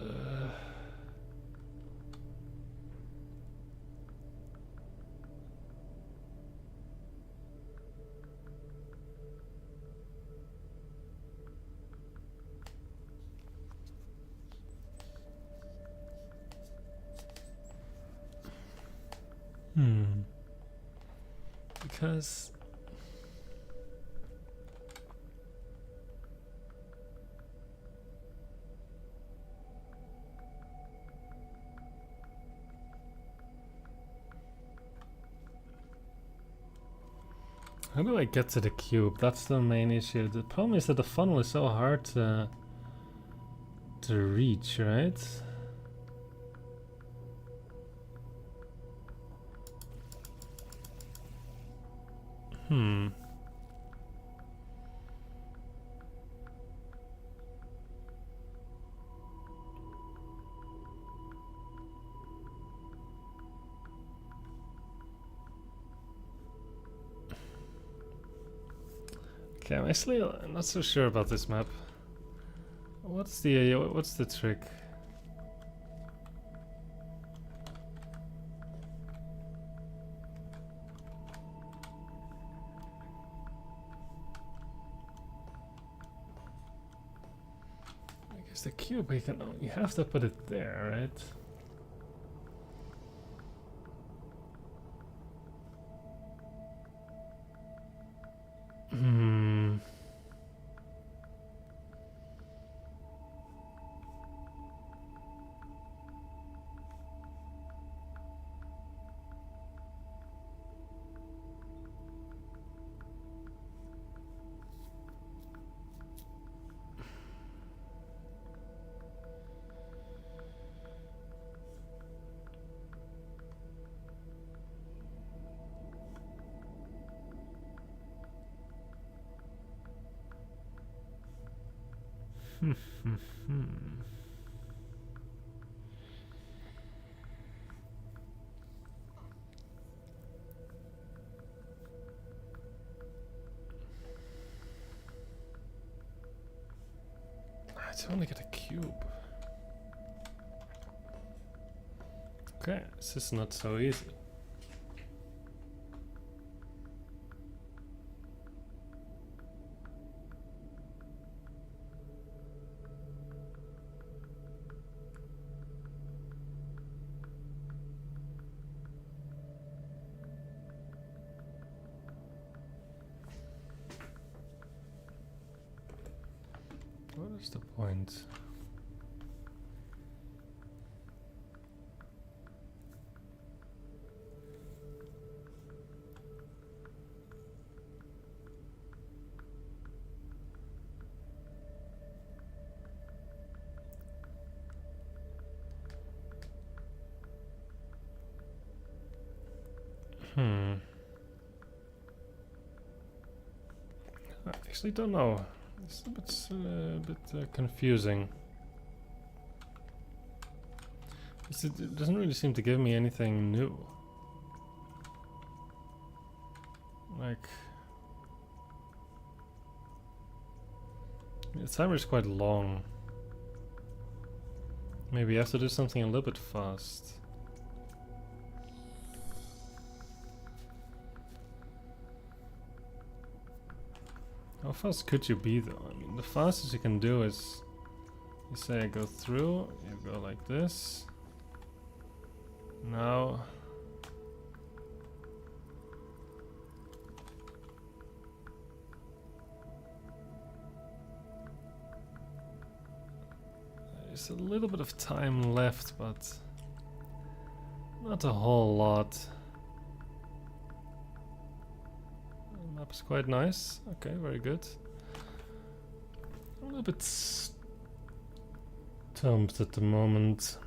Because... How do I get to the cube? That's the main issue. The problem is that the funnel is so hard to reach, right? Okay, I'm actually not so sure about this map. What's the trick? I guess the cube, you have to put it there, right? To only get a cube. Okay, this is not so easy. What is the point? I actually don't know. It's a bit confusing. It doesn't really seem to give me anything new. Like, the timer is quite long. Maybe you have to do something a little bit fast. How fast could you be though? I mean, the fastest you can do is, you say I go through, you go like this. Now, there's a little bit of time left, but not a whole lot. The map is quite nice. Okay, very good. A little bit stumped at the moment.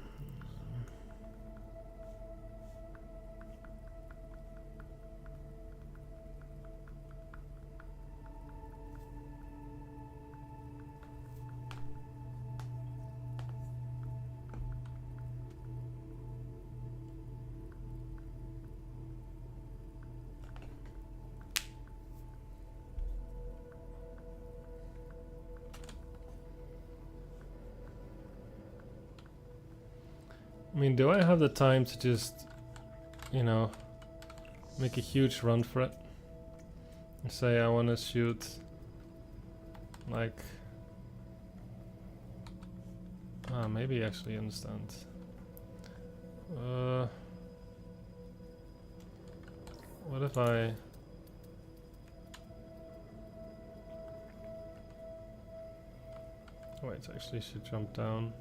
I mean, do I have the time to just, you know, make a huge run for it? And say I want to shoot, like... maybe actually understand. What if I... Wait, I actually should jump down.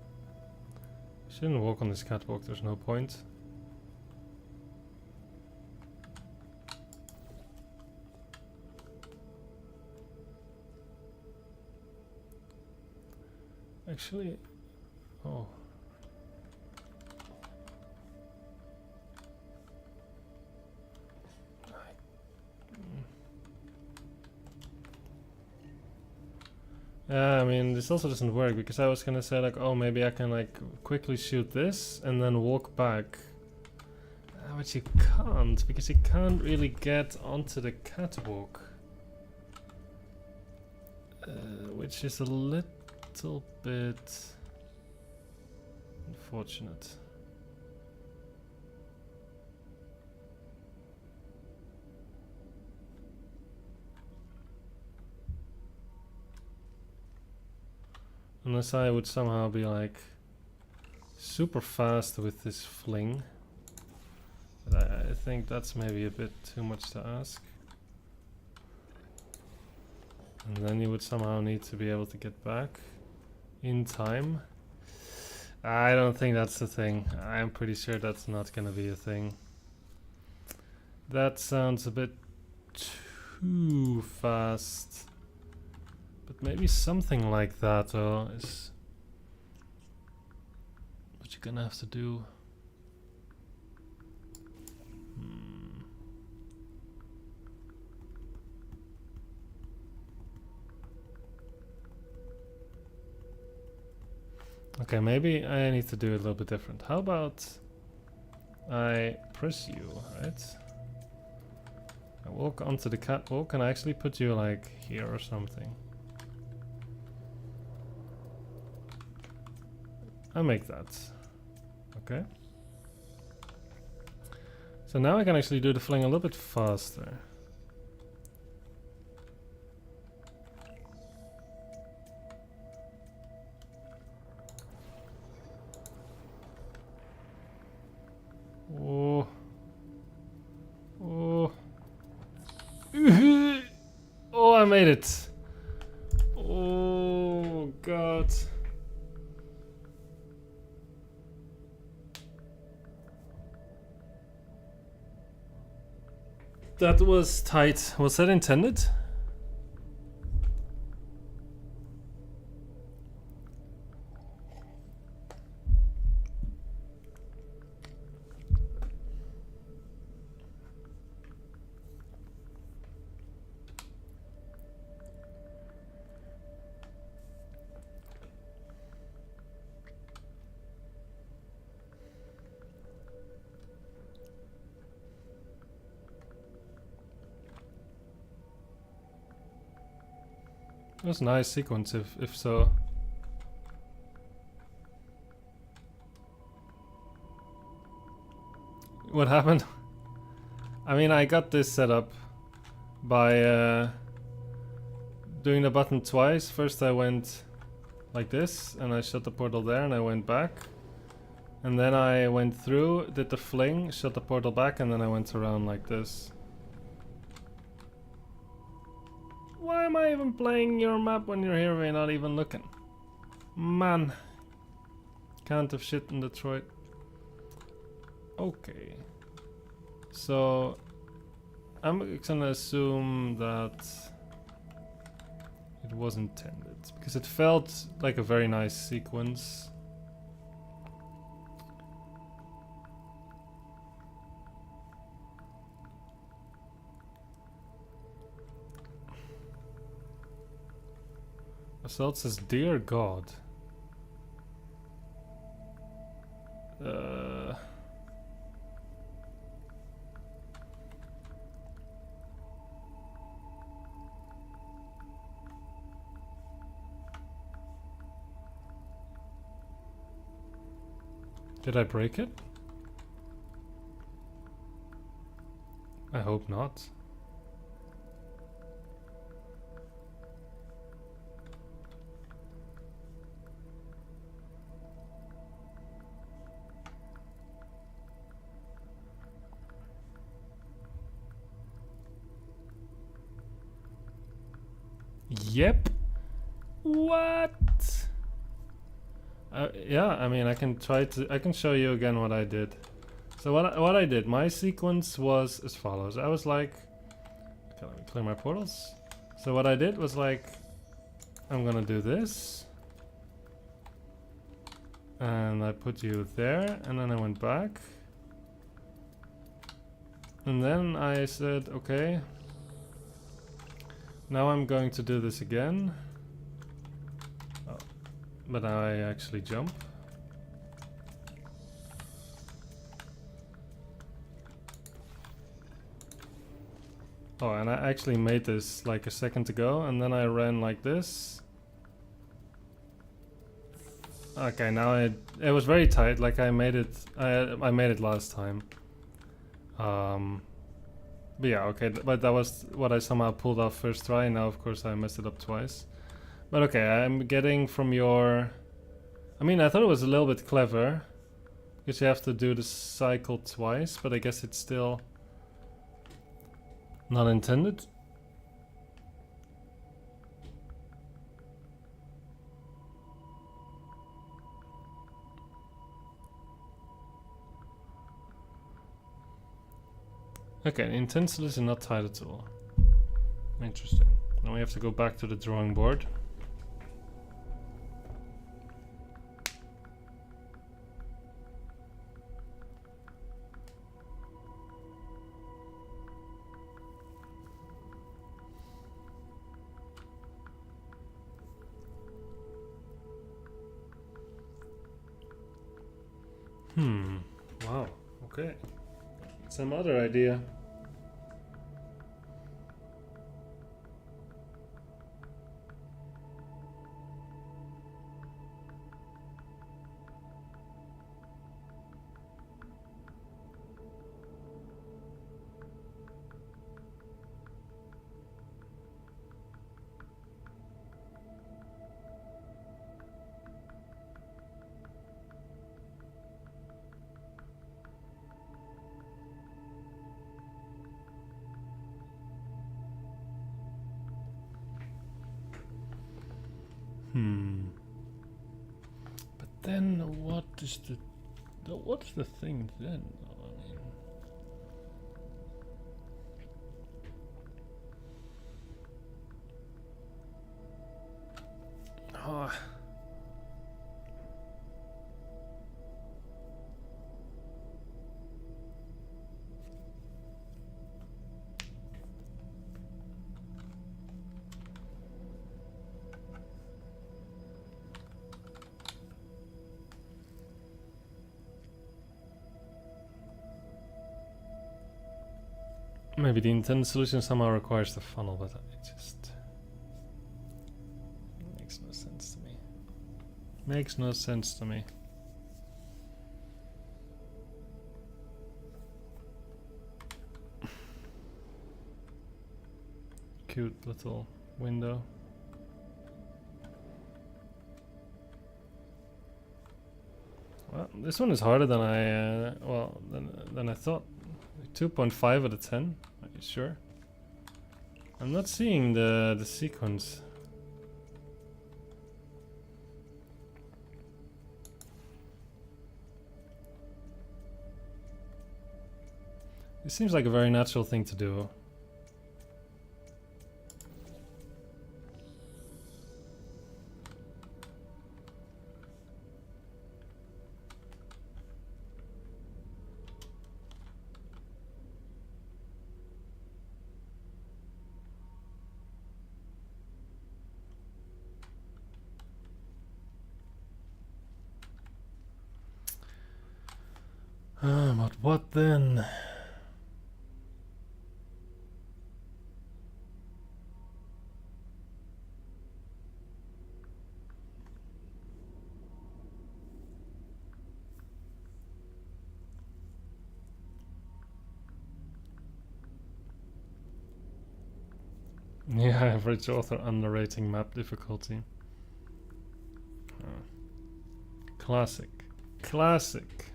Shouldn't walk on this catwalk, there's no point. Actually, oh. Yeah, I mean, this also doesn't work because I was gonna say like, oh, maybe I can like quickly shoot this and then walk back. But you can't, because you can't really get onto the catwalk. Which is a little bit unfortunate. Unless I would somehow be like super fast with this fling. But I think that's maybe a bit too much to ask. And then you would somehow need to be able to get back in time. I don't think that's the thing. I'm pretty sure that's not gonna be a thing. That sounds a bit too fast. But maybe something like that is what you're gonna have to do. Okay, maybe I need to do it a little bit different. How about I press you, right? I walk onto the catwalk and I actually put you like here or something. I make that. Okay. So now I can actually do the fling a little bit faster. Oh. Oh. Oh, I made it. Oh, God. That was tight. Was that intended? It was a nice sequence if so. What happened? I mean, I got this set up by doing the button twice. First I went like this and I shut the portal there and I went back. And then I went through, did the fling, shut the portal back, and then I went around like this. Why am I even playing your map when you're here and not even looking? Man. Can't have shit in Detroit. Okay. So I'm gonna assume that it was intended because it felt like a very nice sequence. Assault says, "Dear God." Did I break it? I hope not. Yep. What? Yeah, I mean, I can show you again what I did. So what I did, my sequence was as follows. I was like, okay, let me clear my portals. So what I did was like, I'm gonna do this. And I put you there, and then I went back. And then I said, okay, now I'm going to do this again. Oh, but now I actually jump. Oh, and I actually made this like a second ago, and then I ran like this. Okay, now it was very tight. Like I made it. I made it last time. But yeah, okay. But that was what I somehow pulled off first try. Now, of course, I messed it up twice. But okay, I'm getting from your. I mean, I thought it was a little bit clever, because you have to do the cycle twice. But I guess it's still not intended. Okay, intent solution not tied at all. Interesting. Now we have to go back to the drawing board. Wow. Okay. Some other idea. But then what's the thing then? I mean, maybe the intended solution somehow requires the funnel, but I just... Makes no sense to me. Cute little window. Well, this one is harder than than I thought. 2.5 out of 10. Are you sure? I'm not seeing the sequence. It seems like a very natural thing to do. But what then? Yeah, average author underrating map difficulty. Classic. Classic.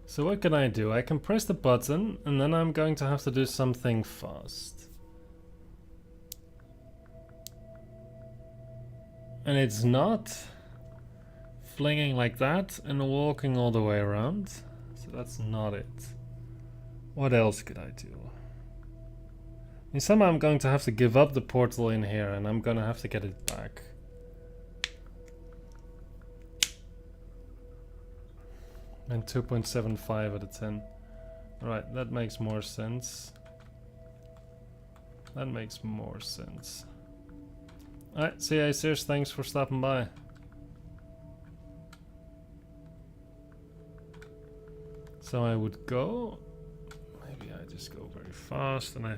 So what can I do? I can press the button and then I'm going to have to do something fast. And it's not flinging like that and walking all the way around. So that's not it. What else could I do? And somehow I'm going to have to give up the portal in here and I'm gonna have to get it back. And 2.75 out of 10. Alright, that makes more sense. That makes more sense. Alright, see you, Acers. Thanks for stopping by. So I would go... Maybe I just go very fast and I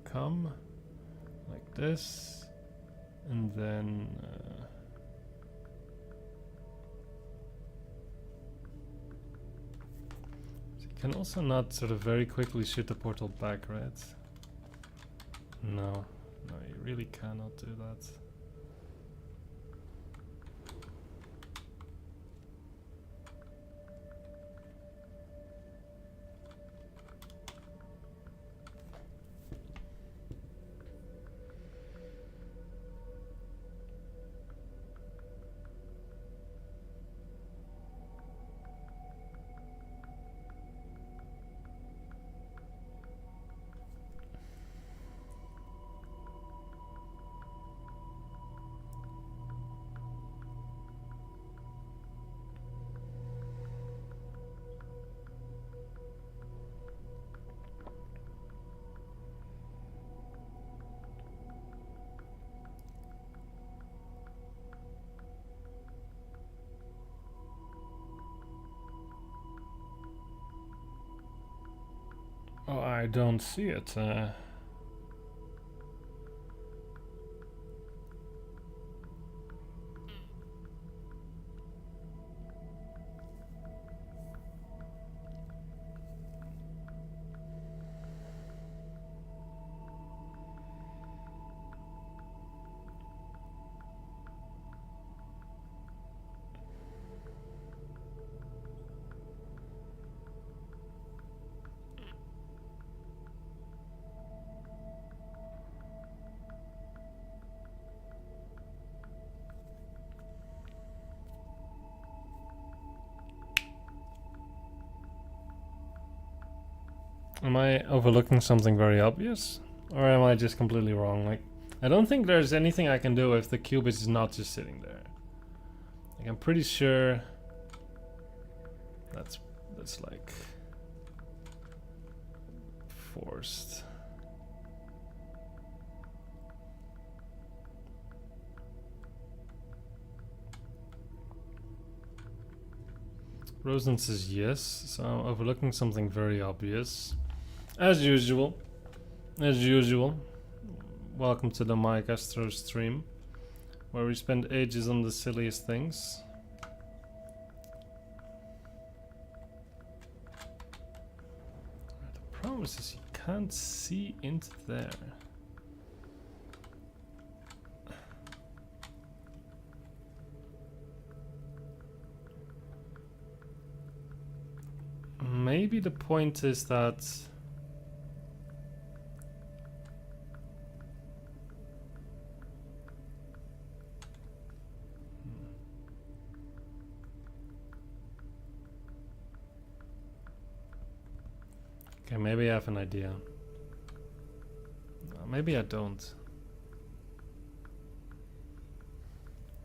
come like this. And then... you can also not sort of very quickly shoot the portal back, right? No, you really cannot do that. Oh, I don't see it. Am I overlooking something very obvious? Or am I just completely wrong? Like, I don't think there's anything I can do if the cube is not just sitting there. Like, I'm pretty sure that's like forced. Rosen says yes, so I'm overlooking something very obvious. As usual. As usual. Welcome to the Mike Astro stream, where we spend ages on the silliest things. The problem is you can't see into there. Maybe the point is that okay, maybe I have an idea. Maybe I don't.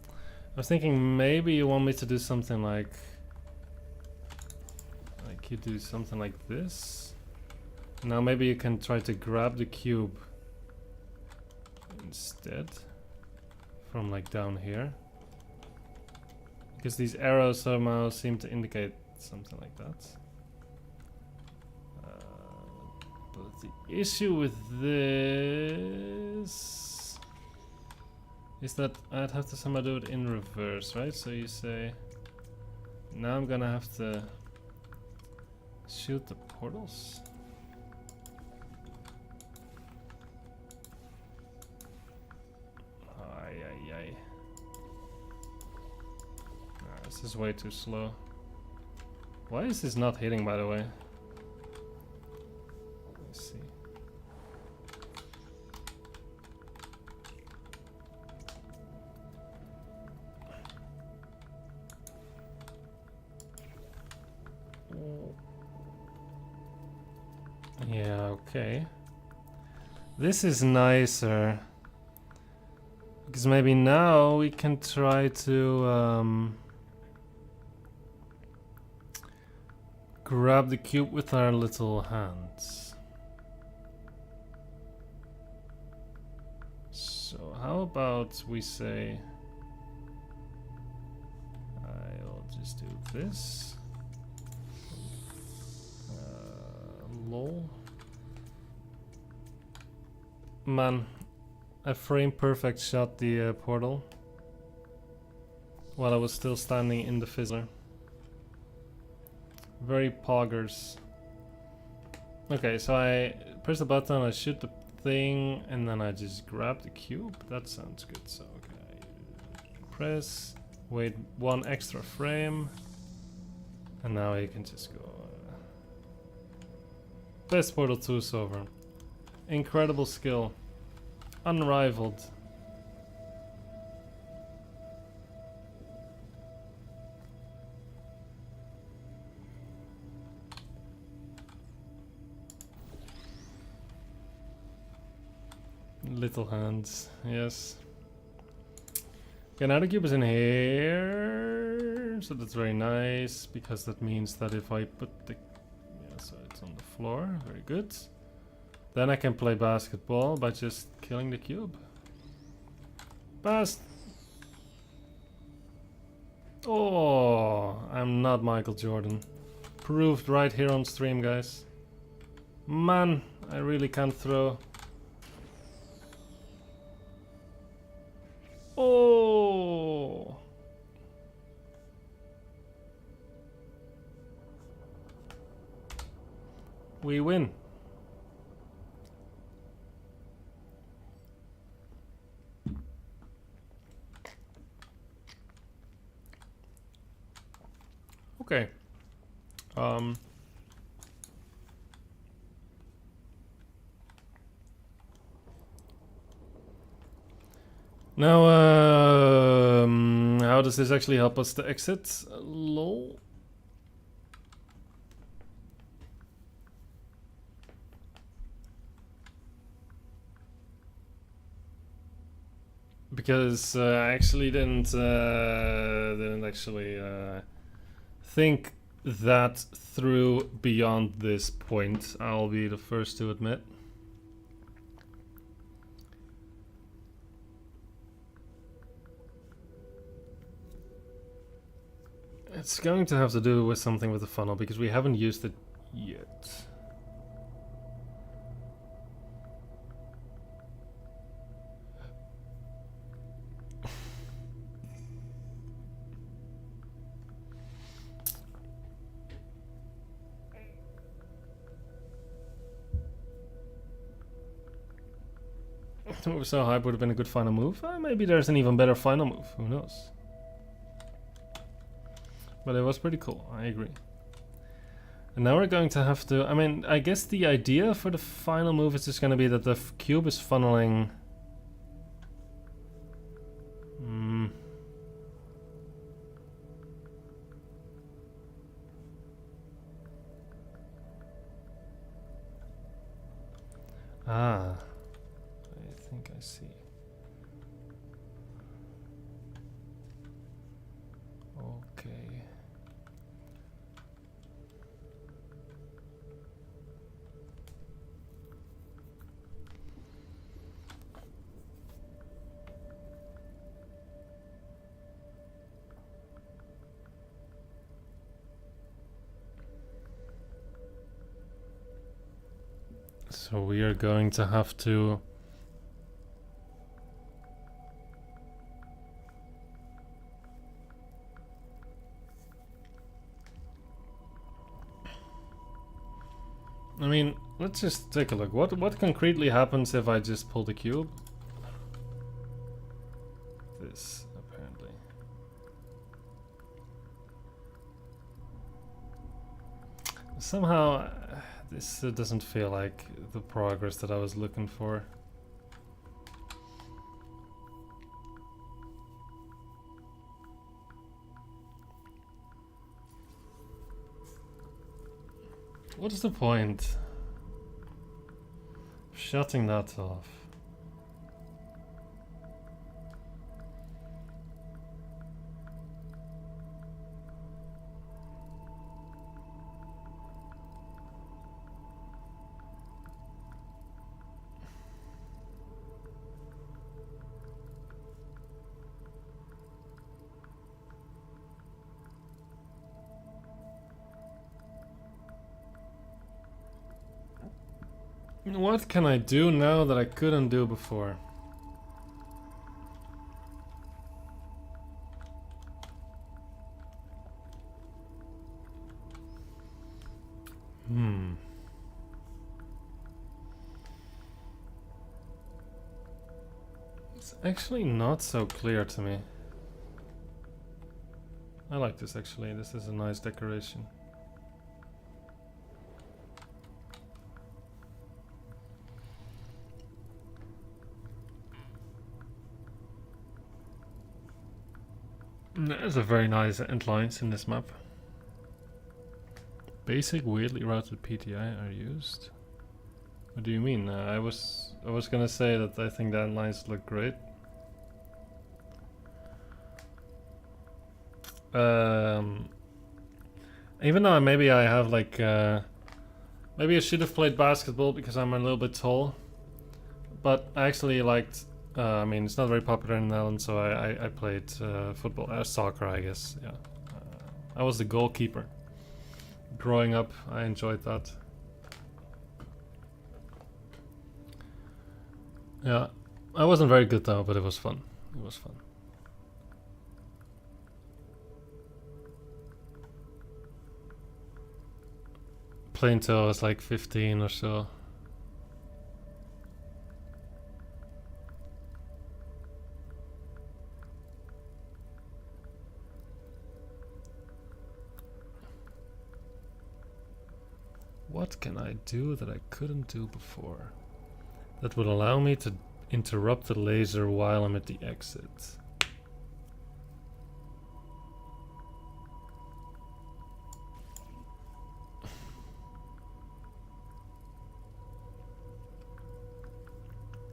I was thinking maybe you want me to do something like you do something like this. Now maybe you can try to grab the cube instead from like down here, because these arrows somehow seem to indicate something like that. But the issue with this is that I'd have to somehow do it in reverse, right? So you say, now I'm gonna have to shoot the portals. Ay, ay, ay. This is way too slow. Why is this not hitting, by the way? Let's see. Yeah, okay. This is nicer. Because maybe now we can try to grab the cube with our little hands. So how about we say, I'll just do this. Lol. Man, I frame perfect shot the portal while I was still standing in the Fizzler. Very poggers. Okay, so I press the button, I shoot the thing, and then I just grab the cube. That sounds good. So okay, press, wait one extra frame, and now you can just go. Best Portal 2 so far. Incredible skill. Unrivaled. Little hands, yes. Okay, now the cube is in here. So that's very nice, because that means that if I put the... yeah, so it's on the floor, very good. Then I can play basketball by just killing the cube. Bast! Oh, I'm not Michael Jordan. Proved right here on stream, guys. Man, I really can't throw. Oh! We win. Okay. Now, how does this actually help us to exit? Lol. Because I actually didn't actually think that through beyond this point. I'll be the first to admit. It's going to have to do with something with the funnel, because we haven't used it yet. The move so hype would have been a good final move. Maybe there's an even better final move. Who knows? But it was pretty cool. I agree. And now we're going to have to... I mean, I guess the idea for the final move is just going to be that the cube is funneling... Ah, I think I see. Okay. So we are going to have to... I mean, let's just take a look. What concretely happens if I just pull the cube? This, apparently. Somehow, this doesn't feel like the progress that I was looking for. What is the point of shutting that off? What can I do now that I couldn't do before? It's actually not so clear to me. I like this actually, this is a nice decoration. There's a very nice end lines in this map. Basic weirdly routed PTI are used. What do you mean? I was gonna say that I think the end lines look great. Even though maybe I have like maybe I should have played basketball because I'm a little bit tall, but I actually liked. I mean, it's not very popular in the Netherlands, so I played football, soccer, I guess. Yeah, I was the goalkeeper. Growing up, I enjoyed that. Yeah, I wasn't very good though, but it was fun. It was fun. Playing till I was like 15 or so. What can I do that I couldn't do before? That would allow me to interrupt the laser while I'm at the exit.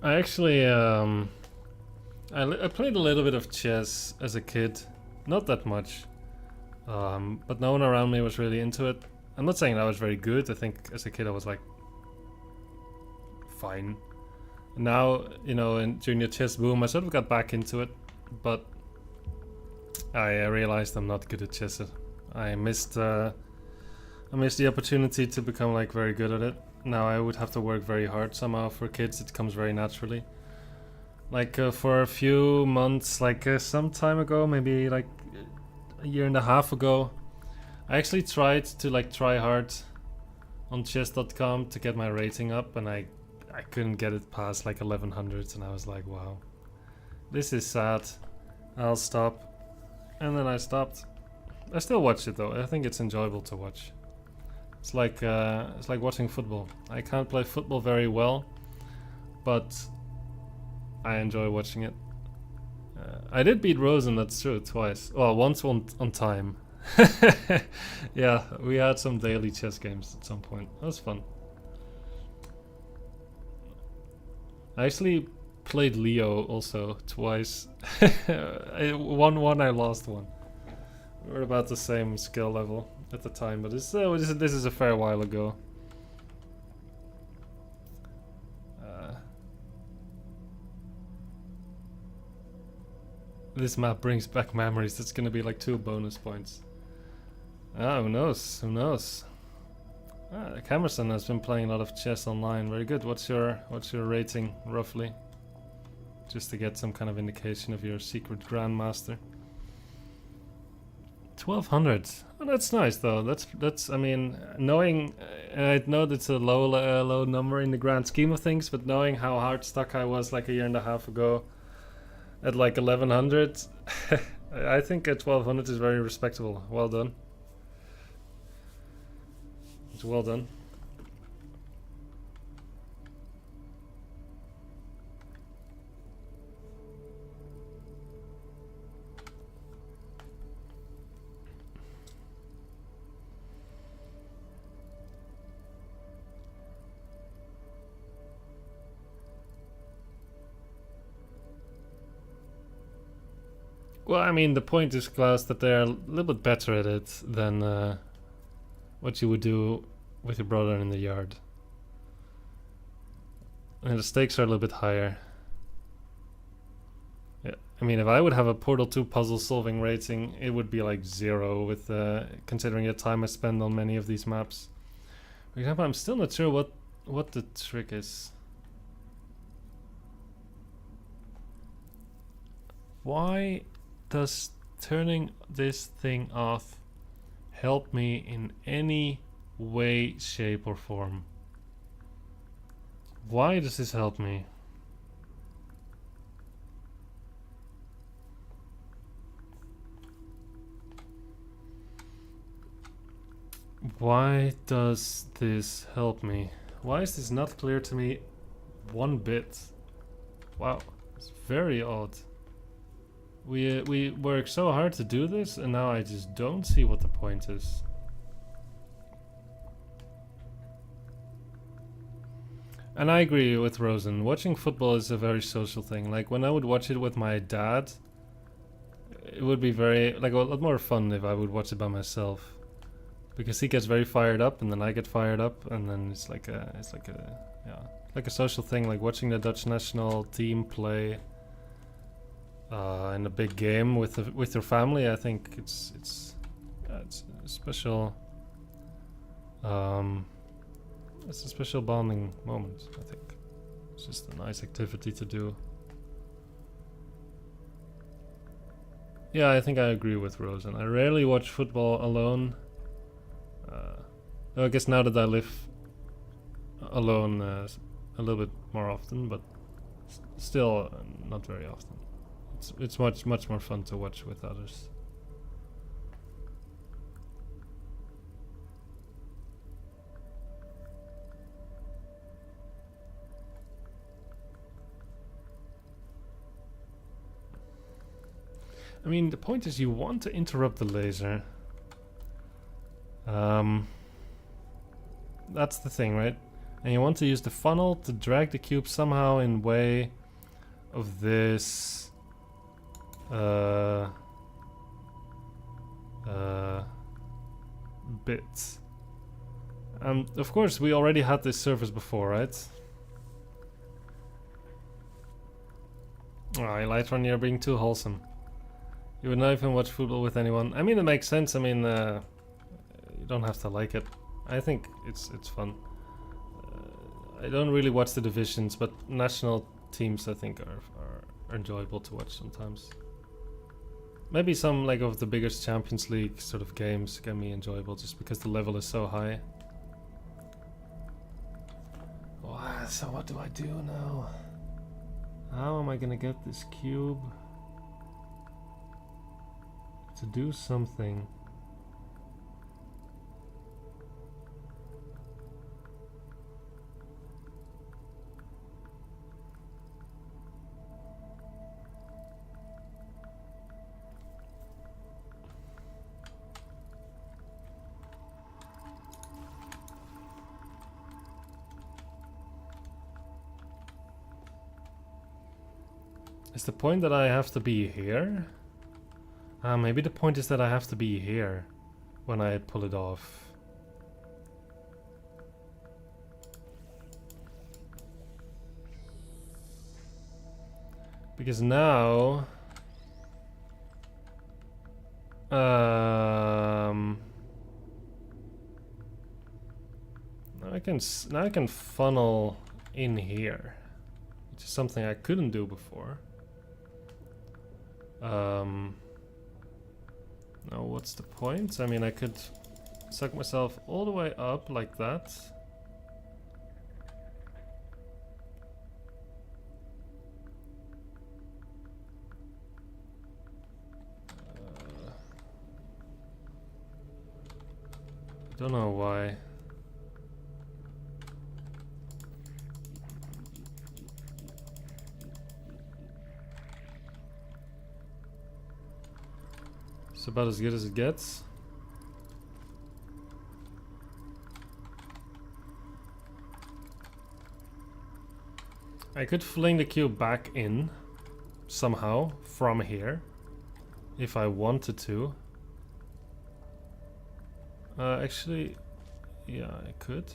I actually, I played a little bit of chess as a kid. Not that much. But no one around me was really into it. I'm not saying that I was very good. I think as a kid I was like fine. Now, you know, during the chess boom, I sort of got back into it, but I realized I'm not good at chess. I missed the opportunity to become like very good at it. Now I would have to work very hard somehow. For kids, it comes very naturally. Like for a few months, like some time ago, maybe like a year and a half ago, I actually tried to like try hard on chess.com to get my rating up, and I I couldn't get it past like 1100s, and I was like, wow, this is sad. I'll stop. And then I stopped. I still watch it though. I think it's enjoyable to watch. It's like watching football. I can't play football very well, but I enjoy watching it. I did beat Rosen, that's true, twice. Well, once on time. Yeah, we had some daily chess games at some point. That was fun. I actually played Leo also twice. I won one, I lost one. We're about the same skill level at the time, but this is a fair while ago. This map brings back memories. That's gonna be like 2 bonus points. Ah, who knows? Who knows? Camerson has been playing a lot of chess online. Very good. What's your rating roughly? Just to get some kind of indication of your secret grandmaster. 1200. Oh, that's nice though. That's. I mean, knowing, I know that's a low number in the grand scheme of things, but knowing how hard stuck I was like a year and a half ago, at like 1100, I think at 1200 is very respectable. Well done. It's well done. Well, I mean, the point is, Klaus, that they're a little bit better at it than what you would do with your brother in the yard. And the stakes are a little bit higher. Yeah, I mean, if I would have a Portal 2 puzzle solving rating, it would be like 0 with considering the time I spend on many of these maps. For example, I'm still not sure what the trick is. Why does turning this thing off help me in any way, shape or form? Why does this help me? Why does this help me? Why is this not clear to me one bit? Wow, it's very odd. We work so hard to do this, and now I just don't see what the point is. And I agree with Rosen. Watching football is a very social thing. Like when I would watch it with my dad, it would be very a lot more fun if I would watch it by myself, because he gets very fired up, and then I get fired up, and then it's like a social thing. Like watching the Dutch national team play in a big game with your family. I think it's a special. It's a special bonding moment, I think. It's just a nice activity to do. Yeah, I think I agree with Rosen. I rarely watch football alone. I guess now that I live alone a little bit more often, but still not very often. It's much more fun to watch with others. I mean, the point is you want to interrupt the laser. That's the thing, right? And you want to use the funnel to drag the cube somehow in way of this bit. Of course, we already had this surface before, right? Oh, Elytron, you're being too wholesome. You would not even watch football with anyone. I mean, it makes sense. I mean, you don't have to like it. I think it's fun. I don't really watch the divisions, but national teams I think are enjoyable to watch sometimes. Maybe some like of the biggest Champions League sort of games can be enjoyable just because the level is so high. Wow, So what do I do now? How am I gonna get this cube to do something? Is the point that I have to be here? Maybe the point is that I have to be here when I pull it off. Because now... now I can funnel in here, which is something I couldn't do before. Now what's the point? I mean, I could suck myself all the way up like that. Don't know why. It's about as good as it gets. I could fling the cube back in somehow from here if I wanted to. Actually, yeah, I could.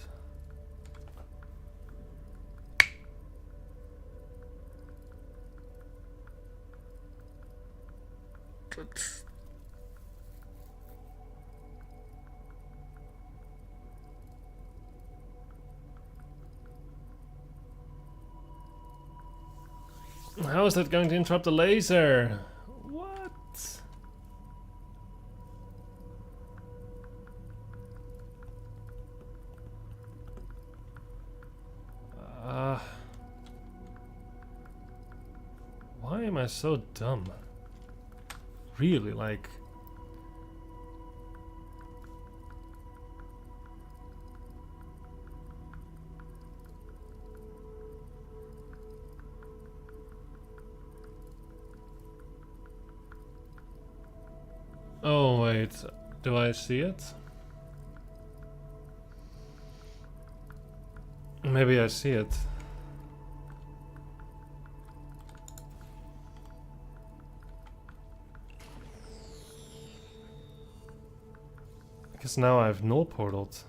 How is that going to interrupt the laser? What? Why am I so dumb? Really, like... Oh wait, do I see it? Maybe I see it. Because now I've null portaled.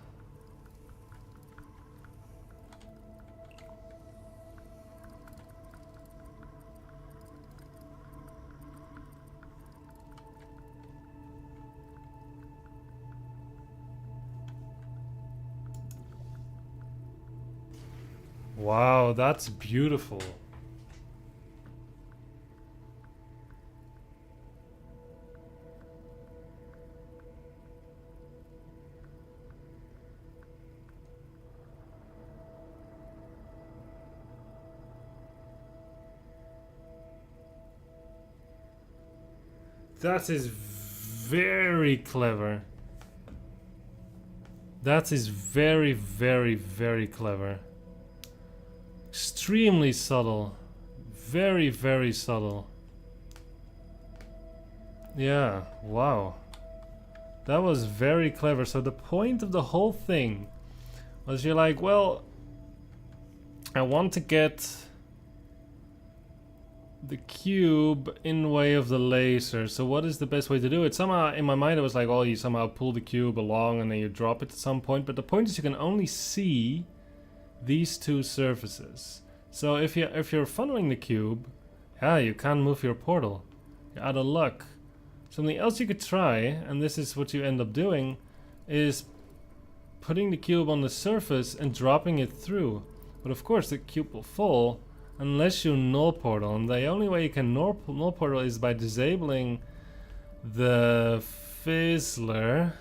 Wow, that's beautiful. That is very clever. That is very, very, very clever. Extremely subtle. Very, very subtle. Yeah, wow. That was very clever. So the point of the whole thing was you're like, well, I want to get the cube in way of the laser. So what is the best way to do it? Somehow in my mind it was like, oh, you somehow pull the cube along and then you drop it at some point. But the point is you can only see these two surfaces. So if you're funneling the cube, yeah, you can't move your portal. You're out of luck. Something else you could try, and this is what you end up doing, is putting the cube on the surface and dropping it through. But of course the cube will fall unless you null portal, and the only way you can null portal is by disabling the Fizzler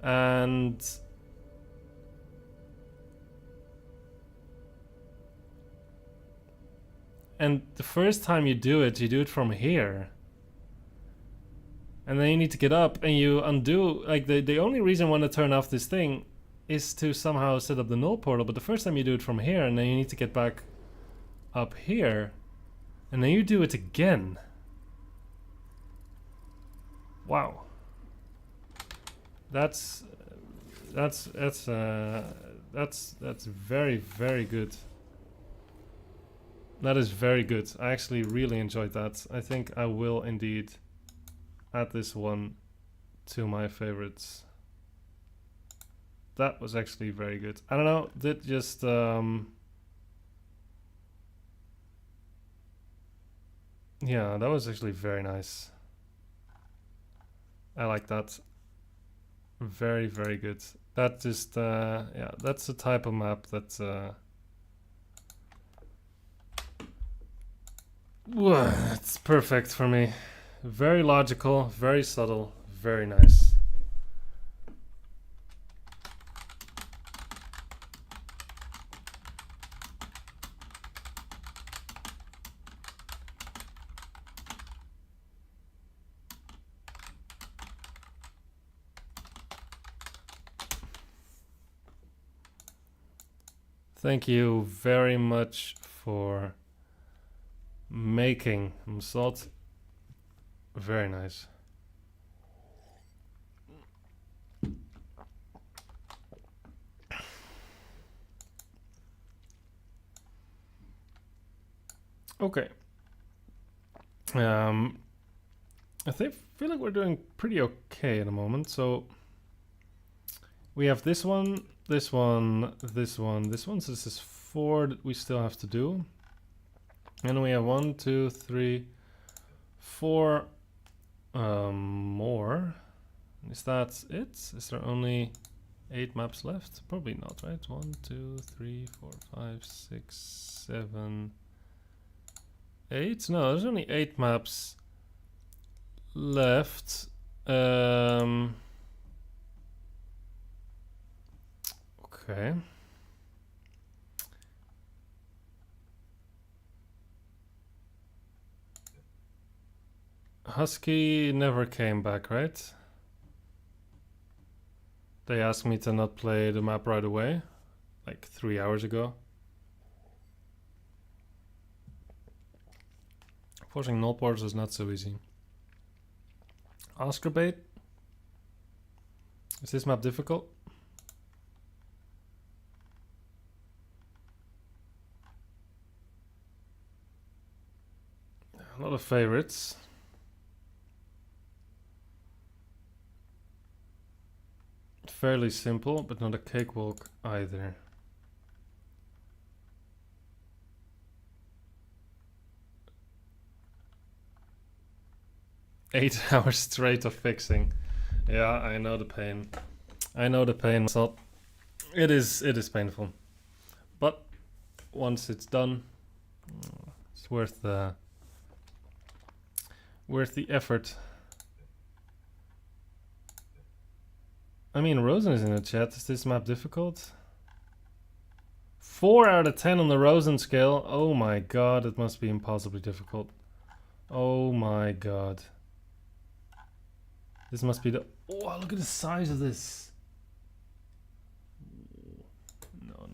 and And the first time you do it from here. And then you need to get up and you undo, like the only reason I want to turn off this thing is to somehow set up the null portal, but the first time you do it from here and then you need to get back up here and then you do it again. Wow. That's very, very good. That is very good. I actually really enjoyed that. I think I will indeed add this one to my favorites. That was actually very good. I don't know, that just yeah, that was actually very nice. I like that. Very, very good. That just yeah, that's the type of map that it's perfect for me. Very logical, very subtle, very nice. Thank you very much for making salt. Very nice. Okay. I feel like we're doing pretty okay at the moment. So we have this one, this one, this one, this one. So this is 4 that we still have to do. And we have 1, 2, 3, 4 more. Is that it? Is there only 8 maps left? Probably not, right? 1, 2, 3, 4, 5, 6, 7, 8. No, there's only 8 maps left. Okay. Husky never came back, right? They asked me to not play the map right away, like 3 hours ago. Forcing null ports is not so easy. Oscar bait. Is this map difficult? A lot of favorites. Fairly simple, but not a cakewalk either. Eight hours straight of fixing. Yeah, I know the pain. I know the pain. So it is painful. But once it's done, it's worth the effort. I mean, Rosen is in the chat. Is this map difficult? 4 out of 10 on the Rosen scale. Oh my god, it must be impossibly difficult. Oh my god. This must be the... Oh, look at the size of this. No.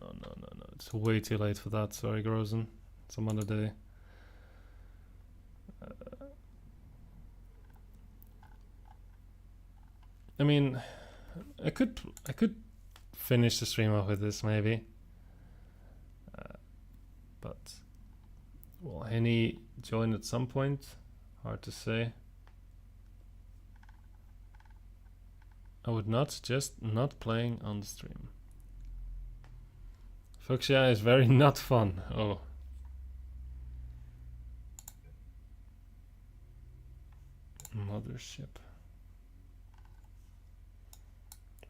It's way too late for that. Sorry, Rosen. Some other day. I mean... I could finish the stream off with this maybe, but will Henny join at some point? Hard to say. I would not suggest not playing on the stream. Fuchsia is very not fun. Oh. Mothership.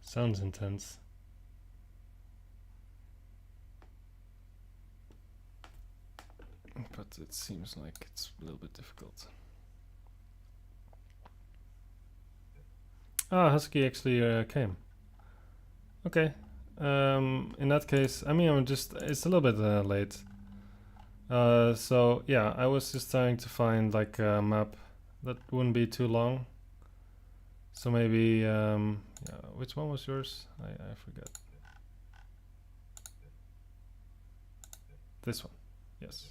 Sounds intense. But it seems like it's a little bit difficult. Ah, Husky actually came. Okay. In that case, I mean, it's a little bit late. So yeah, I was just trying to find like a map that wouldn't be too long. So maybe yeah, which one was yours? I forget. This one. Yes.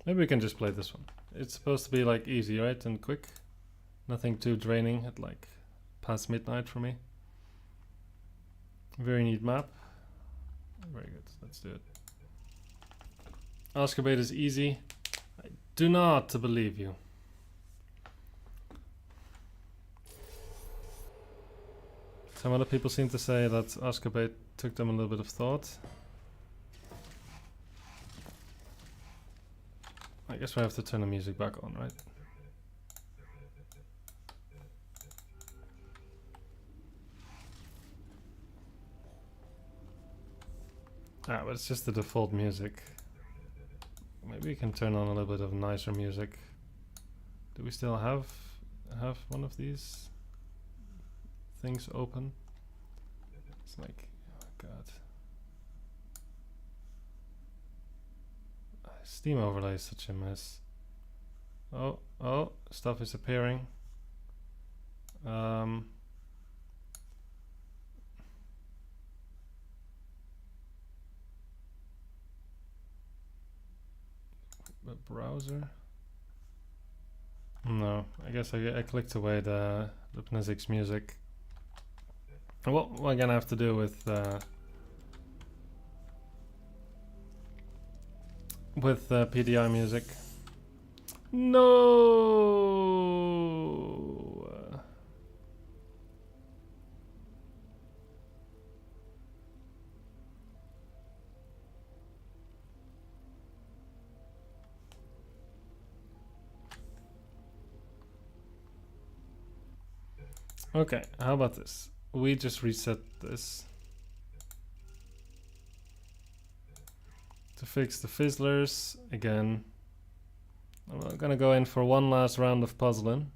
Maybe we can just play this one. It's supposed to be like easy, right? And quick. Nothing too draining at like past midnight for me. Very neat map. Very good. Let's do it. Oscar-bait is easy. I do not believe you. Some other people seem to say that Oscar-bait took them a little bit of thought. I guess we have to turn the music back on, right? Ah, but it's just the default music. Maybe we can turn on a little bit of nicer music. Do we still have one of these things open? It's like, oh god. Steam overlay is such a mess. Oh, stuff is appearing. The browser? No, I guess I clicked away the Pnizix music. What am I gonna have to do with PDI music? No. Okay, how about this? We just reset this to fix the fizzlers again. I'm gonna go in for one last round of puzzling.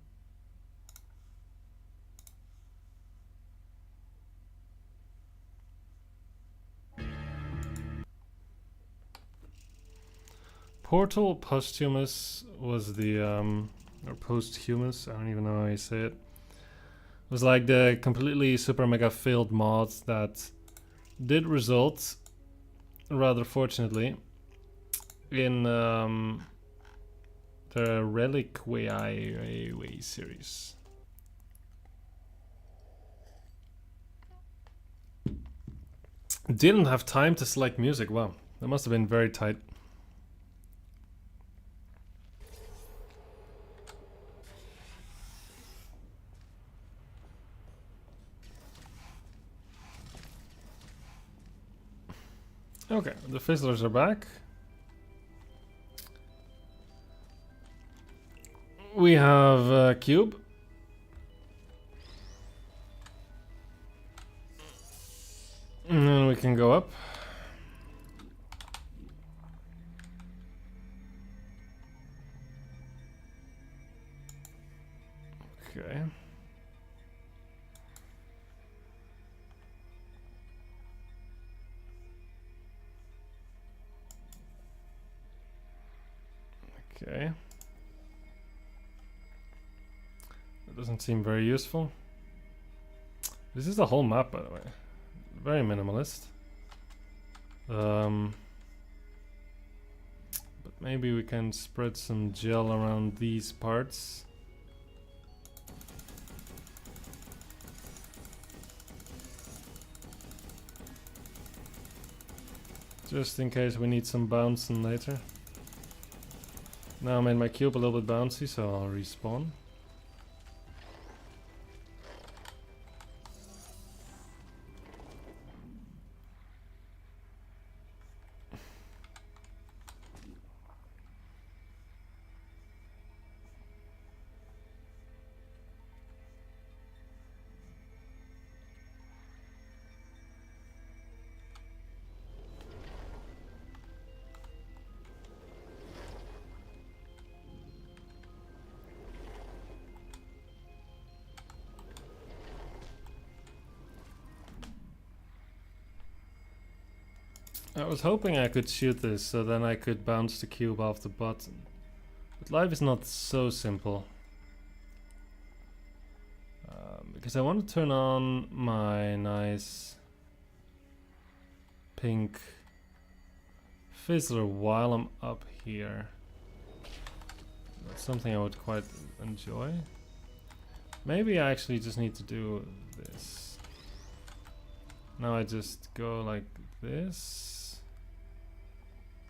Portal Posthumous was the or Posthumous, I don't even know how you say it. Was like the completely super mega failed mod that did result, rather fortunately, in the Reliquary series. Didn't have time to select music. Wow, that must have been very tight. Okay, the Fizzlers are back. We have a cube. And then we can go up. Okay. Okay. That doesn't seem very useful. This is the whole map, by the way. Very minimalist. But maybe we can spread some gel around these parts. Just in case we need some bouncing later. Now I made my cube a little bit bouncy, so I'll respawn. I was hoping I could shoot this so then I could bounce the cube off the button. But life is not so simple. Because I want to turn on my nice pink Fizzler while I'm up here. That's something I would quite enjoy. Maybe I actually just need to do this. Now I just go like this.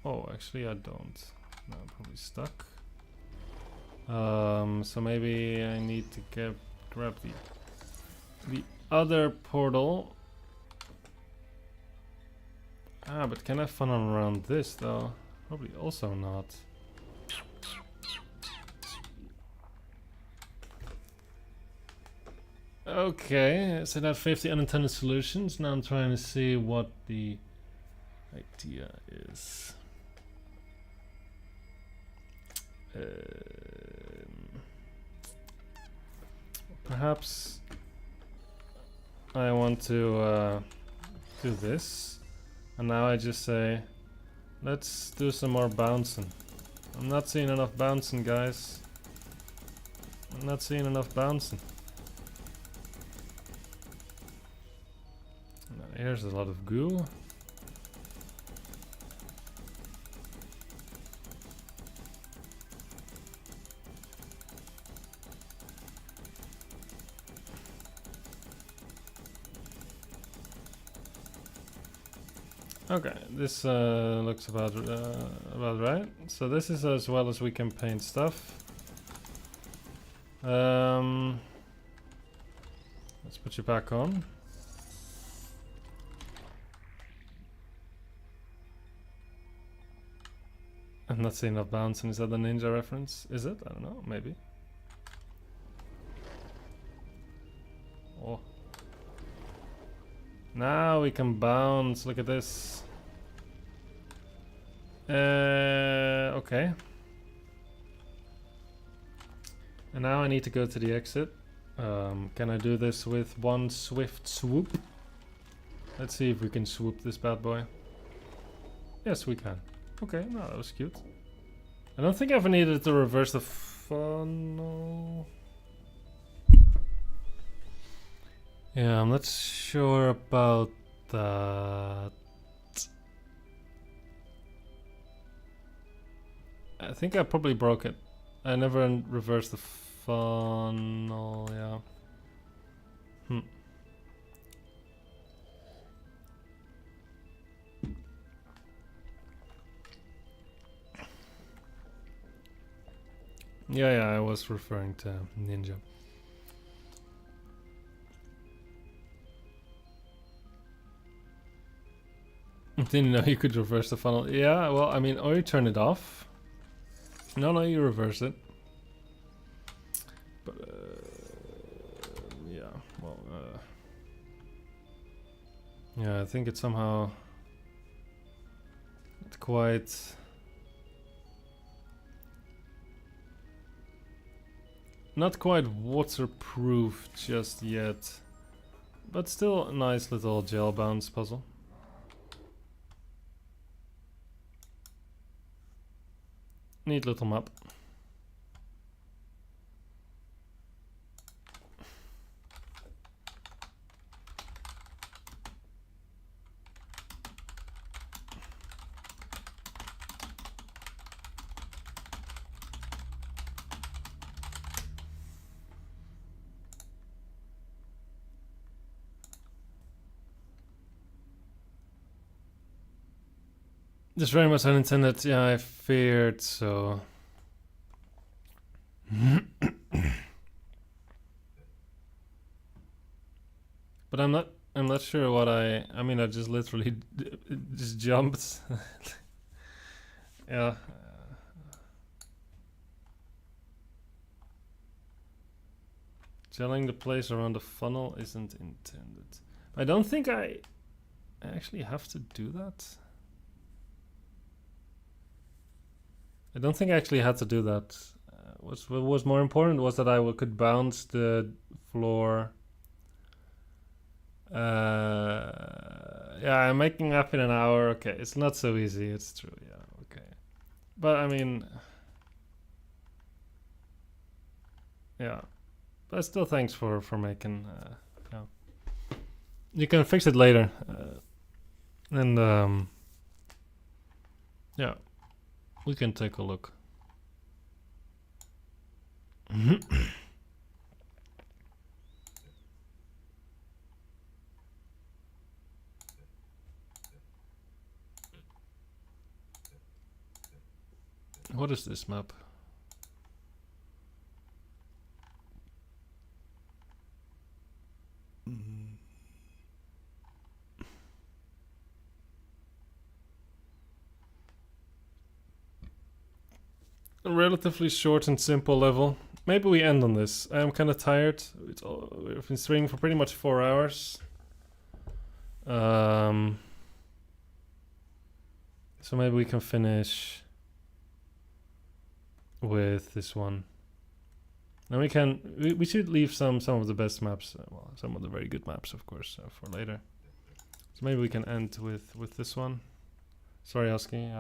Oh, actually I don't. No, I'm probably stuck. So maybe I need to grab the other portal. Ah, but can I funnel around this though? Probably also not. Okay, so that 50 unintended solutions. Now I'm trying to see what the idea is. Perhaps I want to do this, and now I just say, let's do some more bouncing. I'm not seeing enough bouncing, guys. I'm not seeing enough bouncing. Here's a lot of goo. Okay, this looks about right. So this is as well as we can paint stuff. Let's put you back on. I'm not seeing enough bouncing. Is that the ninja reference? Is it? I don't know. Maybe. Oh. Now we can bounce. Look at this. Okay. And now I need to go to the exit. Can I do this with one swift swoop? Let's see if we can swoop this bad boy. Yes, we can. Okay, no, that was cute. I don't think I ever needed to reverse the funnel. Yeah, I'm not sure about that. I think I probably broke it. I never reversed the funnel, yeah. Yeah, I was referring to Ninja. Didn't know you could reverse the funnel. Yeah, well, I mean, or you turn it off. No, you reverse it. But, yeah, well, yeah, I think it's somehow not quite... Not quite waterproof just yet. But still a nice little gel bounce puzzle. Neat little map. Just very much unintended. Yeah, I feared so. But I'm not sure what I mean, I just literally just jumped. Yeah. Gelling the place around the funnel isn't intended. I don't think I actually have to do that. I don't think I actually had to do that. What was more important was that I could bounce the floor Yeah, I'm making up in an hour. Okay, it's not so easy. It's true. Yeah, okay. But I mean, yeah. But still, thanks for making. Yeah. You can fix it later, and yeah, we can take a look. What is this map? A relatively short and simple level. Maybe we end on this. I am kind of tired. We've been streaming for pretty much 4 hours. So maybe we can finish with this one. And we should leave some of the best maps, well, some of the very good maps, of course, for later. So maybe we can end with this one. Sorry, Husky.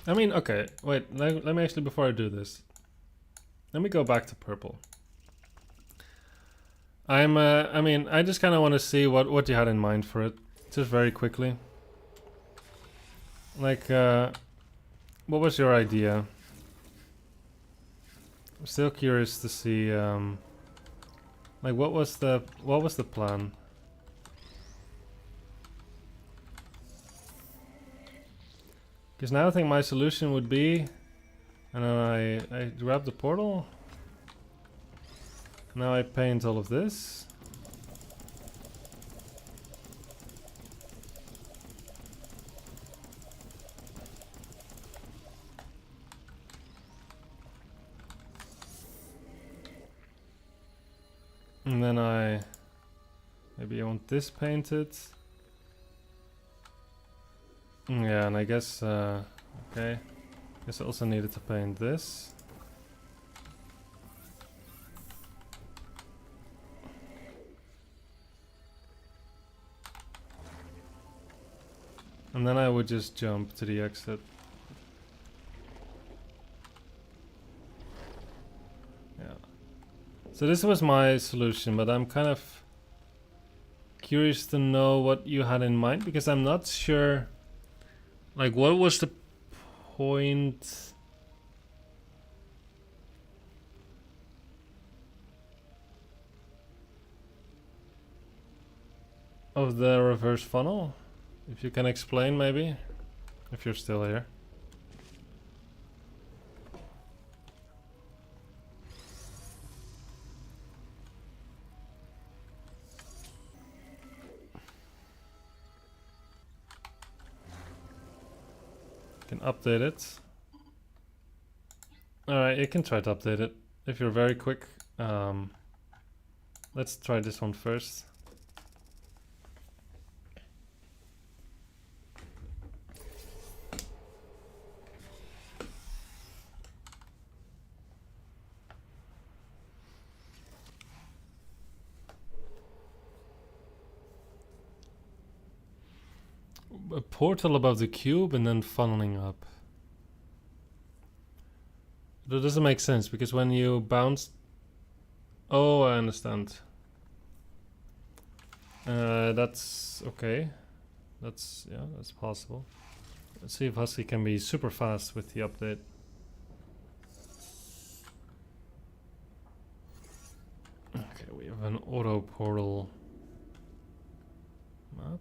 I mean, okay, wait, let me actually, before I do this, let me go back to purple. I mean, I just kind of want to see what you had in mind for it, just very quickly. Like, what was your idea? I'm still curious to see, like, what was the plan? Because now I think my solution would be, and then I grab the portal. Now I paint all of this. And then maybe I want this painted. Yeah, and I guess, okay. Guess I also needed to paint this. And then I would just jump to the exit. Yeah. So this was my solution, but I'm kind of curious to know what you had in mind, because I'm not sure. Like, what was the point of the reverse funnel? If you can explain, maybe, if you're still here. Can update it. Alright, you can try to update it if you're very quick. Let's try this one first. A portal above the cube and then funneling up. That doesn't make sense, because when you bounce... Oh, I understand. That's okay. That's possible. Let's see if Husky can be super fast with the update. Okay, we have an auto portal map.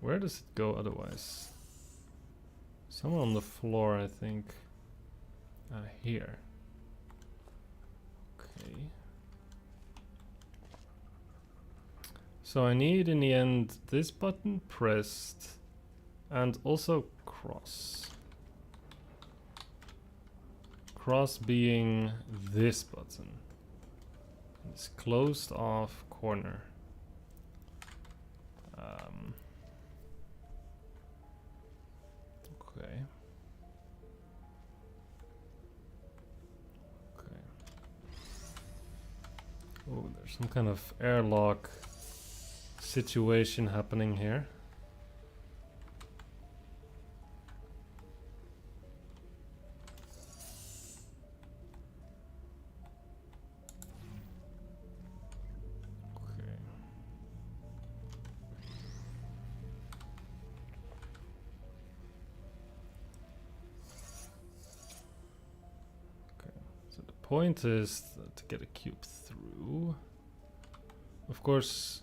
Where does it go otherwise? Somewhere on the floor, I think. Here. Okay. So I need, in the end, this button pressed, and also cross. Cross being this button. This closed off corner. Okay. Okay. Oh, there's some kind of airlock situation happening here. Point is to get a cube through. Of course,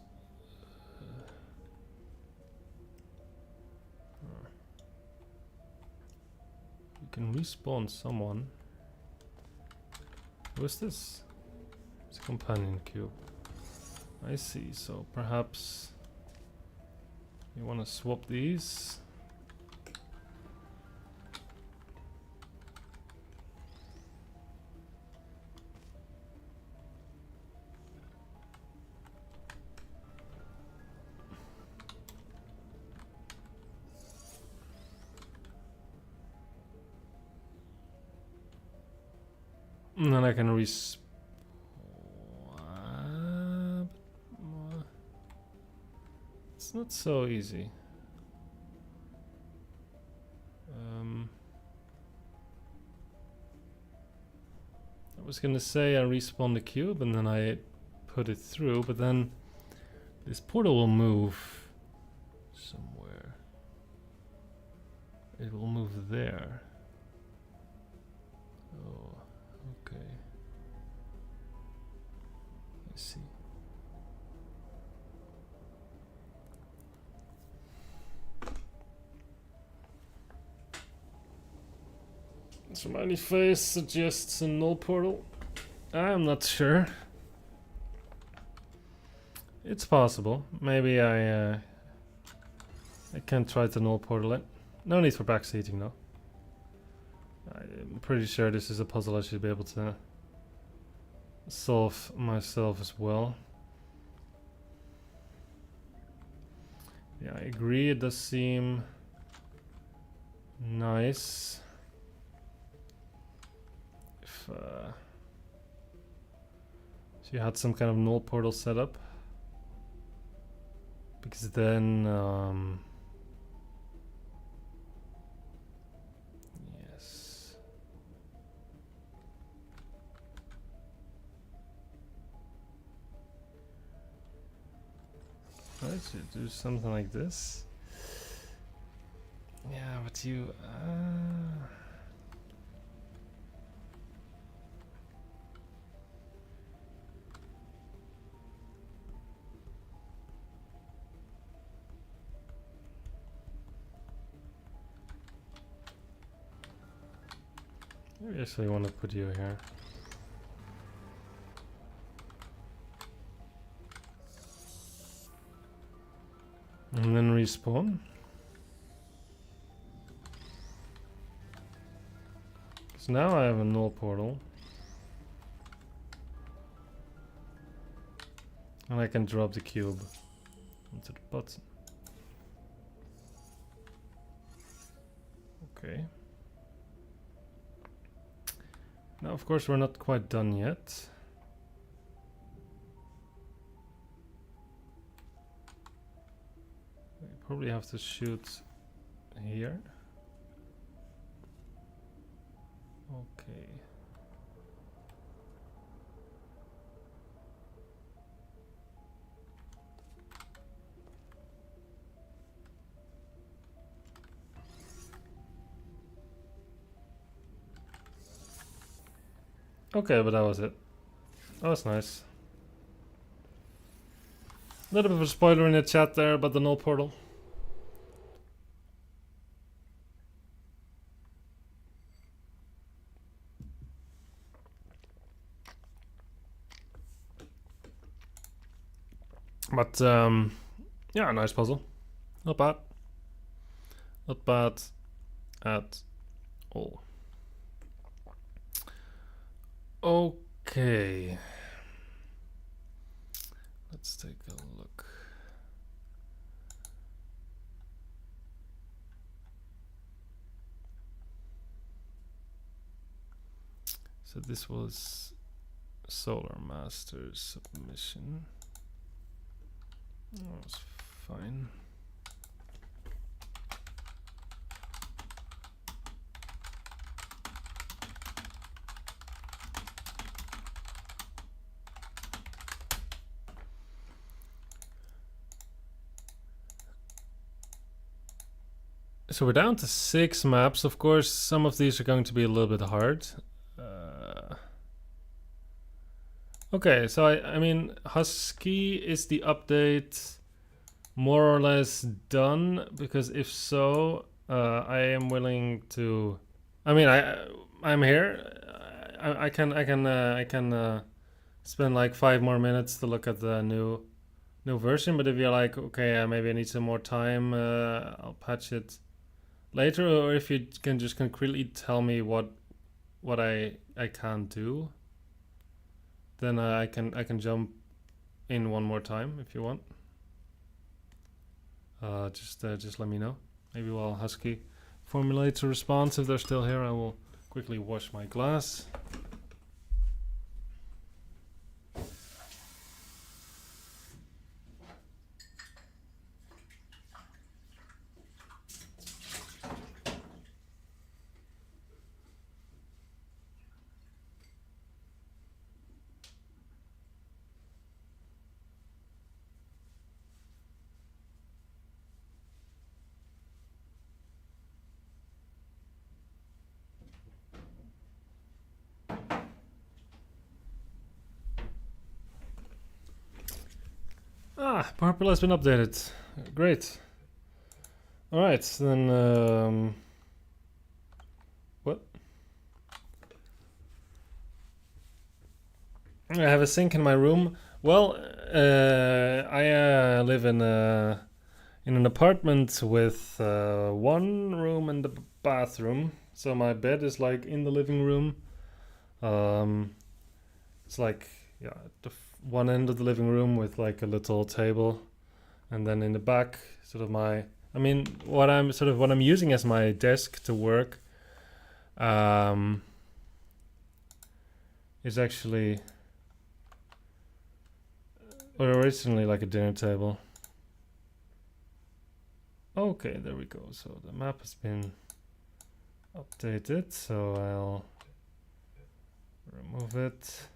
you can respawn someone. Who is this? It's a companion cube. I see. So perhaps you want to swap these. And then I can respawn. It's not so easy. I was gonna say I respawn the cube and then I put it through, but then this portal will move somewhere. It will move there. Oh, okay. I see. Smiley face suggests a null portal. I'm not sure. It's possible. Maybe I can try to null portal it. No need for backseating though. I'm pretty sure this is a puzzle I should be able to solve myself as well. Yeah, I agree. It does seem nice. If so you had some kind of null portal set up, because then yes. I should do something like this. Yeah, but you I actually want to put you here. And then respawn. Because now I have a null portal. And I can drop the cube onto the button. Okay. Now, of course, we're not quite done yet. We probably have to shoot here. Okay. Okay, but that was it. That was nice. A little bit of a spoiler in the chat there about the null portal. But yeah, nice puzzle. Not bad. Not bad at all. Okay. let's take a look. So this was Solar Masters submission. That was fine. So we're down to 6 maps. Of course, some of these are going to be a little bit hard. Okay, so I mean, Husky, is the update more or less done? Because if so, I am willing to. I mean, I'm here. I can spend like 5 more minutes to look at the new version. But if you're like, okay, maybe I need some more time, I'll patch it later. Or if you can just concretely tell me what I can't do, then I can jump in one more time if you want. Just let me know. Maybe while Husky formulates a response, if they're still here, I will quickly wash my glass. Purple has been updated. Great. Alright, then what? I have a sink in my room. Well, I live in an apartment with 1 room and a bathroom. So my bed is like in the living room. It's like, yeah, the one end of the living room with like a little table, and then in the back, sort of what I'm using as my desk to work, is actually, or originally like a dinner table. Okay, there we go. So the map has been updated. So I'll remove it.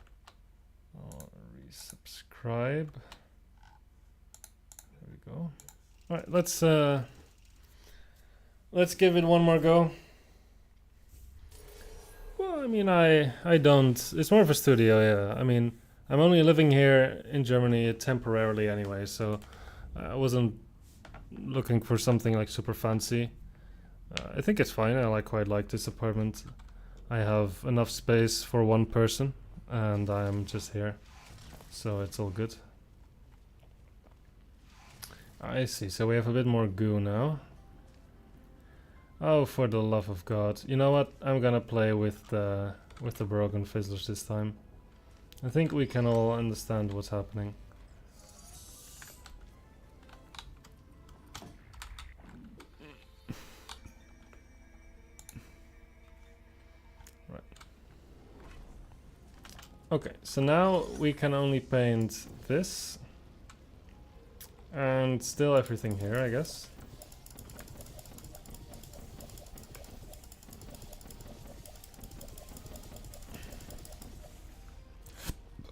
I'll resubscribe. There we go. All right, let's give it one more go. Well, I mean, I don't. It's more of a studio, yeah. I mean, I'm only living here in Germany temporarily anyway, so I wasn't looking for something like super fancy. I think it's fine. I quite like this apartment. I have enough space for 1 person, and I'm just here, so it's all good. I see. So we have a bit more goo now. Oh, for the love of God! You know what? I'm gonna play with the broken fizzlers this time. I think we can all understand what's happening. Right. Okay, so now we can only paint this. And still everything here, I guess.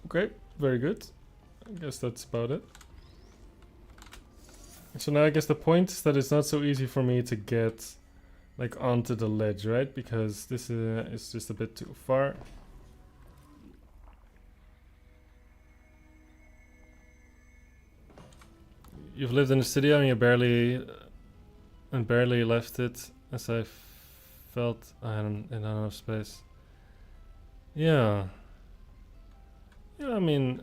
Okay, very good. I guess that's about it. So now I guess the point is that it's not so easy for me to get like onto the ledge, right? Because this is just a bit too far. You've lived in a studio and you barely left it, as I felt I hadn't enough space. Yeah. Yeah, I mean,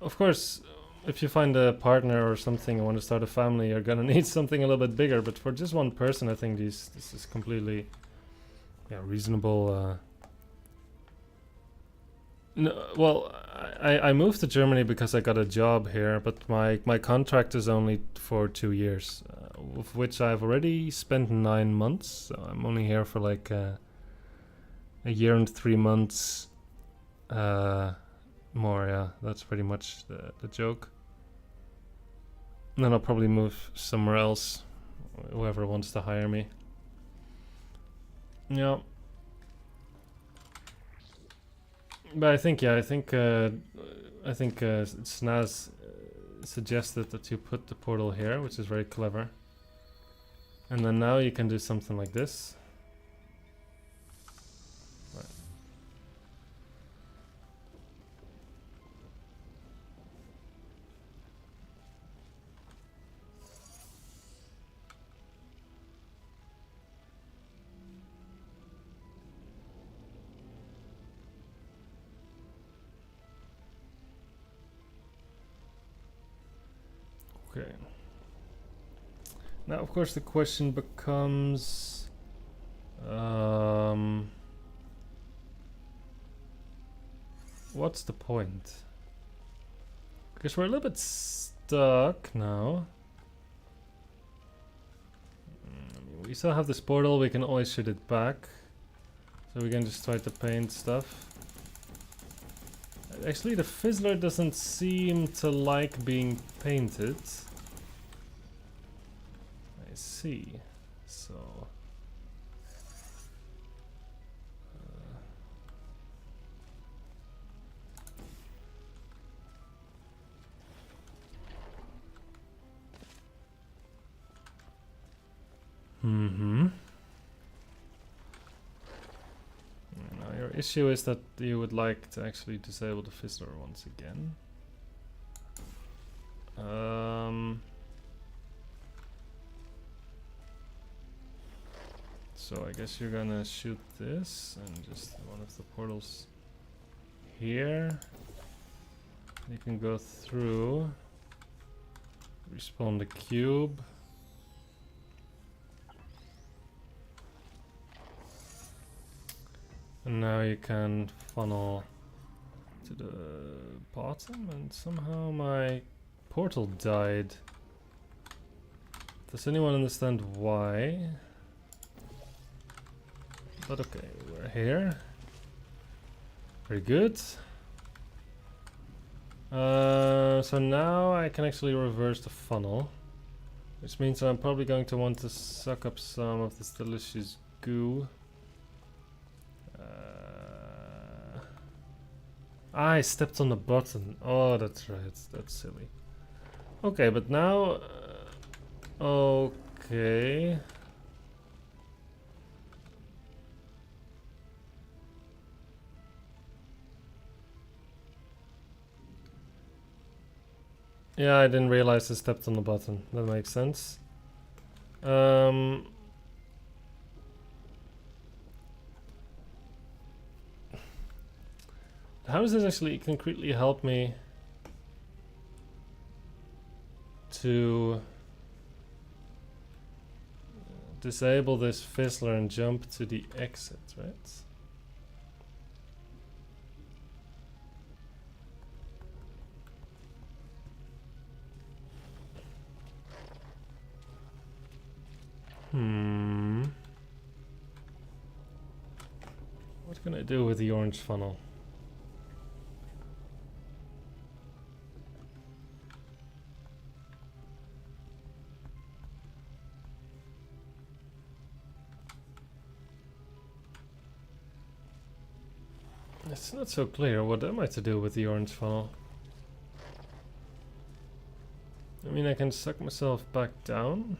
of course, if you find a partner or something and want to start a family, you're gonna need something a little bit bigger. But for just 1 person, I think this is completely, yeah, reasonable. No, well, I moved to Germany because I got a job here, but my contract is only for 2 years, of which I've already spent 9 months. So I'm only here for like a year and 3 months more. Yeah, that's pretty much the joke. And then I'll probably move somewhere else, whoever wants to hire me. Yeah. But I think Snaz suggested that you put the portal here, which is very clever. And then now you can do something like this. Right. Okay. Now, of course, the question becomes, what's the point? Because we're a little bit stuck now. We still have this portal, we can always shoot it back. So we can just try to paint stuff. Actually, the Fizzler doesn't seem to like being painted. I see. So... Now your issue is that you would like to actually disable the Fizzler once again. So I guess you're gonna shoot this and just one of the portals here. You can go through, respawn the cube. And now you can funnel to the bottom, and somehow my portal died. Does anyone understand why? But okay, we're here. Very good. So now I can actually reverse the funnel, which means I'm probably going to want to suck up some of this delicious goo. I stepped on the button. Oh, that's right. That's silly. Okay, but now... okay. Yeah, I didn't realize I stepped on the button. That makes sense. How does this actually concretely help me to disable this Fizzler and jump to the exit, right? What can I do with the orange funnel? It's not so clear. What am I to do with the orange funnel? I mean, I can suck myself back down.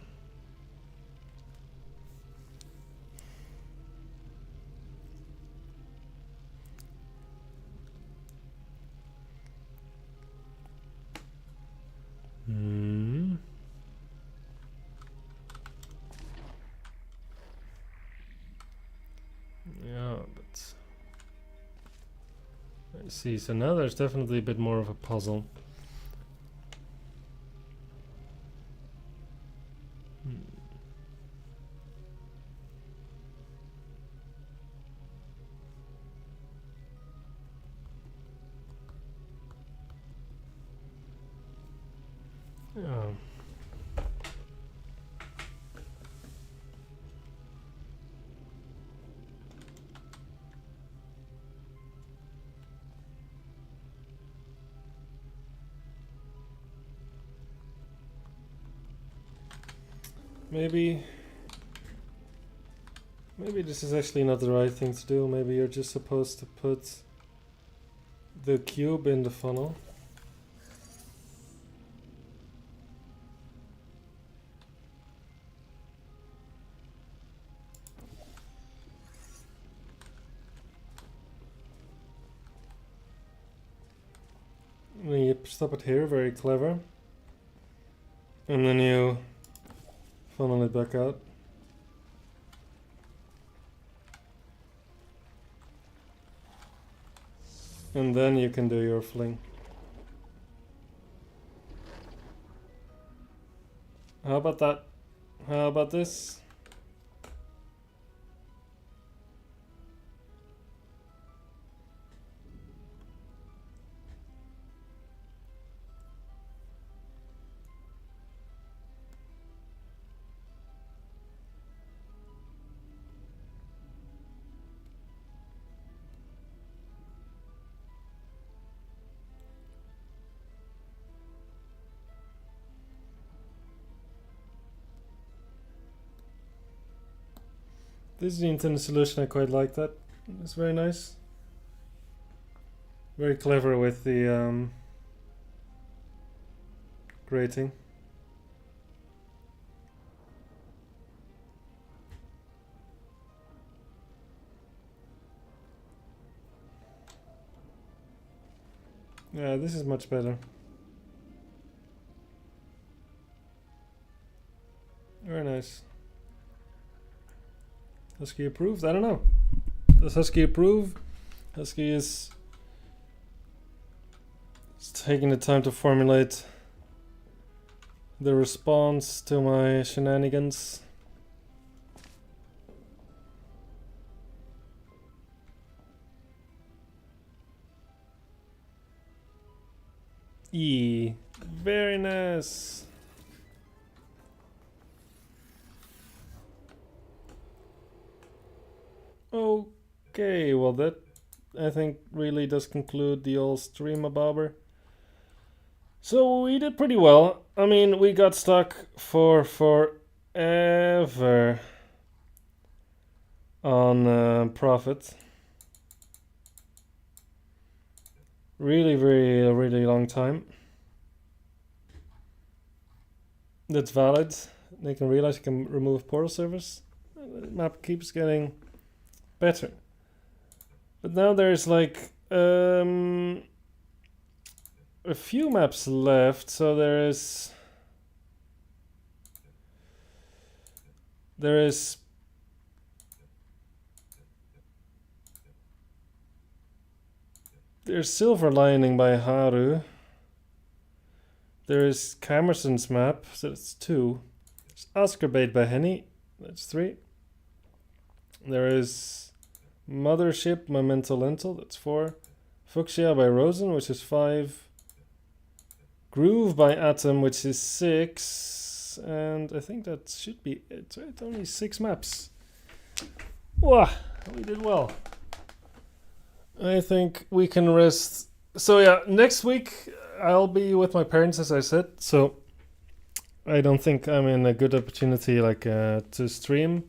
Yeah, but... I see, so now there's definitely a bit more of a puzzle. Um, maybe this is actually not the right thing to do. Maybe you're just supposed to put the cube in the funnel. And then you stop it here, very clever. And then you funnel it back out. And then you can do your fling. How about that? How about this? This is the intended solution. I quite like that. It's very nice. Very clever with the grating. Yeah, this is much better. Very nice. Husky approved? I don't know. Does Husky approve? Husky is taking the time to formulate the response to my shenanigans. Very nice. Okay, well that I think really does conclude the old stream abobber. So we did pretty well. I mean, we got stuck for forever on profit. Really long time. That's valid. They can realize you can remove portal servers. The map keeps getting better. But now there's like a few maps left, so there's Silver Lining by Haru. There is Camerson's map, so that's 2. There's Oscar Bait by Henny, that's 3. There is Mothership Memento Lentil, that's 4. Fuchsia by Rosen, which is 5. Groove by Atom, which is 6. And I think that should be it, right? Only 6 maps. Wow, we did well. I think we can rest. So yeah, next week I'll be with my parents, as I said. So I don't think I'm in a good opportunity like to stream.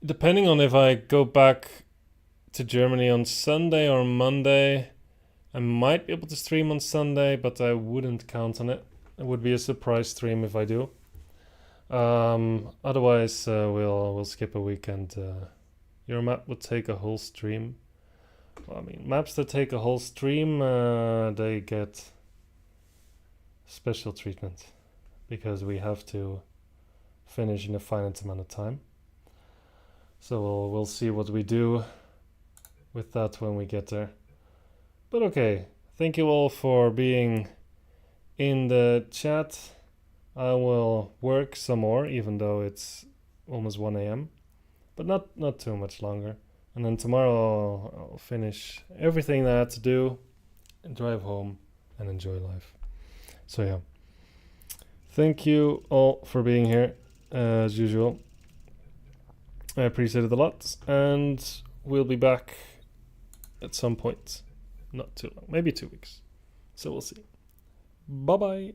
Depending on if I go back to Germany on Sunday or Monday, I might be able to stream on Sunday, but I wouldn't count on it. It would be a surprise stream if I do. Otherwise, we'll skip a weekend. Your map would take a whole stream. Well, I mean, maps that take a whole stream, they get special treatment because we have to finish in a finite amount of time. So we'll see what we do with that when we get there. But okay, thank you all for being in the chat. I will work some more, even though it's almost 1 a.m. But not too much longer. And then tomorrow I'll finish everything that I had to do drive home, and enjoy life. So yeah, thank you all for being here as usual. I appreciate it a lot, and we'll be back at some point. Not too long, maybe 2 weeks. So we'll see. Bye bye.